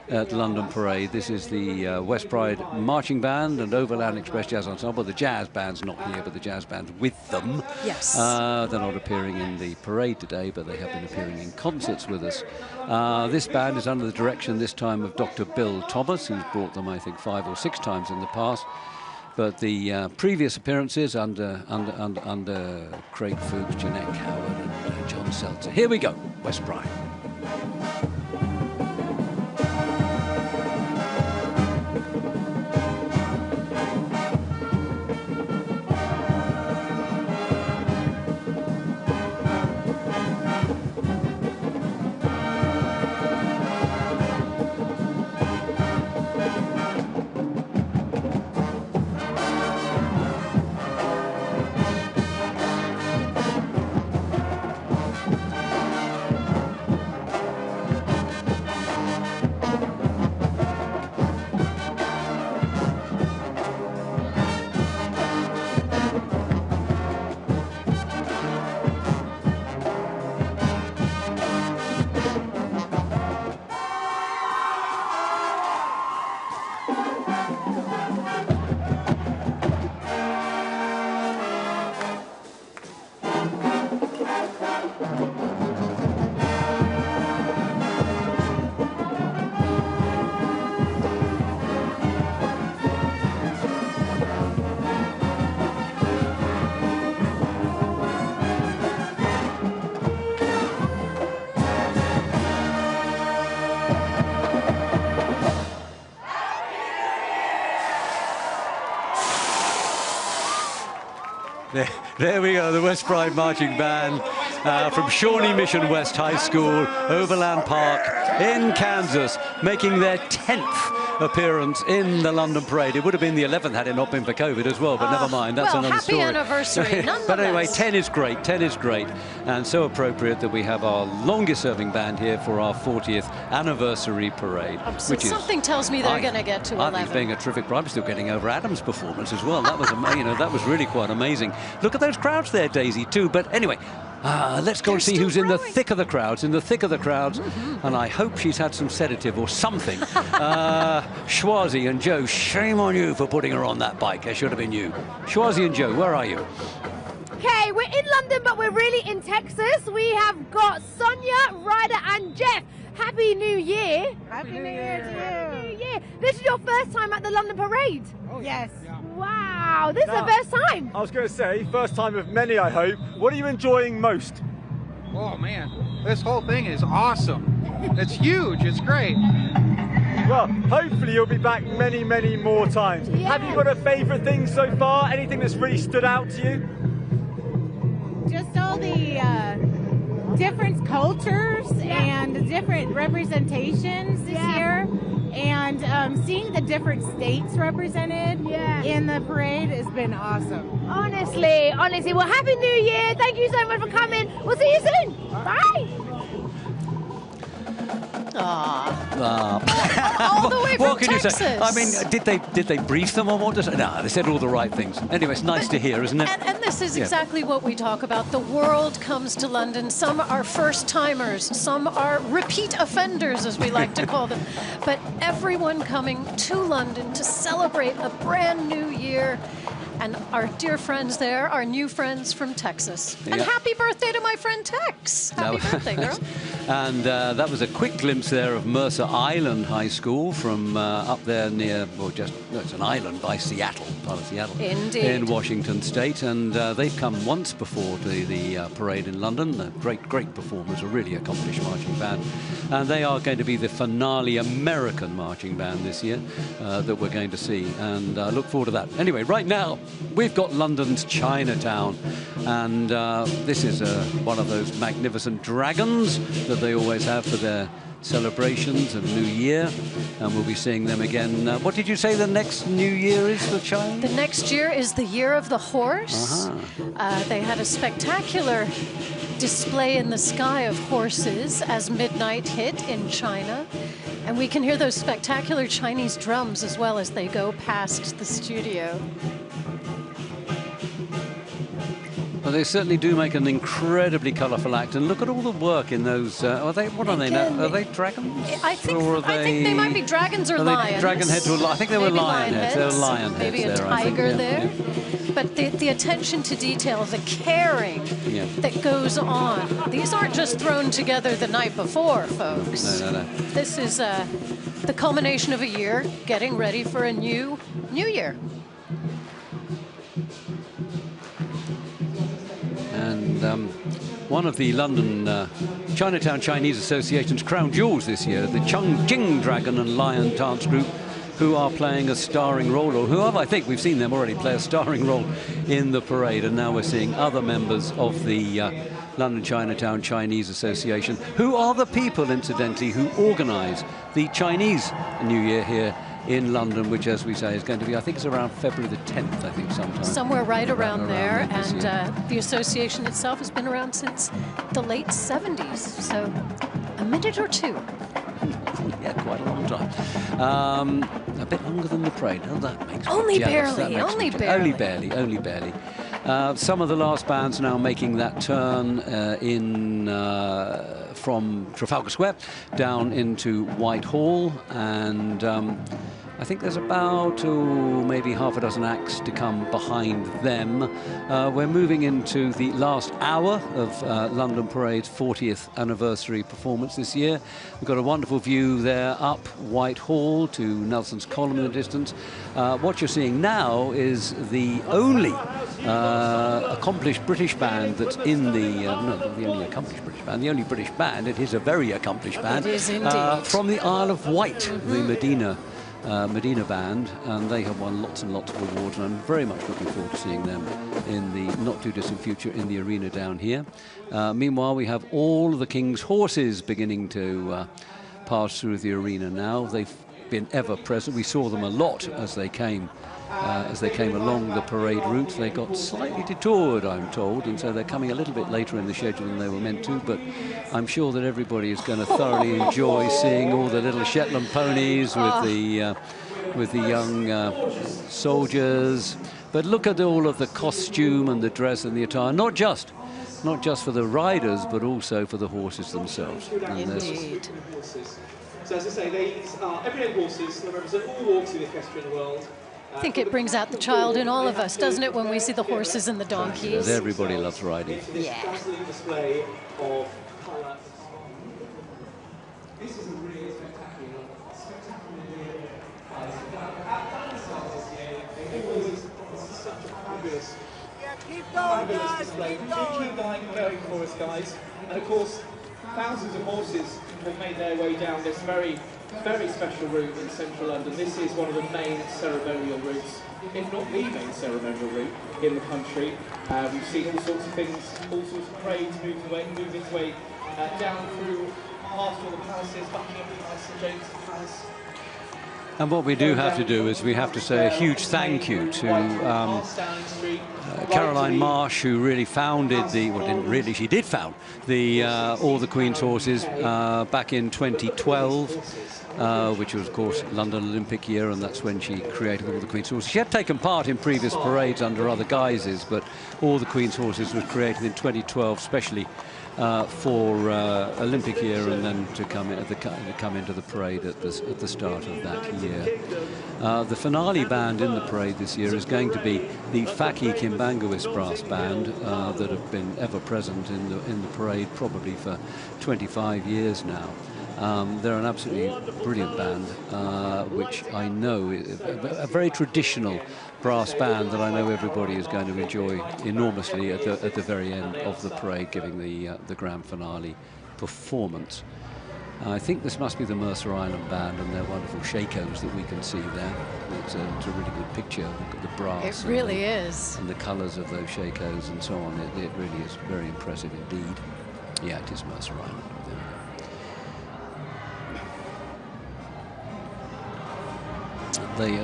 at London Parade. This is the West Pride Marching Band and Overland Express Jazz Ensemble. The jazz band's not here, but the jazz band's with them. Yes. They're not appearing in the parade today, but they have been appearing in concerts with us. This band is under the direction this time of Dr. Bill Thomas, who's brought them, I think, 5 or 6 times in the past. But the previous appearances under Craig Fuchs, Jeanette Coward, and John Seltzer. Here we go, West Pride. There we go, the West Pride Marching Band from Shawnee Mission West High School, Overland Park in Kansas, making their 10th appearance in the London Parade. It would have been the 11th had it not been for COVID as well, but never mind, that's another story. Happy anniversary, But anyway, 10 is great, 10 is great, and so appropriate that we have our longest serving band here for our 40th anniversary parade. Which is, something tells me they're going to get to 11. I think being a terrific parade. I'm still getting over Adam's performance as well. That was that was really quite amazing. Look at those crowds there, Daisy, too. But anyway, let's go and see who's in the thick of the crowds, and I hope she's had some sedative or something. Schwazi and Joe, shame on you for putting her on that bike. It should have been you. Schwazi and Joe, where are you? Okay, we're in London, but we're really in Texas. We have got Sonia, Ryder, and Jeff. Happy New Year. Happy New Year to you. Happy New Year. This is your first time at the London Parade? Oh, yes. Yeah. Wow, this is the first time. I was going to say, first time of many, I hope. What are you enjoying most? Oh, man, this whole thing is awesome. It's huge. It's great. Well, hopefully you'll be back many, many more times. Yeah. Have you got a favourite thing so far? Anything that's really stood out to you? Just all the different cultures and the different representations this year, and seeing the different states represented in the parade has been awesome. Honestly. Well, Happy New Year. Thank you so much for coming. We'll see you soon. Bye. All the way from what can Texas. You say? I mean, did they brief them on what to say? No, they said all the right things. Anyway, it's nice to hear, isn't it? And this is exactly what we talk about. The world comes to London. Some are first-timers. Some are repeat offenders, as we like to call them. But everyone coming to London to celebrate a brand new year. And our dear friends there, our new friends from Texas. And happy birthday to my friend Tex. Happy birthday, girl. And that was a quick glimpse there of Mercer Island High School from up there near, well, it's an island by Seattle, part of Seattle. Indeed. In Washington State. And they've come once before to the parade in London. Great performers, a really accomplished marching band. And they are going to be the finale American marching band this year that we're going to see. And I look forward to that. Anyway, right now, we've got London's Chinatown, and this is one of those magnificent dragons that they always have for their celebrations of New Year, and we'll be seeing them again. What did you say the next New Year is for China? The next year is the Year of the Horse. They had a spectacular display in the sky of horses as midnight hit in China. And we can hear those spectacular Chinese drums as well as they go past the studio. Well, they certainly do make an incredibly colourful act, and look at all the work in those. Are they? What are they now? Are they dragons? I think they might be dragons or lions. Dragon head to a lion. I think they were lion heads. They were lion heads. Maybe a tiger there. But the attention to detail, the caring that goes on. These aren't just thrown together the night before, folks. No. This is the culmination of a year, getting ready for a new year. And one of the London Chinatown Chinese Association's crown jewels this year, the Chongqing Dragon and Lion Dance Group, who are playing a starring role, or who have, I think we've seen them already play a starring role in the parade, and now we're seeing other members of the London Chinatown Chinese Association, who are the people, incidentally, who organise the Chinese New Year here in London, which, as we say, is going to be, I think it's around February the 10th, I think, sometime. Somewhere right around there, and the association itself has been around since the late 70s, so a minute or two. Yeah, quite a long time. A bit longer than the parade. Oh, that makes only me jealous. barely, only barely. Only barely. Some of the last bands now making that turn from Trafalgar Square down into Whitehall, and I think there's about maybe half a dozen acts to come behind them. We're moving into the last hour of London Parade's 40th anniversary performance this year. We've got a wonderful view there up Whitehall to Nelson's Column in the distance. What you're seeing now is the only accomplished British band that's in the, not the only accomplished British band, the only British band. It is a very accomplished band. It is indeed. From the Isle of Wight, the Medina band, and they have won lots and lots of awards, and I'm very much looking forward to seeing them in the not too distant future in the arena down here. Meanwhile, we have all the King's horses beginning to pass through the arena now. They've been ever present. We saw them a lot as they came along the parade route. They got slightly detoured, I'm told, and so they're coming a little bit later in the schedule than they were meant to, but I'm sure that everybody is going to thoroughly enjoy seeing all the little Shetland ponies with the young soldiers. But look at all of the costume and the dress and the attire, not just for the riders, but also for the horses themselves. Indeed. So as I say, these are everyday horses that represent all walks of the equestrian world. I think it brings out the child in all of us, doesn't it, when we see the horses and the donkeys? Yes, everybody loves riding. Yeah. Display of colour. This is a really spectacular year. This is such a fabulous. Keep going, guys. Keep going for us, guys. And of course, thousands of horses have made their way down this very special route in central London. This is one of the main ceremonial routes, if not the main ceremonial route in the country. We've seen all sorts of things, all sorts of parades move its way down through past all the palaces, Buckingham Palace, St James's Palace. And what we do have to do is we have to say a huge thank you to Caroline Marsh, who really founded the, well, didn't really, she did found the All the Queen's Horses back in 2012, which was, of course, London Olympic year, and that's when she created All the Queen's Horses. She had taken part in previous parades under other guises, but All the Queen's Horses was created in 2012, especially for Olympic year, and then to come into the parade at the start of that year. The finale band in the parade this year is going to be the Faki Kimbangawis brass band that have been ever present in the parade probably for 25 years now. They're an absolutely brilliant band, which I know is a very traditional brass band that I know everybody is going to enjoy enormously at the very end of the parade, giving the grand finale performance. I think this must be the Mercer Island band and their wonderful shakos that we can see there. It's a really good picture. Look at the brass. It really is. And the colours of those shakos and so on. It really is very impressive indeed. Yeah, it is Mercer Island. They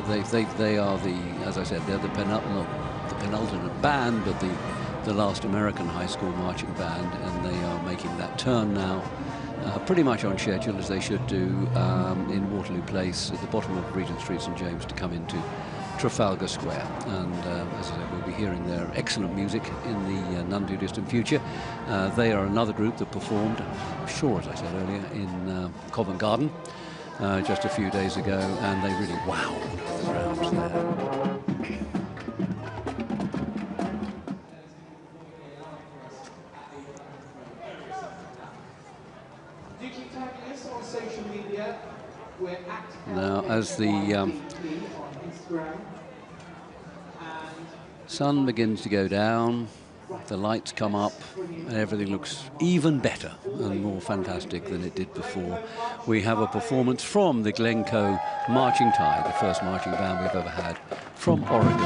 are the, as I said, they're the penultimate band, but the last American high school marching band, and they are making that turn now, pretty much on schedule, as they should do, in Waterloo Place at the bottom of Regent Street, St James, to come into Trafalgar Square. And as I said, we'll be hearing their excellent music in the none too distant future. They are another group that performed, I'm sure, as I said earlier, in Covent Garden just a few days ago, and they really wowed the crowds there. Now, as the sun begins to go down, the lights come up, and everything looks even better and more fantastic than it did before. We have a performance from the Glencoe Marching Tide, the first marching band we've ever had from Oregon.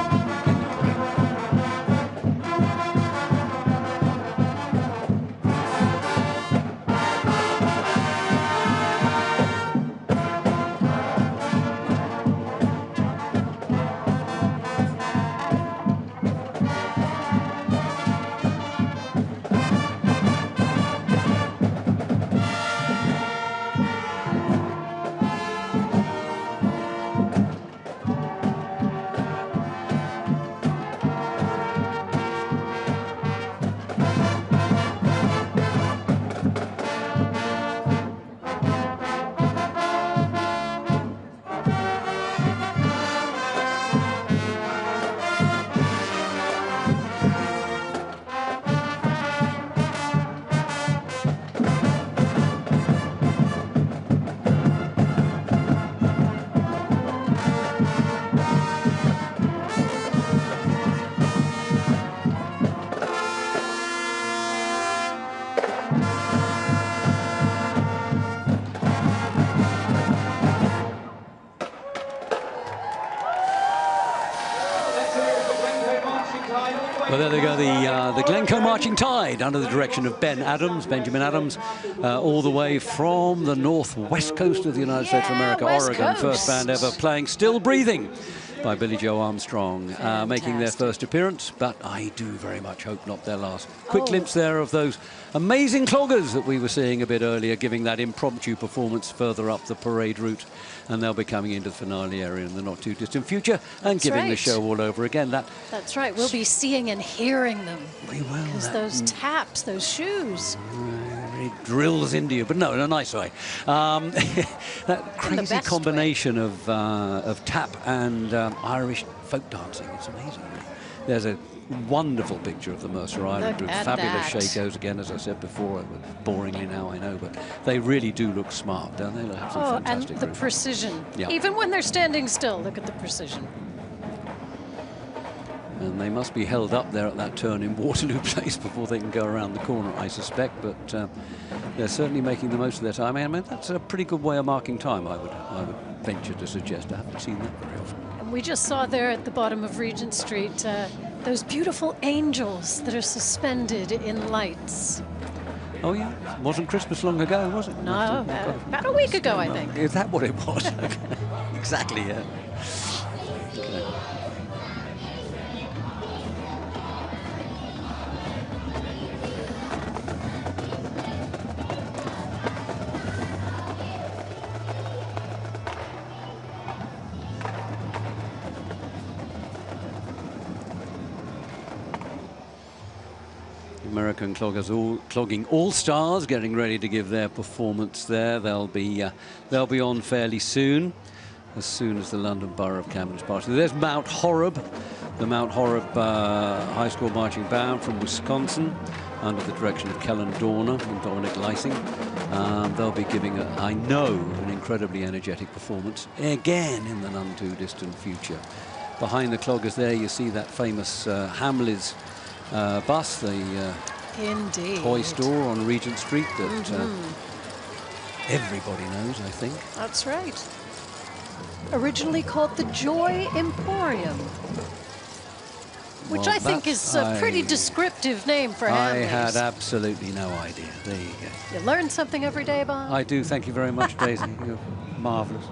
Well, there they go, the Glencoe Marching Tide under the direction of Benjamin Adams, all the way from the northwest coast of the United States of America, Oregon. First band ever playing Still Breathing by Billy Joe Armstrong, making their first appearance, but I do very much hope not their last. Quick glimpse there of those amazing cloggers that we were seeing a bit earlier, giving that impromptu performance further up the parade route, and they'll be coming into the finale area in the not too distant future and giving the show all over again. That's right, we'll be seeing and hearing them. We will. Because those taps, those shoes. It drills into you, but no, in a nice way. That crazy combination of tap and Irish folk dancing, it's amazing. There's a wonderful picture of the Mercer Island group. Fabulous shakos again, as I said before, boringly now, I know, but they really do look smart, don't they? They have some fantastic and the group. precision. Yeah. Even when they're standing still, look at the precision. And they must be held up there at that turn in Waterloo Place before they can go around the corner, I suspect. But they're certainly making the most of their time. I mean, that's a pretty good way of marking time, I would venture to suggest. I haven't seen that very often. And we just saw there at the bottom of Regent Street those beautiful angels that are suspended in lights. Oh, yeah. Wasn't Christmas long ago, was it? No, about a week ago, I think. Is that what it was? Exactly, yeah. Okay. American Cloggers, Clogging All-Stars, getting ready to give their performance there. They'll be on fairly soon as the London Borough of Camden's party. There's Mount Horeb, the Mount Horeb High School Marching Band from Wisconsin, under the direction of Kellen Dorner and Dominic Lysing. They'll be giving, I know, an incredibly energetic performance again in the none too distant future. Behind the Cloggers there, you see that famous Hamleys bus, the toy store on Regent Street that everybody knows, I think. That's right. Originally called the Joy Emporium, which I think is a pretty descriptive name for Hamleys. I had absolutely no idea. There you go. You learn something every day, Bob. I do. Thank you very much, Daisy. You're marvellous.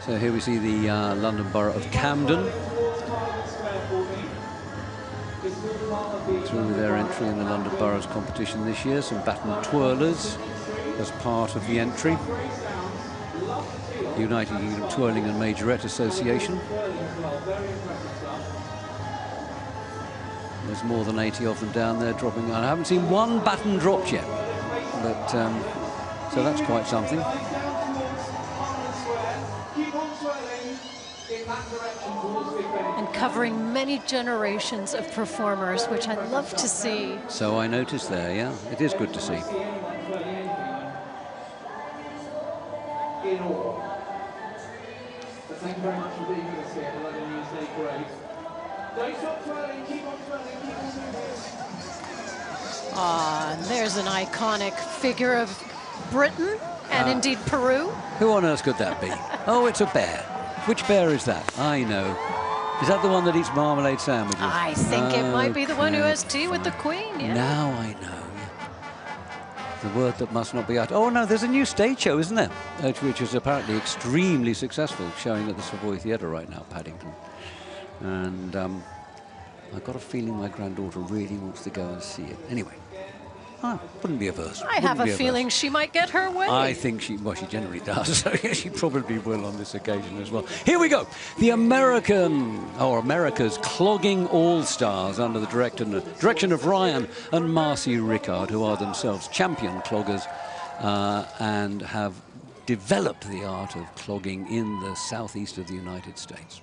So here we see the London Borough of Camden. through their entry in the London Boroughs competition this year. Some baton twirlers as part of the entry. United Kingdom Twirling and Majorette Association. There's more than 80 of them down there dropping. I haven't seen one baton dropped yet, but so that's quite something. And covering many generations of performers, which I love to see. So I noticed there, yeah, it is good to see. Thank you very much for being with us here at the London Newsday Parade. Don't stop twirling, keep on twirling, keep on doing this. Ah, and there's an iconic figure of Britain and indeed Peru. Who on earth could that be? Oh, it's a bear. Which bear is that? I know. Is that the one that eats marmalade sandwiches? I think it might be the one who has tea with the Queen. Yeah. Now I know. The word that must not be uttered. Oh no, there's a new stage show, isn't there? Which is apparently extremely successful, showing at the Savoy Theatre right now, Paddington. And I've got a feeling my granddaughter really wants to go and see it. Anyway, wouldn't be averse. I have a feeling she might get her way. I think she generally does. So she probably will on this occasion as well. Here we go. The America's Clogging All-Stars under the direction of Ryan and Marcy Rickard, who are themselves champion cloggers and have developed the art of clogging in the southeast of the United States.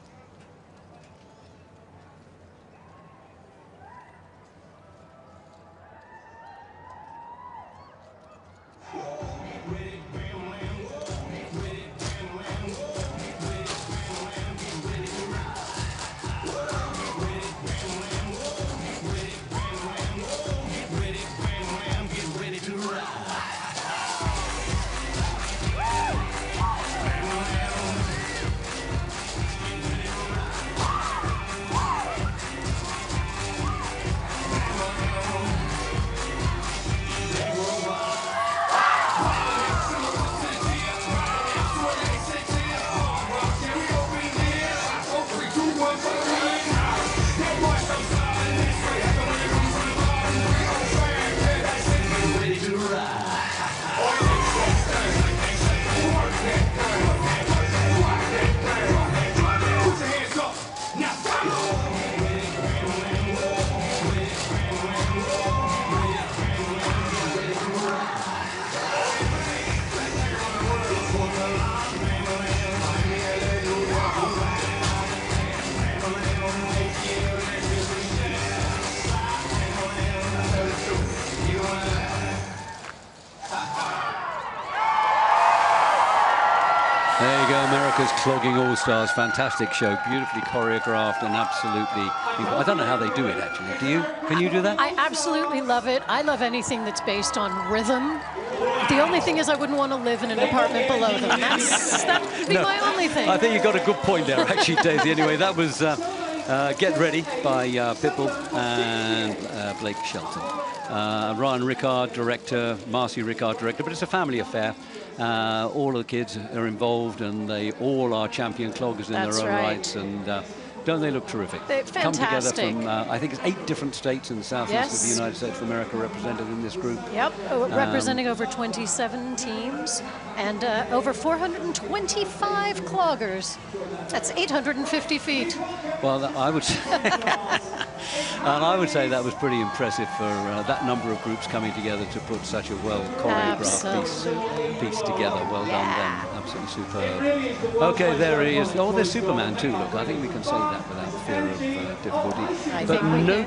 There you go, America's Clogging All-Stars. Fantastic show, beautifully choreographed and absolutely... I don't know how they do it, actually. Do you? Can you do that? I absolutely love it. I love anything that's based on rhythm. The only thing is I wouldn't want to live in an apartment below them. That would be my only thing. I think you got a good point there, actually, Daisy. Anyway, that was Get Ready by Pitbull and Blake Shelton. Ryan Rickard, director, Marcy Rickard, director, but it's a family affair. All of the kids are involved, and they all are champion cloggers in their own rights. And don't they look terrific? They're fantastic. Come together from, I think it's 8 different states in the southeast of the United States of America represented in this group. Yep, representing over 27 teams and over 425 cloggers. That's 850 feet. Well, I would say, and I would say that was pretty impressive for that number of groups coming together to put such a well choreographed piece together. Well done, then. Absolutely superb. Okay, there he is. Oh, there's Superman too. Look, I think we can say that without fear of difficulty. But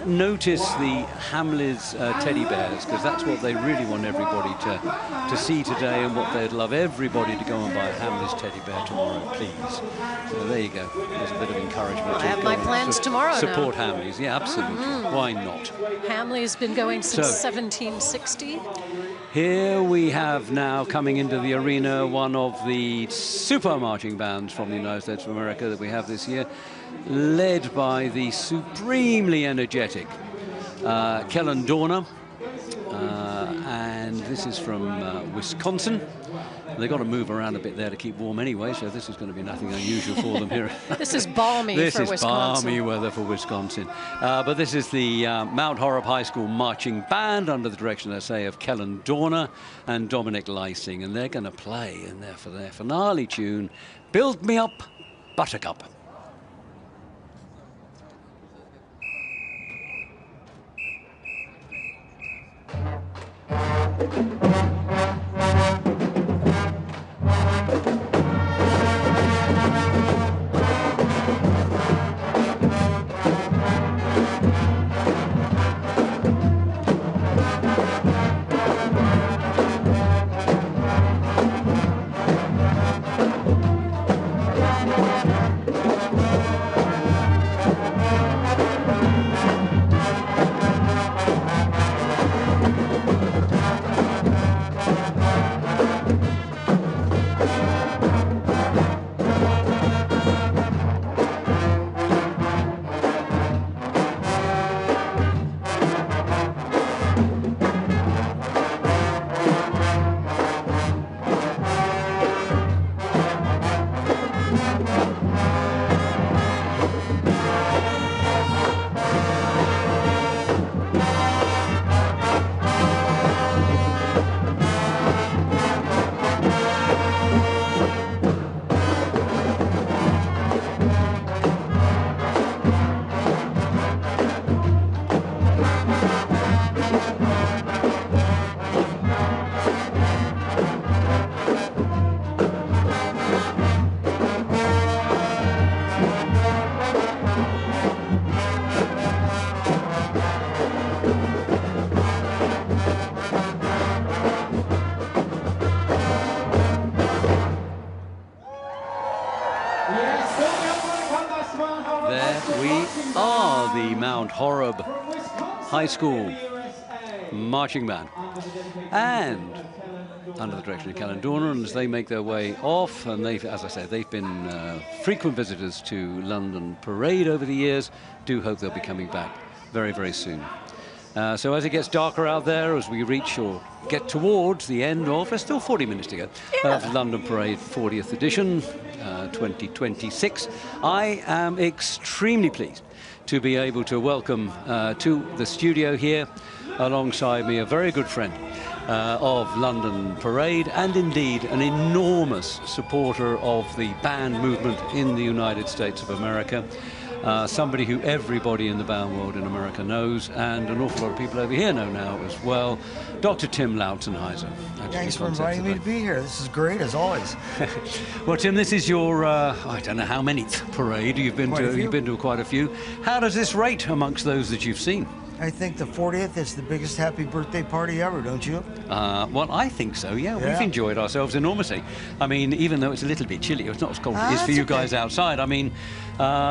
notice the Hamleys teddy bears, because that's what they really want everybody to see today, and what they'd love everybody to go and buy a Hamleys teddy bear tomorrow, please. So there you go. There's a bit of encouragement. I have my plans tomorrow. Support Hamleys. Yeah, absolutely. Why not? Hamley's been going since 1760. Here we have now coming into the arena one of the super marching bands from the United States of America that we have this year, led by the supremely energetic Kellen Dorner, and this is from Wisconsin. They've got to move around a bit there to keep warm anyway, so this is going to be nothing unusual for them here. This is balmy for Wisconsin. This is balmy weather for Wisconsin. But this is the Mount Horeb High School Marching Band under the direction, I say, of Kellen Dorner and Dominic Lysing, and they're going to play in there for their finale tune, Build Me Up, Buttercup. Mount Horeb High School Marching Band, and under the direction of Kellen Dorner, and as they make their way off, and they've, as I said, they've been frequent visitors to London Parade over the years. Do hope they'll be coming back very, very soon. So as it gets darker out there, as we reach or get towards the end of, there's still 40 minutes to go, of London Parade 40th edition, 2026, I am extremely pleased to be able to welcome to the studio here alongside me a very good friend of London Parade, and indeed an enormous supporter of the band movement in the United States of America. Somebody who everybody in the band world in America knows, and an awful lot of people over here know now as well, Dr. Tim Lautzenheiser. Thanks for inviting me to be here. This is great, as always. Well, Tim, this is your, I don't know how many parade you've been to. You've been to quite a few. How does this rate amongst those that you've seen? I think the 40th is the biggest happy birthday party ever, don't you? Well, I think so, yeah. We've enjoyed ourselves enormously. I mean, even though it's a little bit chilly, it's not as cold as it is for you guys outside. I mean,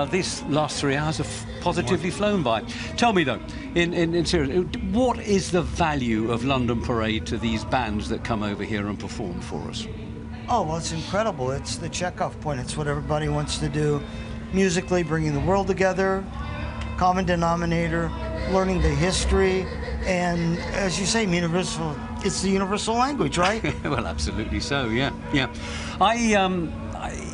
these last 3 hours have positively flown by. Tell me, though, in serious, what is the value of London Parade to these bands that come over here and perform for us? Oh, well, it's incredible. It's the checkoff point. It's what everybody wants to do musically, bringing the world together, common denominator, learning the history, and as you say, universal. It's the universal language, right? Well, absolutely so. Yeah.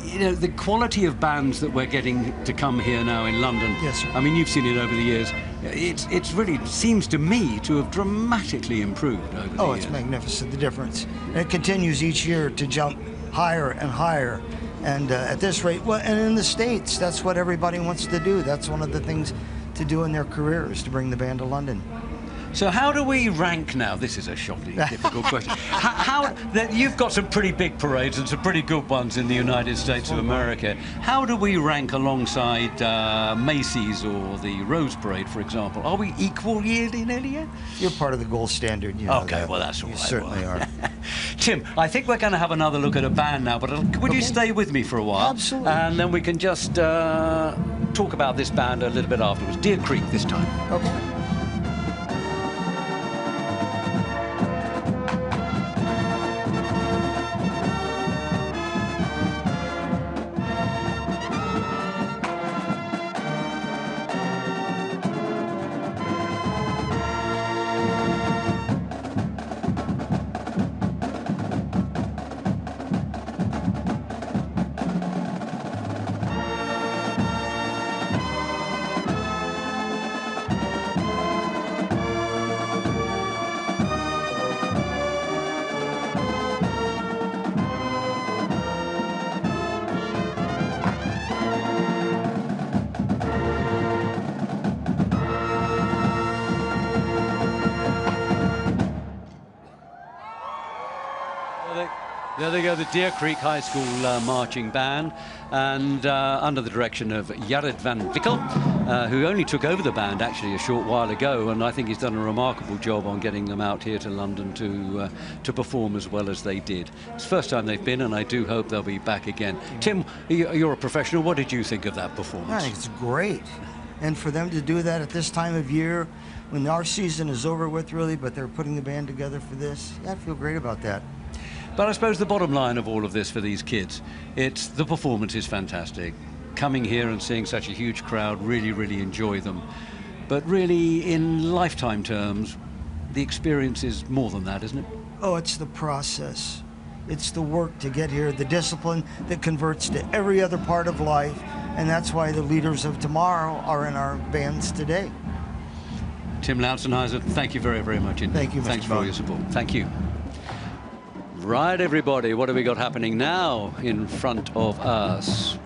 You know, the quality of bands that we're getting to come here now in London. Yes, sir. I mean, you've seen it over the years. It's really seems to me to have dramatically improved over the years. Oh, it's magnificent, the difference. And it continues each year to jump higher and higher. And at this rate, well, and in the States, that's what everybody wants to do. That's one of the things to do in their careers, to bring the band to London. So how do we rank now? This is a shockingly difficult question. You've got some pretty big parades and some pretty good ones in the United States of America. How do we rank alongside Macy's or the Rose Parade, for example? Are we equal yearly, nearly? You're part of the gold standard. You know okay, that. Well, that's all right. You certainly are. Tim, I think we're going to have another look at a band now, but would you stay with me for a while? Absolutely. And then we can just talk about this band a little bit afterwards. Deer Creek this time. Okay. There they go, the Deer Creek High School marching band, and under the direction of Jared van Wickel, who only took over the band actually a short while ago, and I think he's done a remarkable job on getting them out here to London to perform as well as they did. It's the first time they've been, and I do hope they'll be back again. Tim, you're a professional. What did you think of that performance? I think it's great. And for them to do that at this time of year, when our season is over with really, but they're putting the band together for this, yeah, I feel great about that. But I suppose the bottom line of all of this for these kids, it's the performance is fantastic. Coming here and seeing such a huge crowd, really, really enjoy them. But really, in lifetime terms, the experience is more than that, isn't it? Oh, it's the process. It's the work to get here, the discipline that converts to every other part of life, and that's why the leaders of tomorrow are in our bands today. Tim Lautzenheiser, thank you very, very much indeed. Thank you, Mr. Thanks for all your support. Thank you. Right, everybody, what have we got happening now in front of us?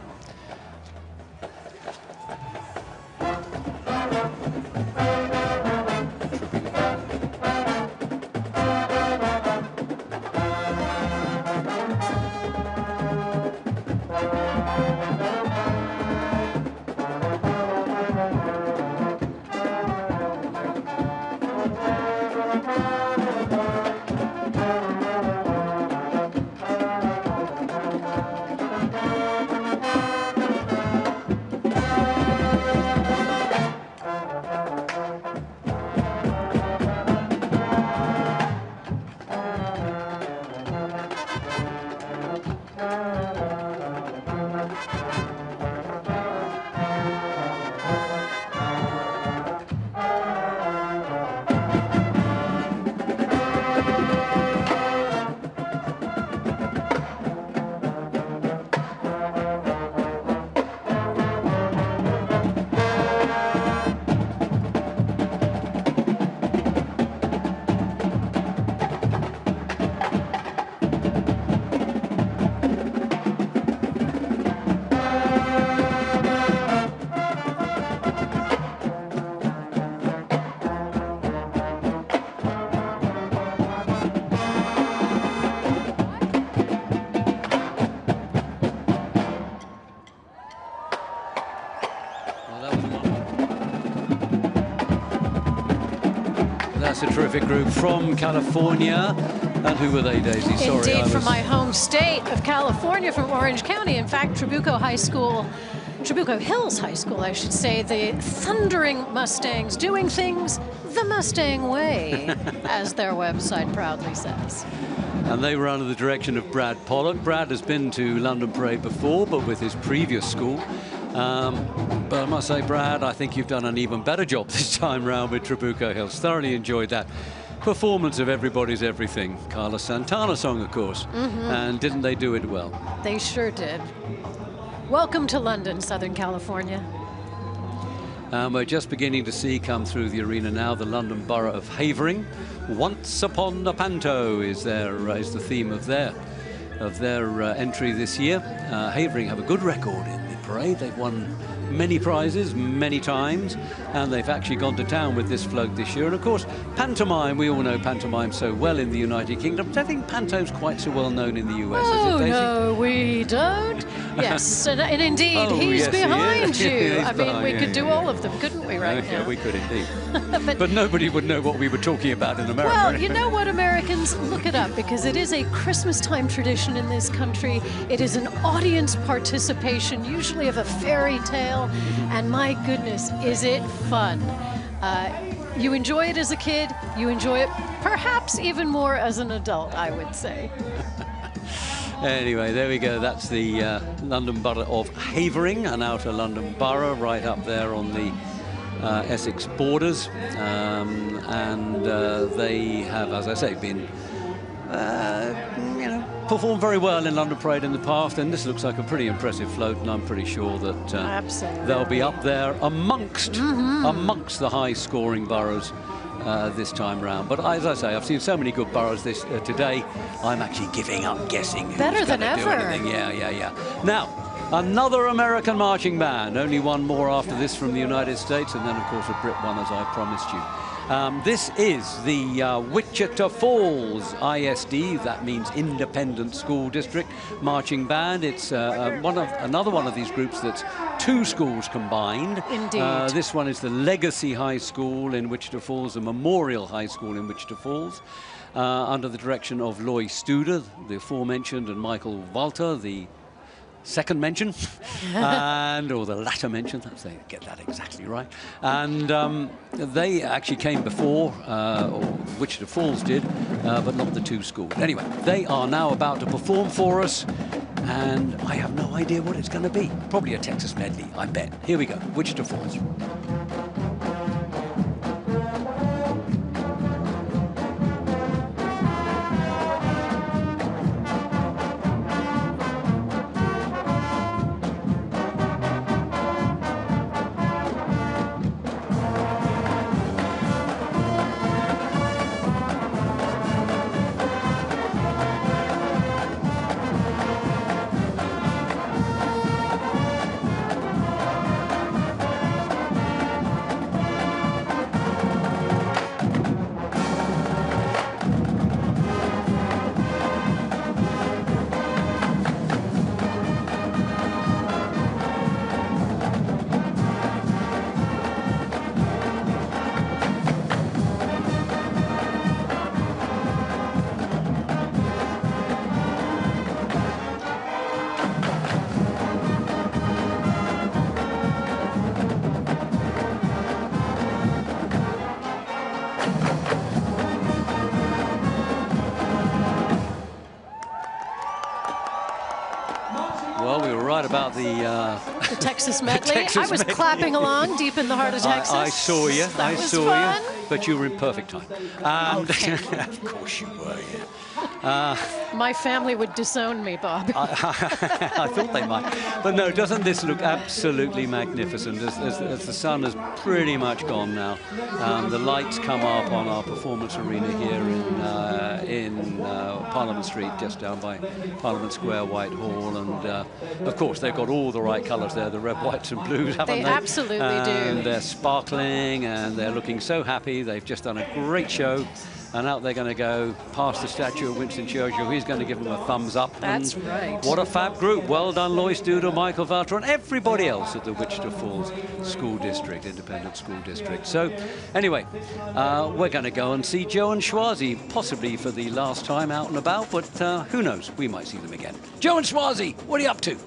That's a terrific group from California. And who were they, Daisy? Sorry, Indeed, from my home state of California, from Orange County. In fact, Trabuco Hills High School, I should say, the Thundering Mustangs, doing things the Mustang way, as their website proudly says. And they were under the direction of Brad Pollock. Brad has been to London Parade before, but with his previous school. But I must say, Brad, I think you've done an even better job this time round with Trabuco Hills. Thoroughly enjoyed that performance of Everybody's Everything. Carlos Santana song, of course. And didn't they do it well? They sure did. Welcome to London, Southern California. We're just beginning to see come through the arena now the London Borough of Havering. Once Upon a Panto is the theme of their entry this year. Havering have a good record in the parade. They've won many prizes many times, and they've actually gone to town with this float this year. And of course, pantomime, we all know pantomime so well in the United Kingdom. I don't think panto's quite so well known in the US, is it, Daisy? No, we don't. Yes, and indeed, he's yes, behind he you. is I mean, behind, we could do all of them, couldn't we, right now? Yeah, we could indeed. but nobody would know what we were talking about in America. Well, you know what, Americans? Look it up, because it is a Christmas time tradition in this country. It is an audience participation, usually of a fairy tale, and my goodness, is it fun. You enjoy it as a kid, you enjoy it perhaps even more as an adult, I would say. Anyway, there we go. That's the London Borough of Havering, an outer London borough right up there on the Essex borders. And they have, as I say, been performed very well in London Parade in the past, and this looks like a pretty impressive float, and I'm pretty sure that they'll be up there amongst the high-scoring boroughs this time round. But as I say, I've seen so many good boroughs today, I'm actually giving up guessing Better who's than gonna do ever. anything. Yeah. Now, another American marching band, only one more after this from the United States, and then of course a Brit one, as I promised you. This is the Wichita Falls ISD, that means Independent School District Marching Band. It's another one of these groups that's 2 schools combined. Indeed. This one is the Legacy High School in Wichita Falls, the Memorial High School in Wichita Falls, under the direction of Loy Studer, the aforementioned, and Michael Walter, the second mention, or the latter mention, they get that exactly right. And they actually came before, or Wichita Falls did, but not the 2 schools. Anyway, they are now about to perform for us, and I have no idea what it's going to be. Probably a Texas medley, I bet. Here we go, Wichita Falls. About the Texas medley. I was clapping along deep in the heart of Texas. I saw you. That was fun. But you were in perfect time. Okay. Of course you were, yeah. My family would disown me, Bob. I thought they might. But no, doesn't this look absolutely magnificent as the sun has pretty much gone now. The lights come up on our performance arena here in Parliament Street, just down by Parliament Square, Whitehall. And, of course, they've got all the right colours there, the red, whites and blues, haven't they? They absolutely do. And they're sparkling and they're looking so happy. They've just done a great show. And out they're going to go past the statue of Winston Churchill. He's going to give them a thumbs up. That's right. What a fab group. Well done, Loy Studer, Michael Valter, and everybody else at the Wichita Falls School District, Independent School District. So, anyway, we're going to go and see Joe and Schwazi, possibly for the last time out and about, but who knows? We might see them again. Joe and Schwazi, what are you up to?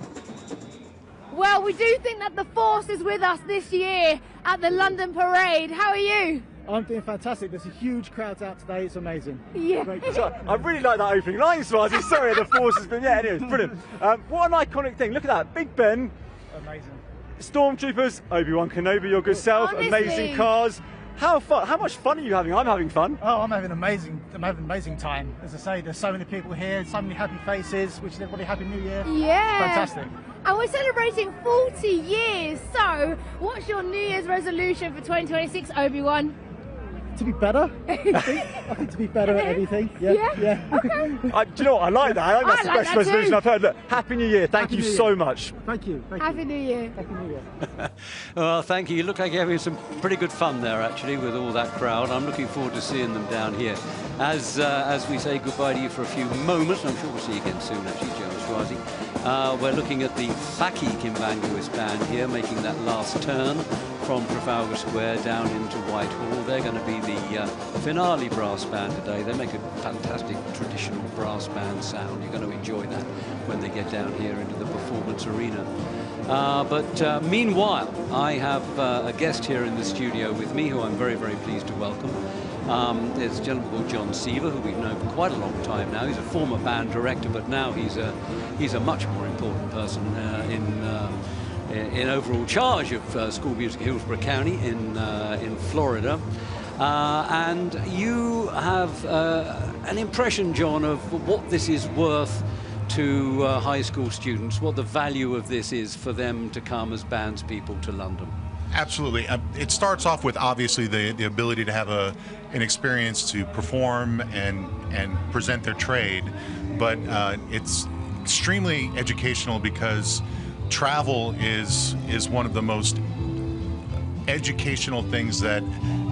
Well, we do think that the force is with us this year at the London Parade. How are you? I'm doing fantastic. There's a huge crowd out today. It's amazing. Yeah. So, I really like that opening line, Swazi. Sorry, the force has been. Yeah, it is brilliant. What an iconic thing. Look at that. Big Ben. Amazing. Stormtroopers, Obi-Wan Kenobi, your good self. Honestly. Amazing cars. How much fun are you having? I'm having fun. Oh, I'm having an amazing time. As I say, there's so many people here, so many happy faces. Wishing everybody Happy New Year. Yeah. Fantastic. And we're celebrating 40 years. So, what's your New Year's resolution for 2026, Obi-Wan? To be better. I think to be better at everything. Yeah. Okay. Do you know what? I like that. I think that's the best resolution I've heard. Look, Happy New Year. Thank you so much. Thank you. Happy New Year. Happy New Year. Well, thank you. You look like you're having some pretty good fun there, actually, with all that crowd. I'm looking forward to seeing them down here. As we say goodbye to you for a few moments, I'm sure we'll see you again soon, actually, Joe and Schwazi. We're looking at the Baki Kimbanguis band here, making that last turn from Trafalgar Square down into Whitehall. They're going to be the finale brass band today. They make a fantastic traditional brass band sound. You're going to enjoy that when they get down here into the performance arena. But meanwhile, I have a guest here in the studio with me who I'm very, very pleased to welcome. There's a gentleman called John Seaver, who we've known for quite a long time now. He's a former band director, but now he's a much more important person in overall charge of school music in Hillsborough County in Florida. And you have an impression, John, of what this is worth to high school students, what the value of this is for them to come as bands people to London. Absolutely. It starts off with obviously the ability to have an experience to perform and present their trade, but it's extremely educational because travel is one of the most educational things that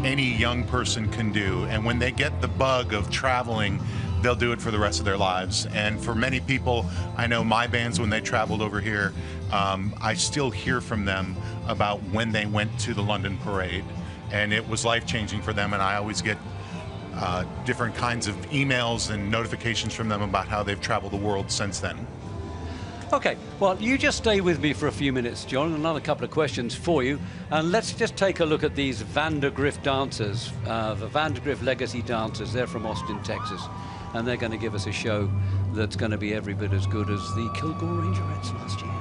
any young person can do. And when they get the bug of traveling, they'll do it for the rest of their lives. And for many people, I know my bands, when they traveled over here, I still hear from them about when they went to the London Parade. And it was life-changing for them, and I always get different kinds of emails and notifications from them about how they've traveled the world since then. Okay, well, you just stay with me for a few minutes, John. Another couple of questions for you. And let's just take a look at these Vandergrift dancers, the Vandergrift Legacy dancers. They're from Austin, Texas. And they're going to give us a show that's going to be every bit as good as the Kilgore Rangerettes last year.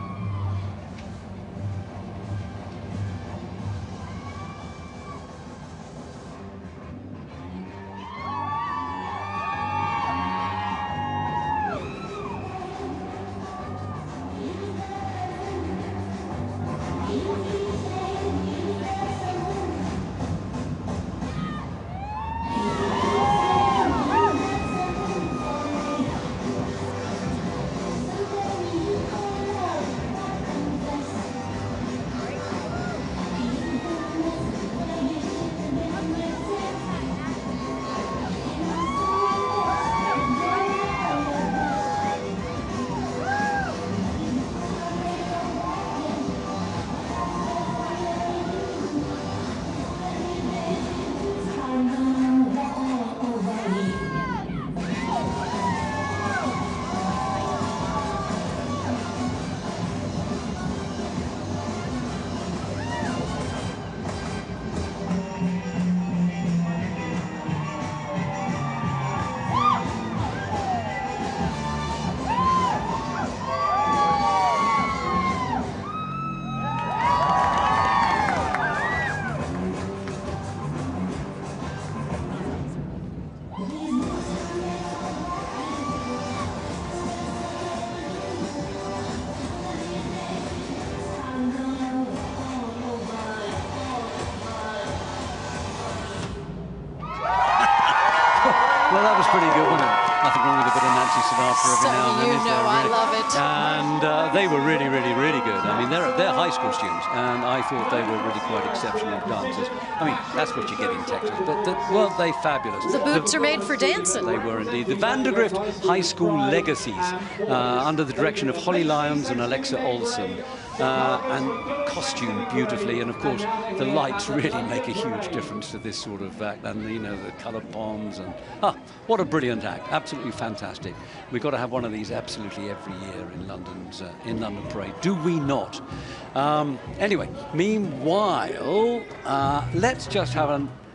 Well, that was pretty good, wasn't it? Nothing wrong with a bit of Nancy Sinatra every now and then. You know, I love it. And they were really, really, really good. I mean, they're high school students, and I thought they were really quite exceptional dancers. I mean, that's what you get in Texas, but weren't they fabulous? The boots are made for dancing. They were indeed. The Vandergrift High School Legacies, under the direction of Holly Lyons and Alexa Olson. And costumed beautifully, and of course the lights really make a huge difference to this sort of act, and you know, the coloured bombs, and what a brilliant act, absolutely fantastic. We've got to have one of these absolutely every year in London's London Parade, do we not? Anyway, meanwhile, let's just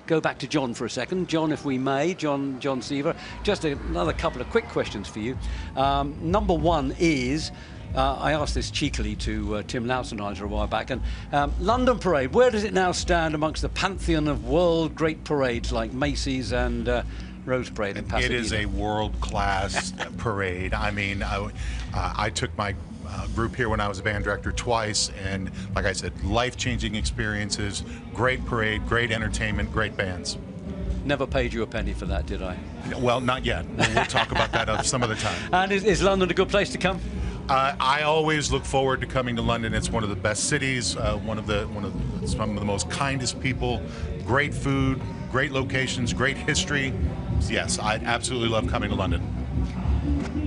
go back to John for a second. John, if we may, John Seaver, just another couple of quick questions for you. Number one is, I asked this cheekily to Tim Lausenheiser a while back, and London Parade, where does it now stand amongst the pantheon of world great parades like Macy's and Rose Parade in Pasadena? It is a world-class parade. I mean, I took my group here when I was a band director twice, and like I said, life-changing experiences, great parade, great entertainment, great bands. Never paid you a penny for that, did I? Well, not yet. We'll talk about that some other time. And is London a good place to come? I always look forward to coming to London. It's one of the best cities, some of the most kindest people, great food, great locations, great history. Yes, I absolutely love coming to London.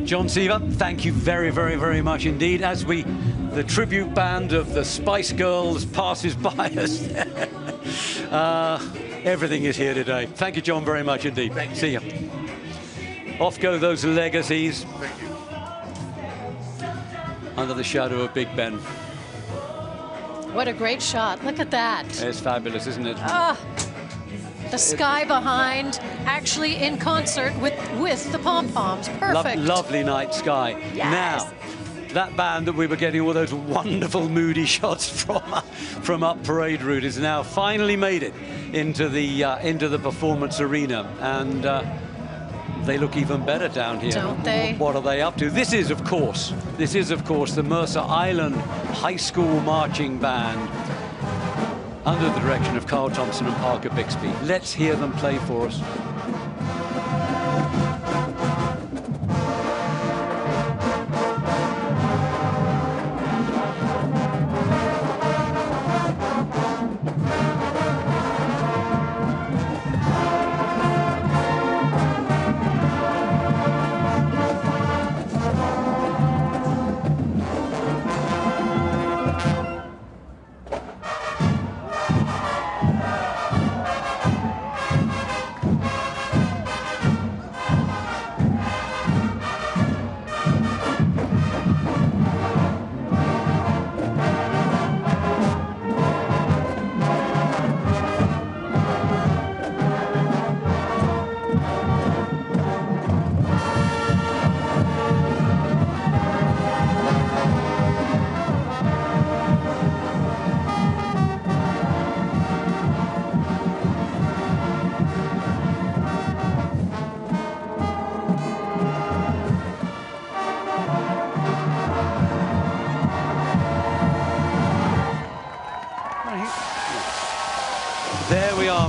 John Seaver, thank you very, very, very much indeed. As the tribute band of the Spice Girls passes by us, everything is here today. Thank you, John, very much indeed. Thank you. See you. Off go those legacies. Thank you. Under the shadow of Big Ben. What a great shot. Look at that. It's fabulous, isn't it? The sky behind, actually in concert with the pom-poms. Perfect. Lovely night sky. Yes. Now, that band that we were getting all those wonderful moody shots from up Parade Route is now finally made it into the performance arena, and they look even better down here. Don't they? What are they up to? This is, of course, the Mercer Island High School Marching Band, under the direction of Carl Thompson and Parker Bixby. Let's hear them play for us.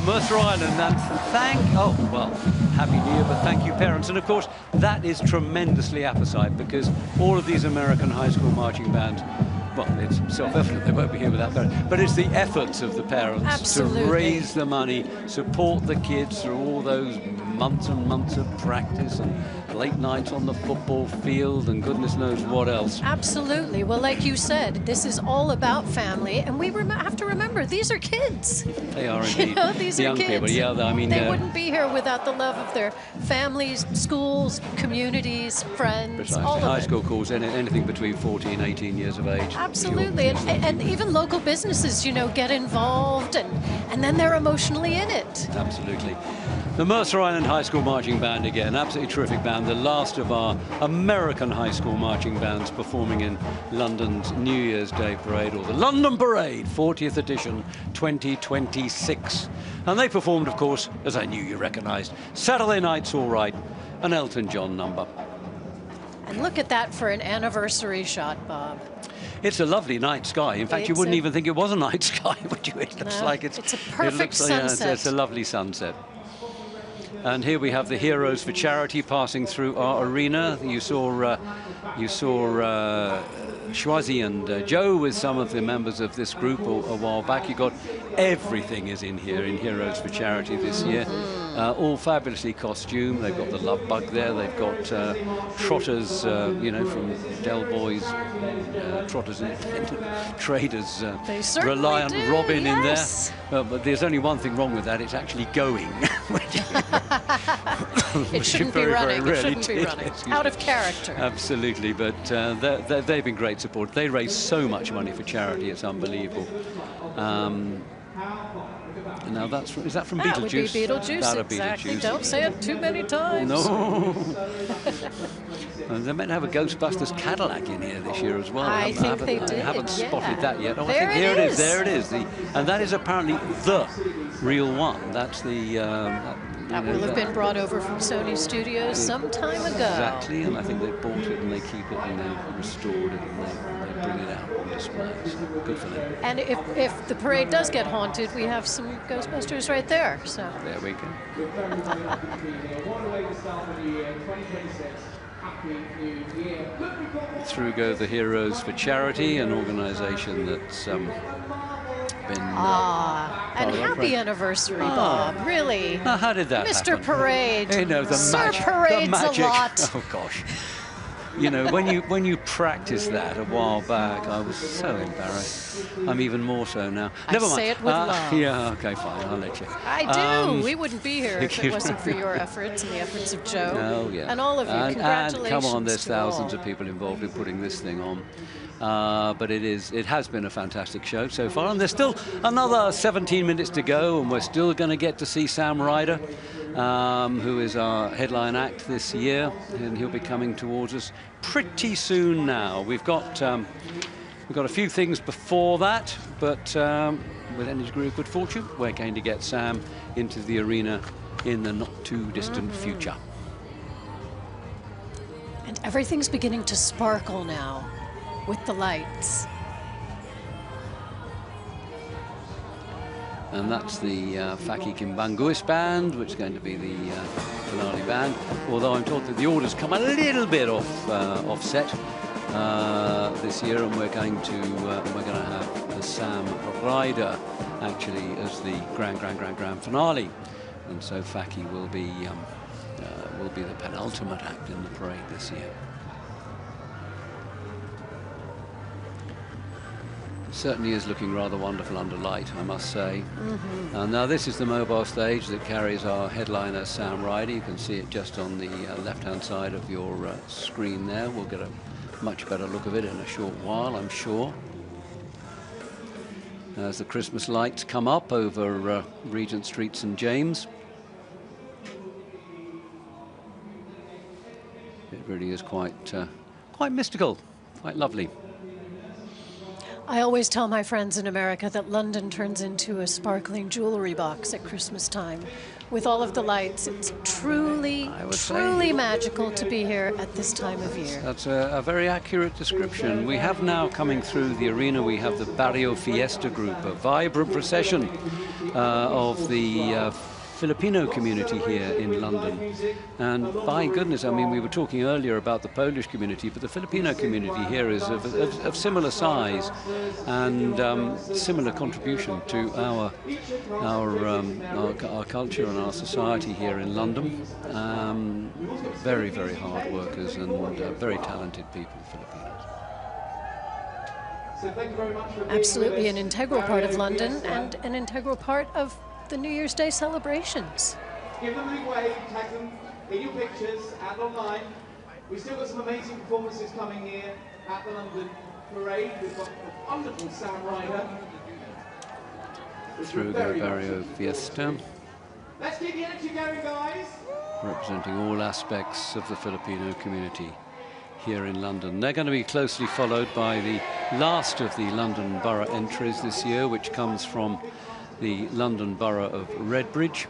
Mercer Island, and Happy New Year, but thank you, parents. And of course, that is tremendously apposite, because all of these American high school marching bands, well, it's self-evident they won't be here without parents, but it's the efforts of the parents to raise the money, support the kids through all those months and months of practice and late nights on the football field and goodness knows what else. Absolutely. Well, like you said, this is all about family, and we have to remember, these are kids. They are indeed. You know, these young are kids. people. Yeah, I mean, they wouldn't be here without the love of their families, schools, communities, friends, precisely. all of High it. school calls anything between 14 and 18 years of age. Absolutely, and even local businesses, you know, get involved, and then they're emotionally in it. Absolutely. The Mercer Island High School Marching Band again, absolutely terrific band, the last of our American high school marching bands performing in London's New Year's Day Parade, or the London Parade, 40th edition, 2026. And they performed, of course, as I knew you recognised, Saturday Night's All Right, an Elton John number. And look at that for an anniversary shot, Bob. It's a lovely night sky. In fact, you wouldn't even think it was a night sky, would you? It looks like it's a perfect sunset. It's a lovely sunset. And here we have the Heroes for Charity passing through our arena. You saw Schwazi and Joe with some of the members of this group a while back. You got everything is in here in Heroes for Charity this year. All fabulously costumed. They've got the love bug there. They've got trotters, you know, from Del Boy's Trotters Independent Traders. Reliant Robin in there. But there's only one thing wrong with that. It's actually going. It shouldn't be running. It shouldn't be running. Out of character. Absolutely, but they've been great support. They raise so much money for charity. It's unbelievable. Now is that from Beetlejuice? That would be Beetlejuice, exactly. Beetlejuice. Don't say it too many times. No. They're meant to have a Ghostbusters Cadillac in here this year as well. I think they did. I haven't spotted that yet. Oh, there I think it is. There it is. And that is apparently the real one. That's the... that will have been brought over from Sony Studios some time ago. Exactly, and I think they bought it and they keep it and they restored it and they bring it out on display. So good for them. And if the parade does get haunted, we have some Ghostbusters right there. So there we go. Through go the Heroes for Charity, an organisation that's been... and happy anniversary, Bob. Really? How did that Mr. happen? Parade. You know, Sir Parade's a lot. Oh, gosh. You know, when you practiced that a while back, I was so embarrassed. I'm even more so now. Never mind. Say it with love. Yeah, okay, fine. I'll let you. I do. We wouldn't be here if it wasn't for your efforts and the efforts of Joe. Oh, yeah. And all of you. Congratulations. And come on, there's to thousands all. of people involved in putting this thing on. But it has been a fantastic show so far, and there's still another 17 minutes to go, and we're still going to get to see Sam Ryder, who is our headline act this year, and he'll be coming towards us pretty soon now. We've got a few things before that, but with any degree of good fortune, we're going to get Sam into the arena in the not too distant future. And everything's beginning to sparkle now with the lights. And that's the Faki Kimbanguis band, which is going to be the finale band. Although I'm told that the order's come a little bit offset this year, and we're going to have Sam Ryder actually as the grand finale, and so Faki will be the penultimate act in the parade this year. Certainly is looking rather wonderful under light, I must say. Now this is the mobile stage that carries our headliner Sam Ryder. You can see it just on the left-hand side of your screen there. We'll get a much better look of it in a short while, I'm sure. As the Christmas lights come up over Regent Street, St. James. It really is quite mystical, quite lovely. I always tell my friends in America that London turns into a sparkling jewelry box at Christmas time. with all of the lights. It's truly, truly magical to be here at this time of year. That's a very accurate description. We have now coming through the arena, we have the Barrio Fiesta group, a vibrant procession of the Filipino community here in London. And by goodness, I mean, we were talking earlier about the Polish community, but the Filipino community here is of similar size and similar contribution to our culture and our society here in London. Very, very hard workers and very talented people, Filipinos. So thank you very much for Absolutely an integral part of London and an integral part of the New Year's Day celebrations. Give them a big wave, tag them in your pictures and online. We've still got some amazing performances coming here at the London Parade. We've got a wonderful Sam Ryder. Through the Barrio Fiesta. Let's keep the energy going, guys. Representing all aspects of the Filipino community here in London. They're going to be closely followed by the last of the London Borough entries this year, which comes from the London Borough of Redbridge.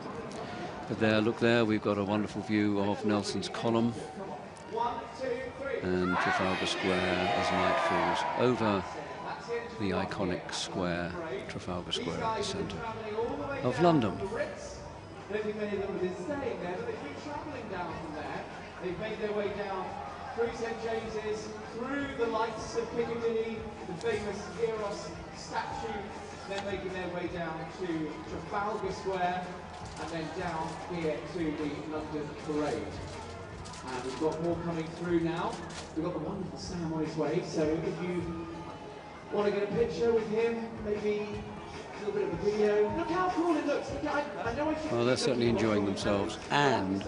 But there, look there, we've got a wonderful view of Nelson's Column and Trafalgar Square as night falls over the iconic square, Trafalgar Square, at the centre of London. I don't think many of them have been staying there, but they've been travelling down from there. They've made their way down through St James's, through the lights of Piccadilly, the famous Eros statue, then making their way down to Trafalgar Square, and then down here to the London Parade. And we've got more coming through now. We've got the wonderful Sam on his way, so if you want to get a picture with him, maybe a little bit of a video. Look how cool it looks. I know Well, they're certainly enjoying themselves, and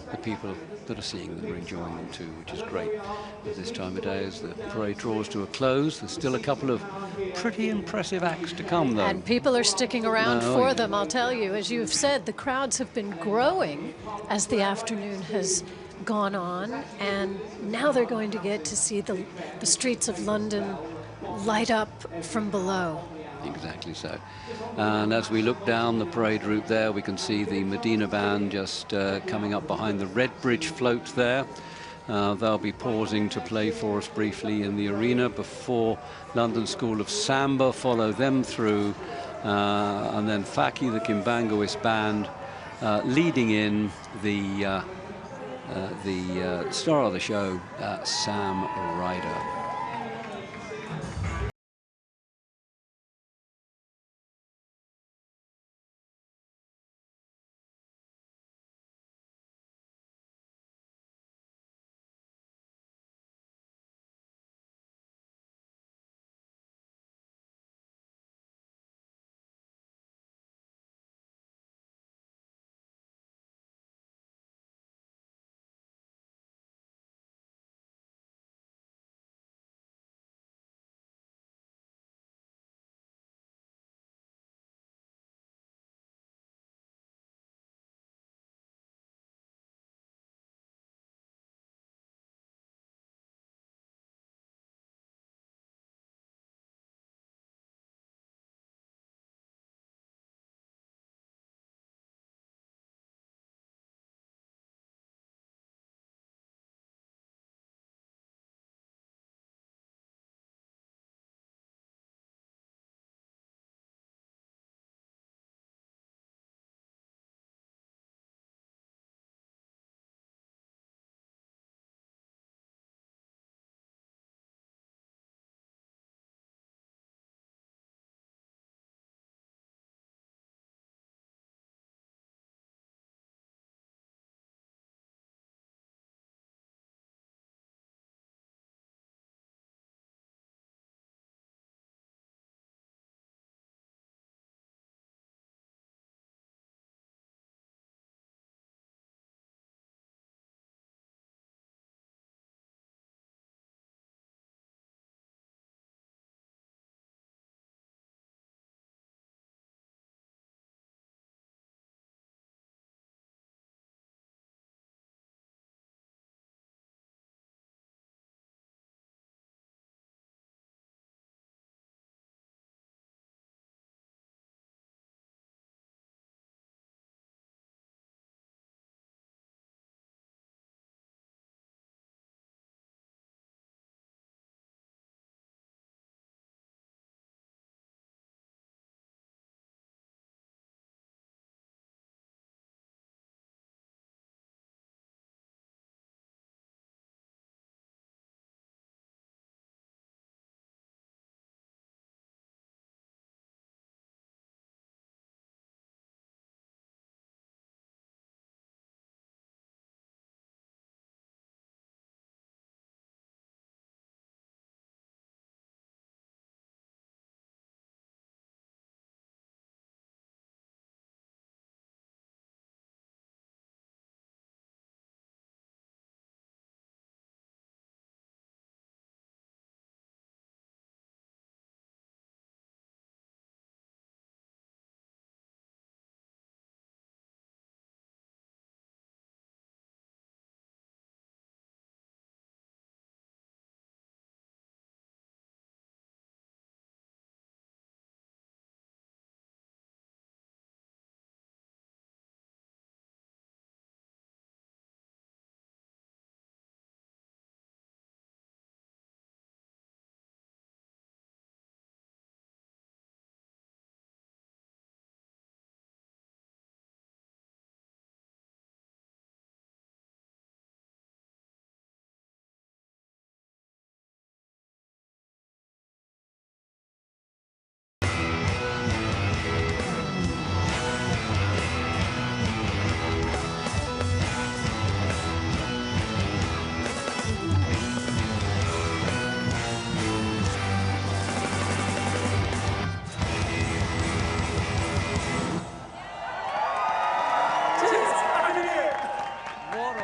the people that are seeing them are enjoying them too, which is great at this time of day as the parade draws to a close. There's still a couple of pretty impressive acts to come, though. And people are sticking around Oh, for yeah. them, I'll tell you. As you've said, the crowds have been growing as the afternoon has gone on, and now they're going to get to see the streets of London light up from below. Exactly so. And as we look down the parade route there, we can see the Medina Band just coming up behind the Redbridge float there. They'll be pausing to play for us briefly in the arena before London School of Samba follow them through, and then Faki, the Kimbangoist Band, leading in the star of the show, Sam Ryder.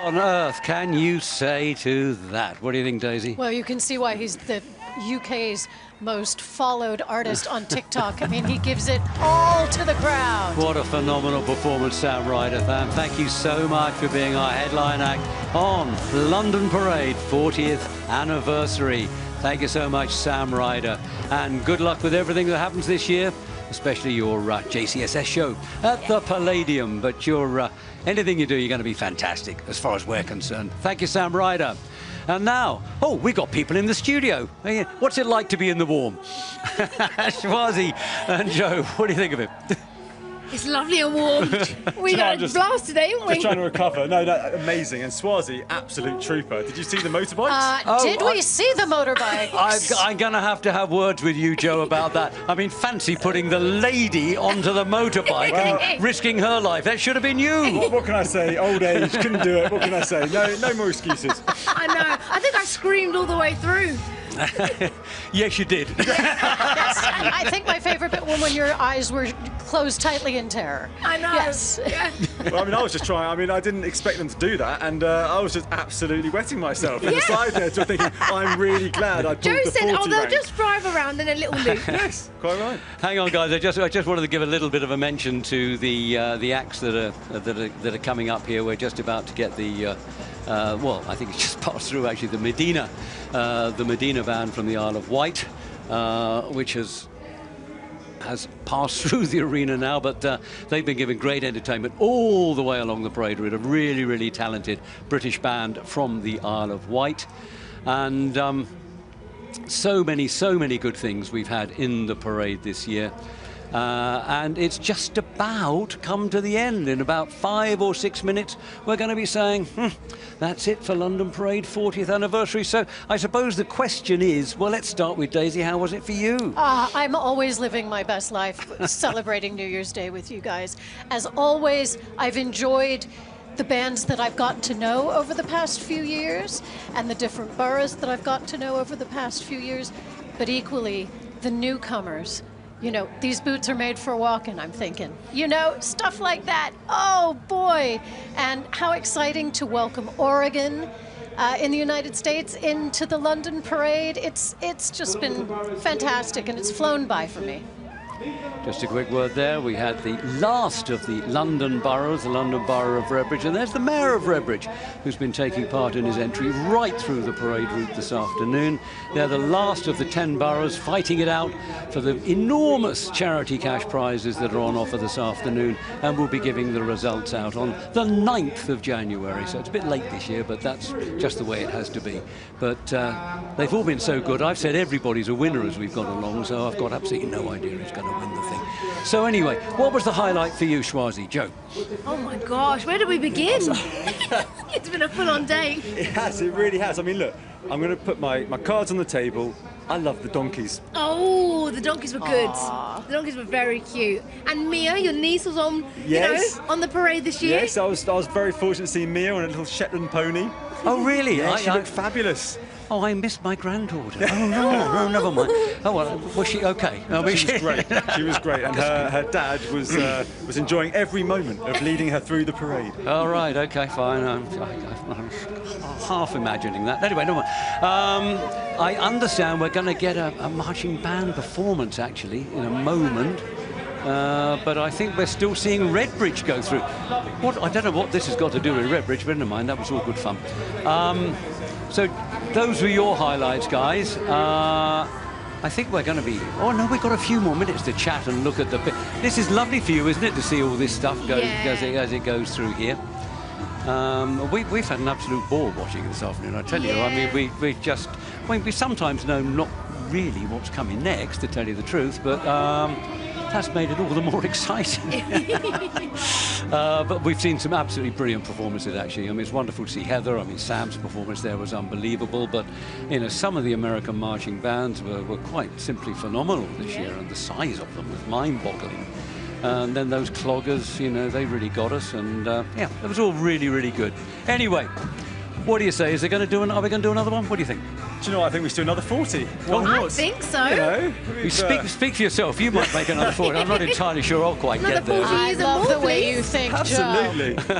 on earth can you say to that? What do you think, Daisy? Well, you can see why he's the UK's most followed artist on TikTok. I mean, he gives it all to the crowd. What a phenomenal performance, Sam Ryder. Thank you so much for being our headline act on London Parade 40th anniversary. Thank you so much, Sam Ryder. And good luck with everything that happens this year, especially your JCSS show at the Palladium. But your anything you do, you're going to be fantastic as far as we're concerned. Thank you, Sam Ryder. And now, oh, we got people in the studio. What's it like to be in the warm? Schwazi and Joe, what do you think of it? It's lovely and warm. We got a blast today, haven't we? Just trying to recover. No, amazing. And Schwazi, absolute trooper. Did you see the motorbikes? Did we see the motorbikes? I'm going to have words with you, Joe, about that. I mean, fancy putting the lady onto the motorbike and risking her life. That should have been you. What can I say? Old age, couldn't do it. What can I say? No more excuses. I know. I think I screamed all the way through. Yes, you did. Yes, I think my favorite bit was when your eyes were closed tightly in terror. I know. Yes. Yeah. Well, I mean, I was just trying. I mean, I didn't expect them to do that, and I was just absolutely wetting myself on the side there, just thinking, I'm really glad I pulled Joe the 40 said, they'll rank. just drive around in a little loop. Yes, quite right. Hang on, guys. I just wanted to give a little bit of a mention to the acts that are coming up here. We're just about to get the. Well, I think it's just passed through actually the Medina band from the Isle of Wight, which has passed through the arena now, but they've been giving great entertainment all the way along the parade route. A really, really talented British band from the Isle of Wight, and so many good things we've had in the parade this year. And it's just about come to the end. In about 5 or 6 minutes, we're going to be saying, that's it for London Parade 40th anniversary. So I suppose the question is, well, let's start with Daisy. How was it for you? I'm always living my best life celebrating New Year's Day with you guys. As always, I've enjoyed the bands that I've gotten to know over the past few years and the different boroughs that I've gotten to know over the past few years, but equally the newcomers. You know, these boots are made for walking, I'm thinking. You know, stuff like that. Oh, boy. And how exciting to welcome Oregon in the United States into the London Parade. It's just been fantastic, and it's flown by for me. Just a quick word there. We had the last of the London boroughs, the London Borough of Redbridge, and there's the Mayor of Redbridge, who's been taking part in his entry right through the parade route this afternoon. They're the last of the 10 boroughs fighting it out for the enormous charity cash prizes that are on offer this afternoon, and we'll be giving the results out on the 9th of January. So it's a bit late this year, but that's just the way it has to be. But they've all been so good. I've said everybody's a winner as we've gone along, so I've got absolutely no idea who's going to win the thing. So anyway, what was the highlight for you, Schwazi? Joe? Oh my gosh, where do we begin? It's been a full-on day. It has, it really has. I mean, look, I'm going to put my cards on the table. I love the donkeys. Oh, the donkeys were good. Aww. The donkeys were very cute. And Mia, your niece, was on, yes. you know, on the parade this year. Yes, I was very fortunate to see Mia on a little Shetland pony. Oh, really? Yeah, she looked fabulous. Oh, I missed my granddaughter. Oh, no, never mind. Oh, well, was she okay? She was great. She was great. And her dad was enjoying every moment of leading her through the parade. All right, okay, fine. I'm half imagining that. Anyway, no more. I understand we're going to get a marching band performance, actually, in a moment. But I think we're still seeing Redbridge go through. I don't know what this has got to do with Redbridge, but never mind, that was all good fun. So those were your highlights, guys. I think we're going to be... Oh, no, we've got a few more minutes to chat and look at the... This is lovely for you, isn't it, to see all this stuff as it goes through here. We've had an absolute ball watching it this afternoon, I tell you. I mean, we sometimes know not really what's coming next, to tell you the truth, but... that's made it all the more exciting. But we've seen some absolutely brilliant performances, actually. I mean, it's wonderful to see Heather. I mean, Sam's performance there was unbelievable. But, you know, some of the American marching bands were quite simply phenomenal this year, and the size of them was mind-boggling. And then those cloggers, you know, they really got us. And, yeah, it was all really, really good. Anyway, what do you say? Are we going to do another one? What do you think? Do you know what? I think we should do another 40. I think so. You know, you speak for yourself. You might make another 40. I'm not entirely sure I'll quite get there. I love the way you think, Absolutely. Joe.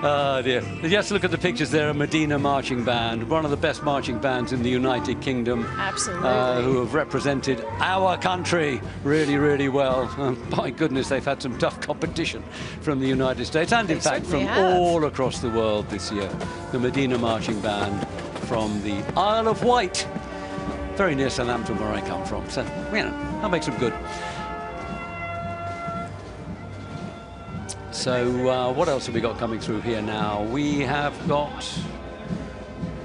Oh dear. Just look at the pictures there, a Medina marching band, one of the best marching bands in the United Kingdom. Absolutely. Who have represented our country really, really well. My goodness, they've had some tough competition from the United States and in fact from all across the world this year. The Medina marching band from the Isle of Wight. Very near Southampton where I come from, so, you know, that makes them good. So what else have we got coming through here now? We have got...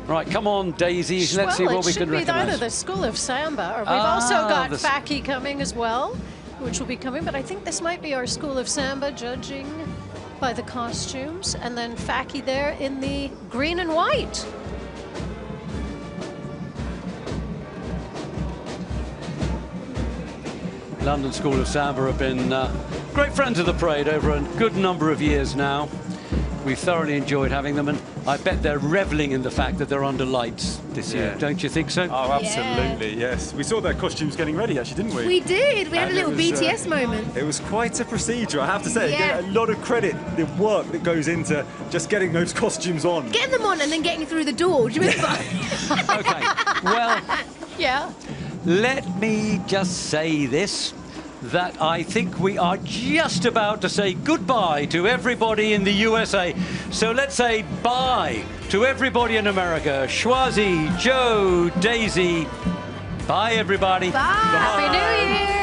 Right, come on, Daisy. Let's see what we can recognise. Well, it should be either the School of Samba, or we've also got Faki coming as well, which will be coming, but I think this might be our School of Samba, judging by the costumes, and then Faki there in the green and white. London School of Samba have been great friends of the parade over a good number of years now. We've thoroughly enjoyed having them, and I bet they're reveling in the fact that they're under lights this year. Don't you think so? Oh, absolutely, yes. We saw their costumes getting ready, actually, didn't we? We did. We had a little BTS moment. It was quite a procedure, I have to say. Get a lot of credit, the work that goes into just getting those costumes on. Getting them on and then getting through the door, do you remember? Okay, well... Yeah. Let me just say this, that I think we are just about to say goodbye to everybody in the USA. So let's say bye to everybody in America. Schwazi, Joe, Daisy. Bye, everybody. Bye. Happy New Year.